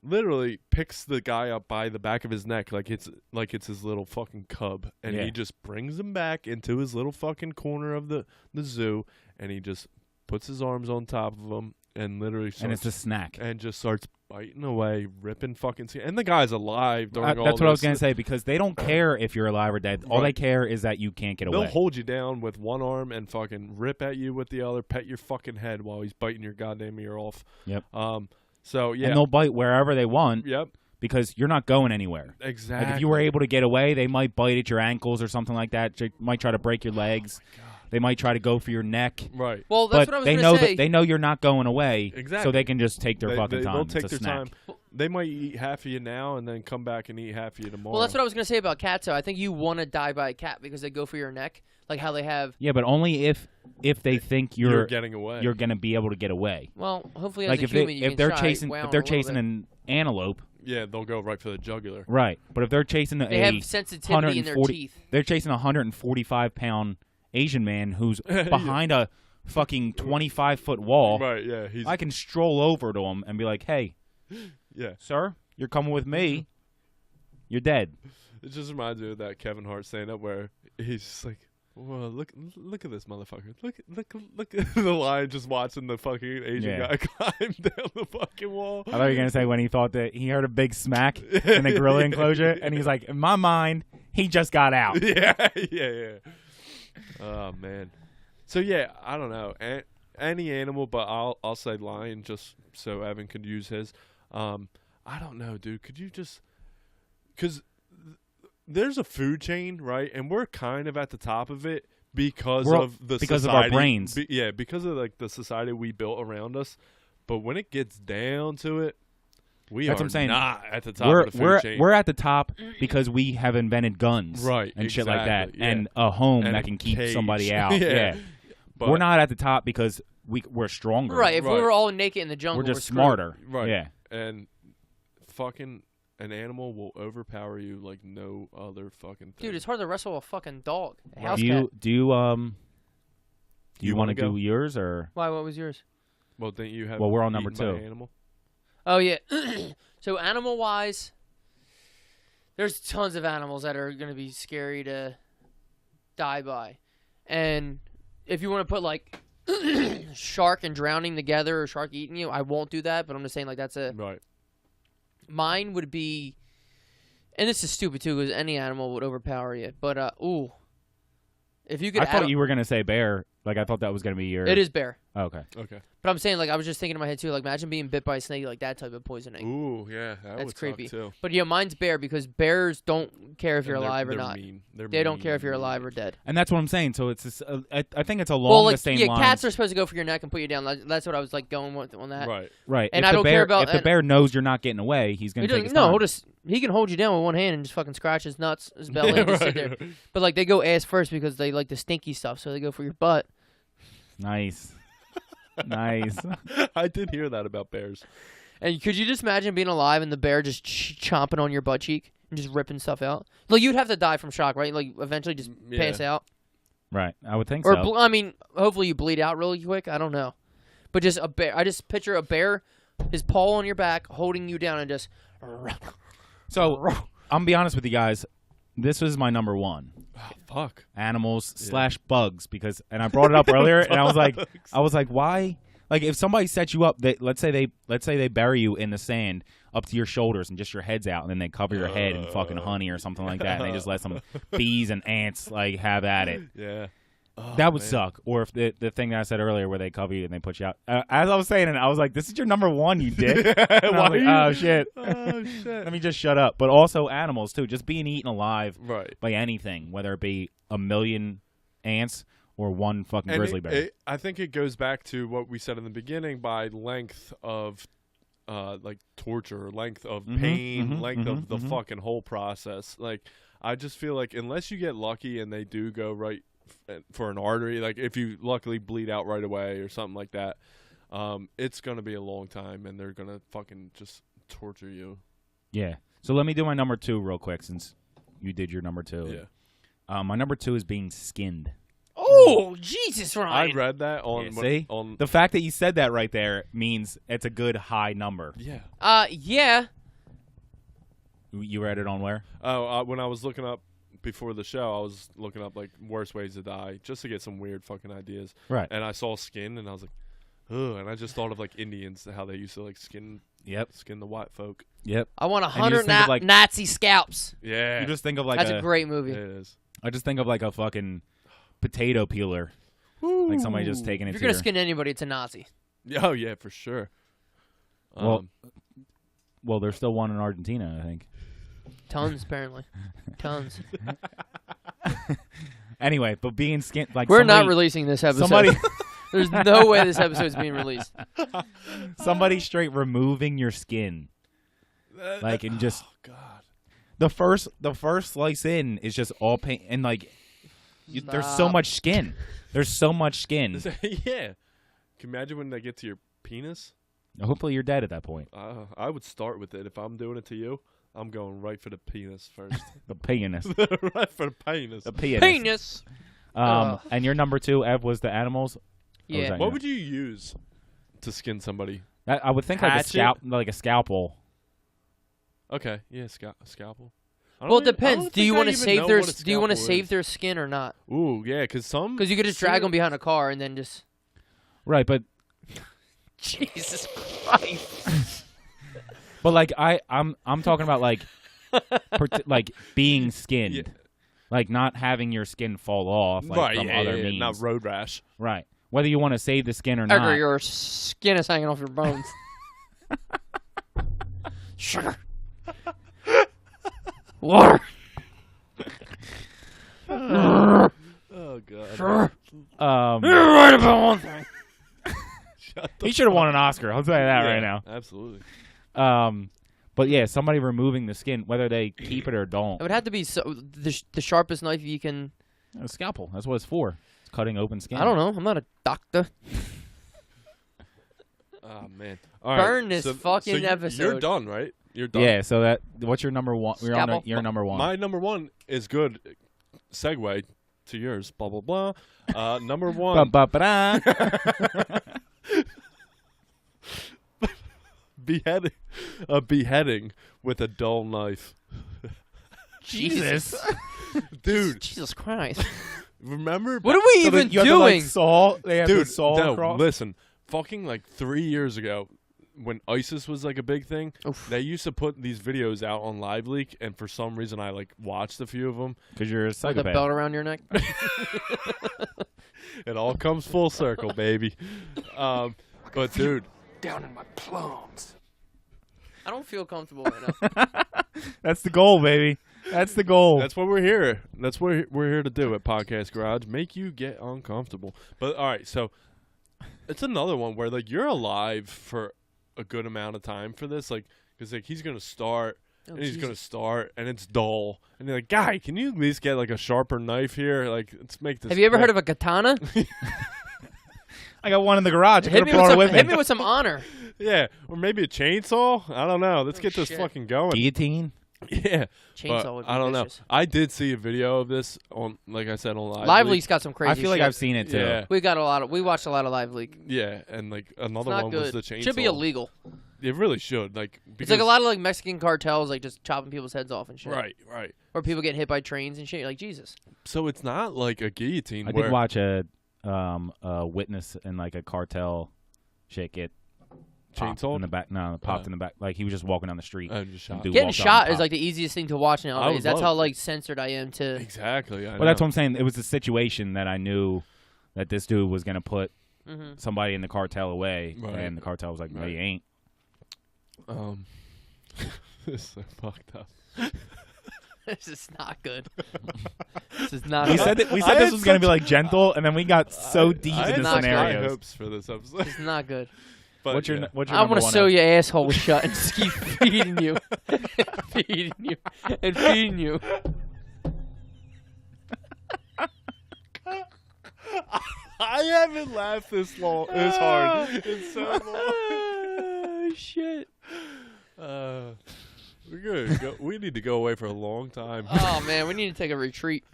Literally picks the guy up by the back of his neck like it's his little fucking cub, and he just brings him back into his little fucking corner of the zoo, and he just puts his arms on top of him and literally starts, and it's a snack, and just starts biting away, ripping fucking skin. And the guy's alive during all that's this. what I was gonna say, because they don't care if you're alive or dead. All they care is that you can't get away. They'll hold you down with one arm and fucking rip at you with the other, pet your fucking head while he's biting your goddamn ear off. Yep. So yeah, and they'll bite wherever they want. Yep. Because you're not going anywhere. Exactly. Like if you were able to get away, they might bite at your ankles or something like that. They might try to break your legs. Oh my God. They might try to go for your neck. Right. Well, that's what I was going to say. They know you're not going away. Exactly. So they can just take their fucking time. They'll take it's a their snack. time. They might eat half of you now and then come back and eat half of you tomorrow. Well, that's what I was going to say about cats, though. I think you want to die by a cat because they go for your neck, like how they have. Yeah, but only if they think you're getting away. You're going to be able to get away. Well, hopefully, as like a human, you if can they're try chasing wow if they're a little chasing bit. an antelope. Yeah, they'll go right for the jugular. Right, but if they're chasing they have sensitivity in their teeth. They're chasing a 145-pound Asian man who's behind a fucking 25-foot wall. Right, yeah. I can stroll over to him and be like, "Hey, sir, you're coming with me. You're dead." It just reminds me of that Kevin Hart stand-up where he's just like, "Well, look at this motherfucker. Look at the lion just watching the fucking Asian guy climb down the fucking wall." I thought you were gonna say when he thought that he heard a big smack in the gorilla enclosure, and he's like, "In my mind, he just got out." Yeah. Oh man. So yeah, I don't know any animal, but I'll say lion just so Evan could use his. I don't know, dude. Could you just because there's a food chain, right? And we're kind of at the top of it because of our brains. Because of like the society we built around us. But when it gets down to it, That's what I'm saying. Not at the top of the food chain. We're at the top because we have invented guns, and shit like that, and a home that can keep somebody out. Yeah. But we're not at the top because we're stronger. Right. If we were all naked in the jungle, we're just smarter. Right. Yeah. And fucking an animal will overpower you like no other fucking thing. Dude, it's hard to wrestle a fucking dog. A Right. house Do cat. you want to go? do yours or? Why? What was yours? Well, didn't you have? Well, we're on number eaten by 2. an animal? Oh yeah. So animal-wise, there's tons of animals that are going to be scary to die by, and if you want to put like shark and drowning together or shark eating you, I won't do that. But I'm just saying like that's a right. Mine would be, and this is stupid too because any animal would overpower you. But if you could, I thought you were gonna say bear. Like I thought that was gonna be your. It is bear. Oh, okay. But I'm saying, like, I was just thinking in my head, too, like, imagine being bit by a snake, like, that type of poisoning. Ooh, yeah. That's would creepy. Suck too. But, yeah, mine's bear because bears don't care if you're alive or not. Mean. They don't care if you're alive or dead. And that's what I'm saying. So it's this, I think it's along well, like, the same yeah, lines. cats are supposed to go for your neck and put you down. That's what I was, like, going with on that. Right. And if I don't care bear, about... If the bear knows you're not getting away, he's going to take his time. He can hold you down with one hand and just fucking scratch his nuts, his belly, and just sit there. But, like, they go ass first because they like the stinky stuff, so they go for your butt. Nice. Nice. I did hear that about bears. And could you just imagine being alive and the bear just chomping on your butt cheek and just ripping stuff out? Like, you'd have to die from shock, right? Like, eventually just pass out. Right. I would think so. Or, I mean, hopefully you bleed out really quick. I don't know. But just a bear. I just picture a bear, his paw on your back, holding you down and just... So, I'm going to be honest with you guys. this was my number one. Oh, fuck. Animals / bugs, because, and I brought it up earlier, and I was like, why? Like, if somebody sets you up, let's say they bury you in the sand up to your shoulders and just your head's out, and then they cover your head in fucking honey or something like that, and they just let some bees and ants like have at it. Yeah. Oh, that would suck. Or if the thing that I said earlier where they cover you and they put you out. As I was saying it, I was like, this is your number one, you dick. Oh, shit. Oh, shit. Let me just shut up. But also animals, too. Just being eaten alive by anything, whether it be a million ants or one fucking grizzly bear. I think it goes back to what we said in the beginning by length of like torture, length of pain, length of the fucking whole process. Like, I just feel like unless you get lucky and they do go right for an artery, like if you luckily bleed out right away or something like that, it's going to be a long time and they're going to fucking just torture you. Yeah. So let me do my number two real quick since you did your number two. Yeah. My number two is being skinned. Oh, Jesus, Ryan. I read that on... see? On the fact that you said that right there means it's a good high number. Yeah. Yeah. You read it on where? Oh, when I was looking up before the show, I was looking up like worst ways to die just to get some weird fucking ideas. Right. And I saw skin, and I was like, ugh. And I just thought of like Indians, how they used to like skin the white folk. Yep. I want 100 Nazi scalps. Yeah. You just think of like that's a great movie. It is. I just think of like a fucking potato peeler. Ooh. Like somebody just taking it. If you're gonna skin anybody, it's a Nazi. Oh yeah, for sure. Well, there's still one in Argentina, I think. Tons, apparently. Tons. Anyway, but being skinned, like we're not releasing this episode. There's no way this episode is being released. Somebody straight removing your skin, like, and just God. The first slice in is just all pain, and like there's so much skin. There's so much skin. Yeah. Can you imagine when they get to your penis? Hopefully you're dead at that point. I would start with it. If I'm doing it to you, I'm going right for the penis first. The penis. Right for the penis. The penis. Penis. And your number two, Ev, was the animals? Yeah. What would you use to skin somebody? I would think like a scalpel. Okay. Yeah, scalpel. Well, it depends. Do you want to save their save their skin or not? Ooh, yeah, because you could just drag them behind a car and then just. Right, but. Jesus Christ. But like I'm talking about like like being skinned, like not having your skin fall off, like from other means. Not road rash. Right. Whether you want to save the skin or not. Or your skin is hanging off your bones. Sugar. Water. Oh God. Sure. You're right about one thing. He should have won an Oscar. I'll tell you that right now. Absolutely. But yeah, somebody removing the skin, whether they keep it or don't. It would have to be the sharpest knife you can. A scalpel. That's what it's for. It's cutting open skin. I don't know. I'm not a doctor. Oh man. Burn this fucking episode. You're done, right? You're done. Yeah. So what's your number one? We're on your number one. My number one is good. Segue to yours. Blah blah blah. Number one. Beheading with a dull knife. Jesus. Dude. Jesus Christ. Remember? What are we even doing? They have the saw across? Listen. Fucking like 3 years ago, when ISIS was like a big thing, they used to put these videos out on Live Leak, and for some reason I like watched a few of them. Because you're a psychopath. With a belt around your neck? It all comes full circle, baby. But dude. Down in my plums. I don't feel comfortable right now. That's the goal, baby. That's the goal. That's what we're here. That's what we're here to do at Podcast Garage. Make you get uncomfortable. But all right, so it's another one where like you're alive for a good amount of time for this, like because like he's gonna start and he's gonna start and it's dull and you're like, guy, can you at least get like a sharper knife here? Like let's make this. Have you ever heard of a katana? I got one in the garage. Hit me with some honor. Yeah, or maybe a chainsaw. I don't know. Let's get this fucking going. Guillotine. Yeah, chainsaw would be I don't vicious. know. I did see a video of this on, like I said, on Live Leak's got some crazy. I feel like shit. I've seen it too. Yeah. We watched a lot of Live Leak. Yeah, and like another It's not one good. was the chainsaw. Should be illegal. It really should. Like it's like a lot of like Mexican cartels, like just chopping people's heads off and shit. Right. Or people get hit by trains and shit. You're like Jesus. So it's not like a guillotine. I did watch a witness in like a cartel shit get chainsaw in the back. No, popped in the back. Like he was just walking down the street. Just shot. Getting shot is like the easiest thing to watch nowadays. That's how like censored I am to. Exactly. Well, that's what I'm saying. It was a situation that I knew that this dude was gonna put somebody in the cartel away, and the cartel was like, "No, you ain't." This is so fucked up. This is not good. This is not. We good. said that. We said this was gonna be like gentle, and then we got so deep I into had scenarios. high hopes for this episode. It's not good. But What's your I number want to one sew episode? your asshole shut and just keep feeding you, feeding you, and feeding you. I haven't laughed this hard in so long. Oh, shit. We're good. We need to go away for a long time. Oh man, we need to take a retreat.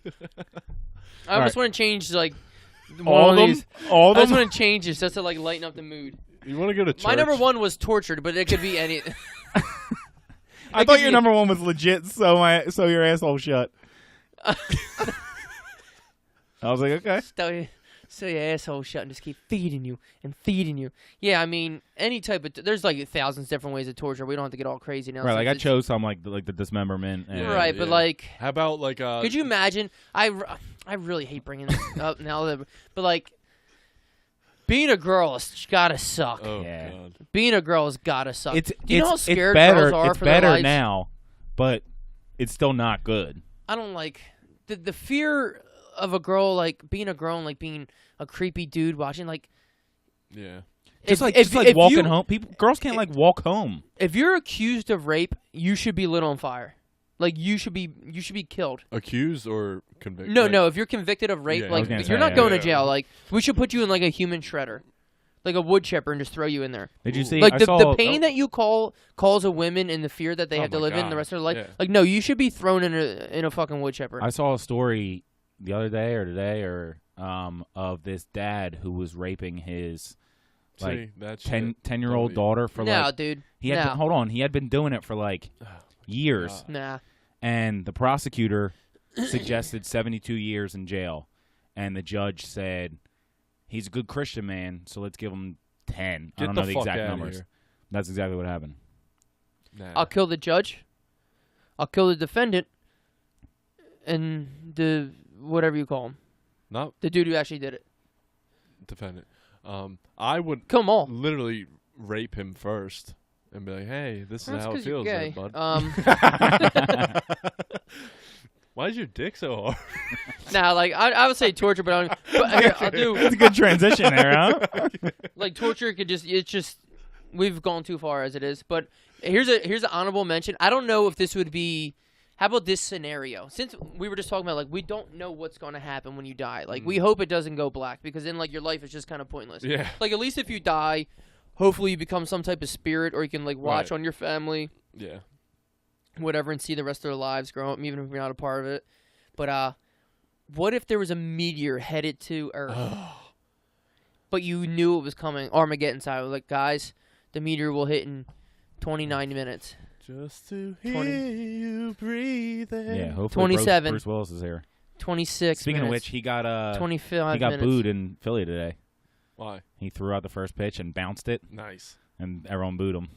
I All just right. want to change like All one of of them. these. All of I just them. want to change this just to like lighten up the mood. You want to go to church? My number one was tortured, but it could be any. I thought your number one was legit. So your asshole shut. I was like, okay. So your asshole shut and just keep feeding you and feeding you. Yeah, I mean, any type of there's like thousands different ways of torture. We don't have to get all crazy now. Right, like I It's- chose some like the dismemberment. And right, but like, How about like could you imagine? I really hate bringing this up now, but like, being a girl has gotta suck. Oh Yeah. god. Being a girl has gotta suck. It's Do you know how scared better, girls are it's for their better lives? now, but it's still not good. I don't like the fear of a girl like being a girl and like being a creepy dude watching like. Yeah. Just if walking you, home. Girls can't like walk home. If you're accused of rape, you should be lit on fire. Like you should be killed. Accused or convicted? No. If you're convicted of rape, Yeah, I like was gonna you're say, not yeah. going Yeah. to jail. Like we should put you in like a human shredder, like a wood chipper, and just throw you in there. Did you see? Like I the saw, pain that you cause a women and the fear that they Oh have to my live in God. the rest of their life. Yeah. Like no, you should be thrown in a fucking wood chipper. I saw a story the other day or today of this dad who was raping his like See, that 10-year-old shit. daughter for no, like dude. he had no. hold on, he had been doing it for like years. Nah. And the prosecutor suggested 72 years in jail, and the judge said he's a good Christian man, so let's give him 10. I Get don't the know the fuck exact outta numbers. here. That's exactly what happened. Nah. I'll kill the judge. I'll kill the defendant, and the whatever you call him, Not the dude who actually did it. defendant. I would Kill them all. literally rape him first and be like, "Hey, this is That's how it 'cause you're feels, there, gay. bud." Why is your dick so hard? Nah, like I would say torture, but here, I'll do That's a good transition there, huh? like torture could just it's just we've gone too far as it is. But here's an honorable mention. I don't know if this would be. How about this scenario? Since we were just talking about like we don't know what's going to happen when you die. Like we hope it doesn't go black because then like your life is just kind of pointless. Yeah. Like at least if you die, hopefully you become some type of spirit or you can like watch Right. on your family, Yeah. whatever, and see the rest of their lives grow up, even if you're not a part of it. But what if there was a meteor headed to Earth, but you knew it was coming? Armageddon style, like guys, the meteor will hit in 29 minutes. Just to hear 20. you breathing. Yeah, hopefully 27. Bruce Willis is here. 26 Speaking minutes. of which, he got 25 he got minutes. booed in Philly today. Why? He threw out the first pitch and bounced it, Nice. and everyone booed him.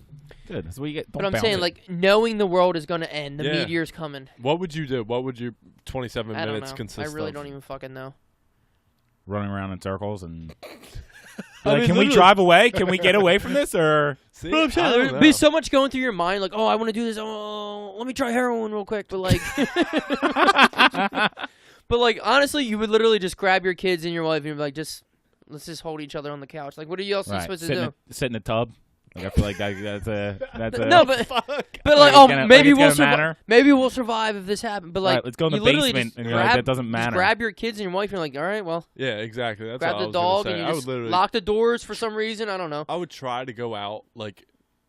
Good. That's what you get. But Don't I'm bounce saying, it. like, knowing the world is going to end, the Yeah. meteor's coming. What would you do? What would your 27 I don't minutes know. consist I of? really don't even fucking know. running around in circles and. I Like, mean, can we literally- drive away? Can we get away from this? Or See, But I'm saying, I don't there'd be know. so much going through your mind, like, oh, I want to do this. Oh, let me try heroin real quick. But like, but like, honestly, you would literally just grab your kids and your wife and you'd be like, let's just hold each other on the couch. Like, what are you else supposed to do? sit in the tub. Like, I feel like that's a No, but Fuck. like, Like, oh, it's gonna- maybe like, it's we'll gonna survive. matter? Maybe we'll survive if this happens. But like, Right, let's go in the you literally basement, just and you're like, grab, that doesn't just matter. grab your kids and your wife, and you're like, all right, well, Yeah, exactly. That's grab what I the was dog gonna and say. you I just would literally, lock the doors for some reason. I don't know. I would try to go out like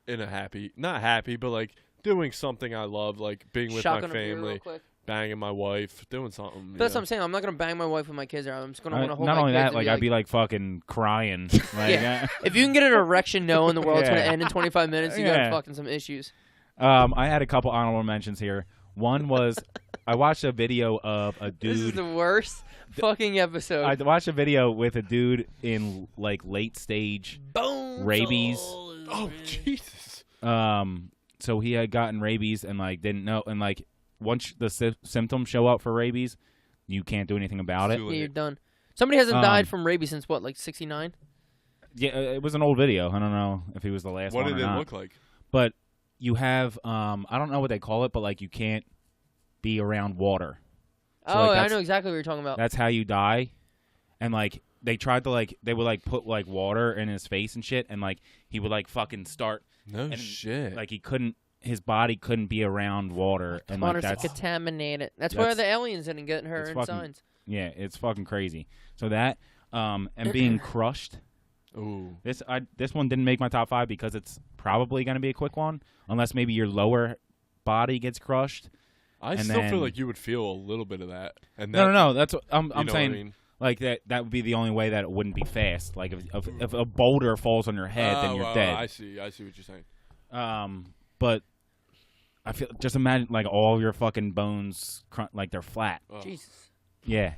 in a not happy, but like doing something I love, like being with Shotgun my a beer real family. quick. banging my wife, doing something. That's what I'm saying. I'm not gonna bang my wife with my kids. I'm just gonna want to hold not my only kids that, and like be I'd be like fucking crying. Like, yeah. If you can get an erection knowing the world's gonna Yeah. end in 25 minutes, you got Yeah. fucking some issues. I had a couple honorable mentions here. One was I watched a video of a dude. This is the worst fucking episode. I watched a video with a dude in like late stage Bones. rabies. Oh Jesus! So he had gotten rabies and like didn't know, and like once the symptoms show up for rabies, you can't do anything about it. Yeah, you're done. Somebody hasn't died from rabies since what, like 69? Yeah, it was an old video. I don't know if he was the last one. What did or it not. look like? But you have I don't know what they call it, but like you can't be around water. So, Oh, like, I know exactly what you're talking about. That's how you die. And like they tried to like they would like put like water in his face and shit, and like he would like fucking start. No shit. Like he couldn't. His body couldn't be around water, and like Water's that's contaminated. That's why the aliens didn't get her it's in fucking- signs. yeah, it's fucking crazy. So that and being crushed. Ooh. This one didn't make my top 5 because it's probably going to be a quick one, unless maybe your lower body gets crushed. I And still then- feel like you would feel a little bit of that. And No. That's what I'm you know saying. What I mean? Like that would be the only way that it wouldn't be fast. Like if a boulder falls on your head, then you're dead. I see what you're saying. But I feel just imagine like all your fucking bones like they're flat. Oh. Jesus. Yeah.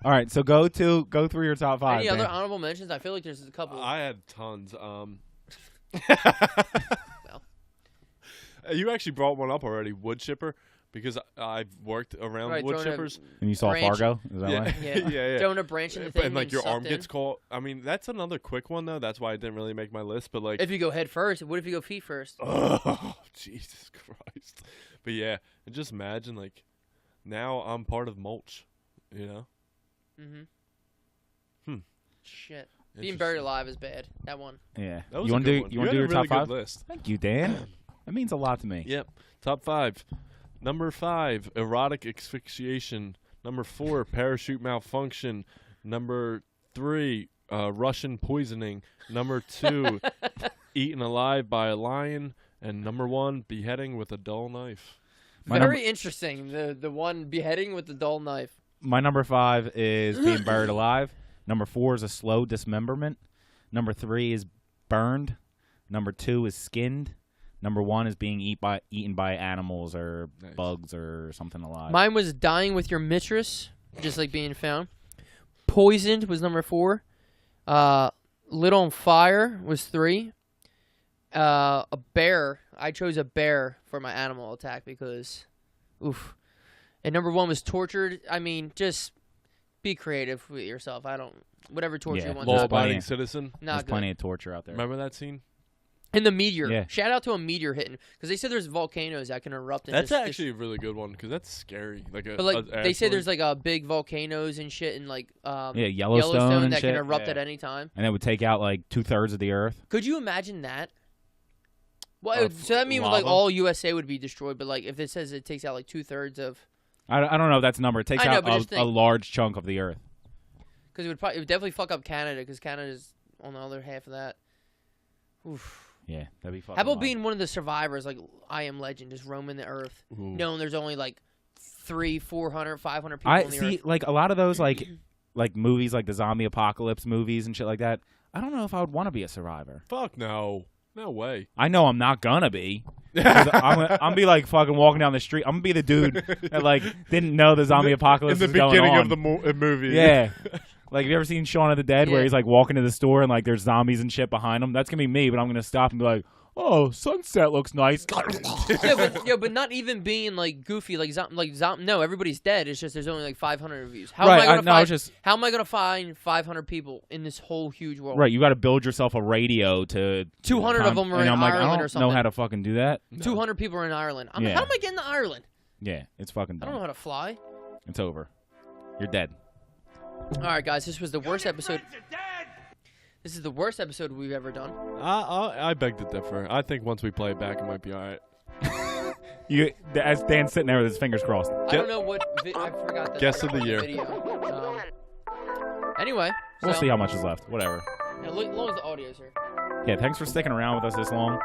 All right, so go through your top 5. Any other Dan. honorable mentions? I feel like there's a couple. I had tons. You actually brought one up already, wood chipper, because I've worked around Right, wood throwing a- chippers. And you saw branch. Fargo? Is that Yeah. why? Yeah. yeah. Throwing a branch in the thing And like your arm sucked gets in. caught. I mean, that's another quick one though. That's why it didn't really make my list. But like, If you go head first, what if you go feet first? oh Jesus Christ! But yeah, and just imagine like, now I'm part of mulch. You know. Shit. Being buried alive is bad. That one. Yeah. That was You a want good to one. do your had a top really 5? good list. Thank you, Dan. That means a lot to me. Yep. Top 5. Number 5, erotic asphyxiation. Number 4, parachute malfunction. Number 3, Russian poisoning. Number 2, eaten alive by a lion. And number 1, beheading with a dull knife. Very interesting. The one beheading with the dull knife. My number 5 is being buried alive. Number 4 is a slow dismemberment. Number 3 is burned. Number 2 is skinned. Number 1 is being eaten by animals or bugs or something alive. Mine was dying with your mistress, just like being found. Poisoned was number 4. Lit on fire was 3. A bear. I chose a bear for my animal attack because, oof. And number 1 was tortured. I mean, just be creative with yourself. Whatever torture you want. Law Not Law-abiding plenty- citizen. Not There's good. plenty of torture out there. Remember that scene? And the meteor. Yeah. Shout out to a meteor hitting because they said there's volcanoes that can erupt. And That's just, actually a really good one because that's scary. Like but like they say there's like big volcanoes and shit and like Yellowstone and that shit. can erupt Yeah. at any time. And it would take out like 2/3 of the earth. Could you imagine that? Well, so that means like lava? all USA would be destroyed. But like if it says it takes out like 2/3 of, I don't know if that's a number. It takes I know, out but just a think. large chunk of the earth. because it would definitely fuck up Canada because Canada's on the other half of that. Oof. Yeah, that'd be fucking How about wild. being one of the survivors, like I Am Legend, just roaming the earth, Ooh. knowing there's only like 300, 400, 500 people on the see, earth? like a lot of those like movies, like the zombie apocalypse movies and shit like that. I don't know if I would want to be a survivor. Fuck no. No way. I know I'm not gonna be. 'Cause I'm be like fucking walking down the street. I'm gonna be the dude that like didn't know the zombie apocalypse In the was going beginning on. of the movie. Yeah. Like, have you ever seen Shaun of the Dead where Yeah. he's like walking to the store and like there's zombies and shit behind him? That's gonna be me, but I'm gonna stop and be like, "Oh, sunset looks nice." but not even being like goofy, no, everybody's dead. It's just there's only like 500 of you. How Right, am I gonna no, find? it's just- How am I gonna find 500 people in this whole huge world? Right, you got to build yourself a radio to 200 of them are and in I'm like, Ireland I or don't something. know how to fucking do that. 200 people are in Ireland. I'm like, Yeah. how am I getting to Ireland? Yeah, it's fucking I don't know dumb. how to fly. It's over. You're dead. All right, guys, this was the worst episode. This is the worst episode we've ever done. I beg to differ. I think once we play it back, it might be all right. As Dan's sitting there with his fingers crossed. I don't know what. I forgot the Guest of the year. Video. Anyway, We'll so, see how much is left. Whatever. As long as the audio's here. Yeah, thanks for sticking around with us this long.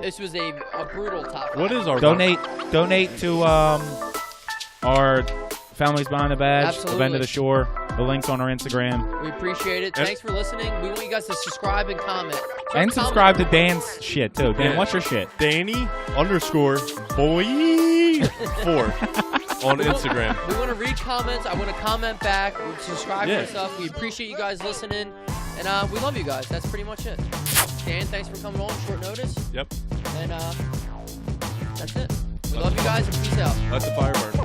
This was a brutal top. What is our Donate to our Families Behind the Badge, Absolutely. the Bend to the Shore. The link's on our Instagram. We appreciate it. Thanks for listening. We want you guys to subscribe and comment. And subscribe to Dan's shit, too. Dan, what's your shit? Danny_boy4 on Instagram. We want to read comments. I want to comment back. Subscribe to stuff. We appreciate you guys listening. And we love you guys. That's pretty much it. Dan, thanks for coming on short notice. Yep. And that's it. We love you guys and peace out. Let the fire burn.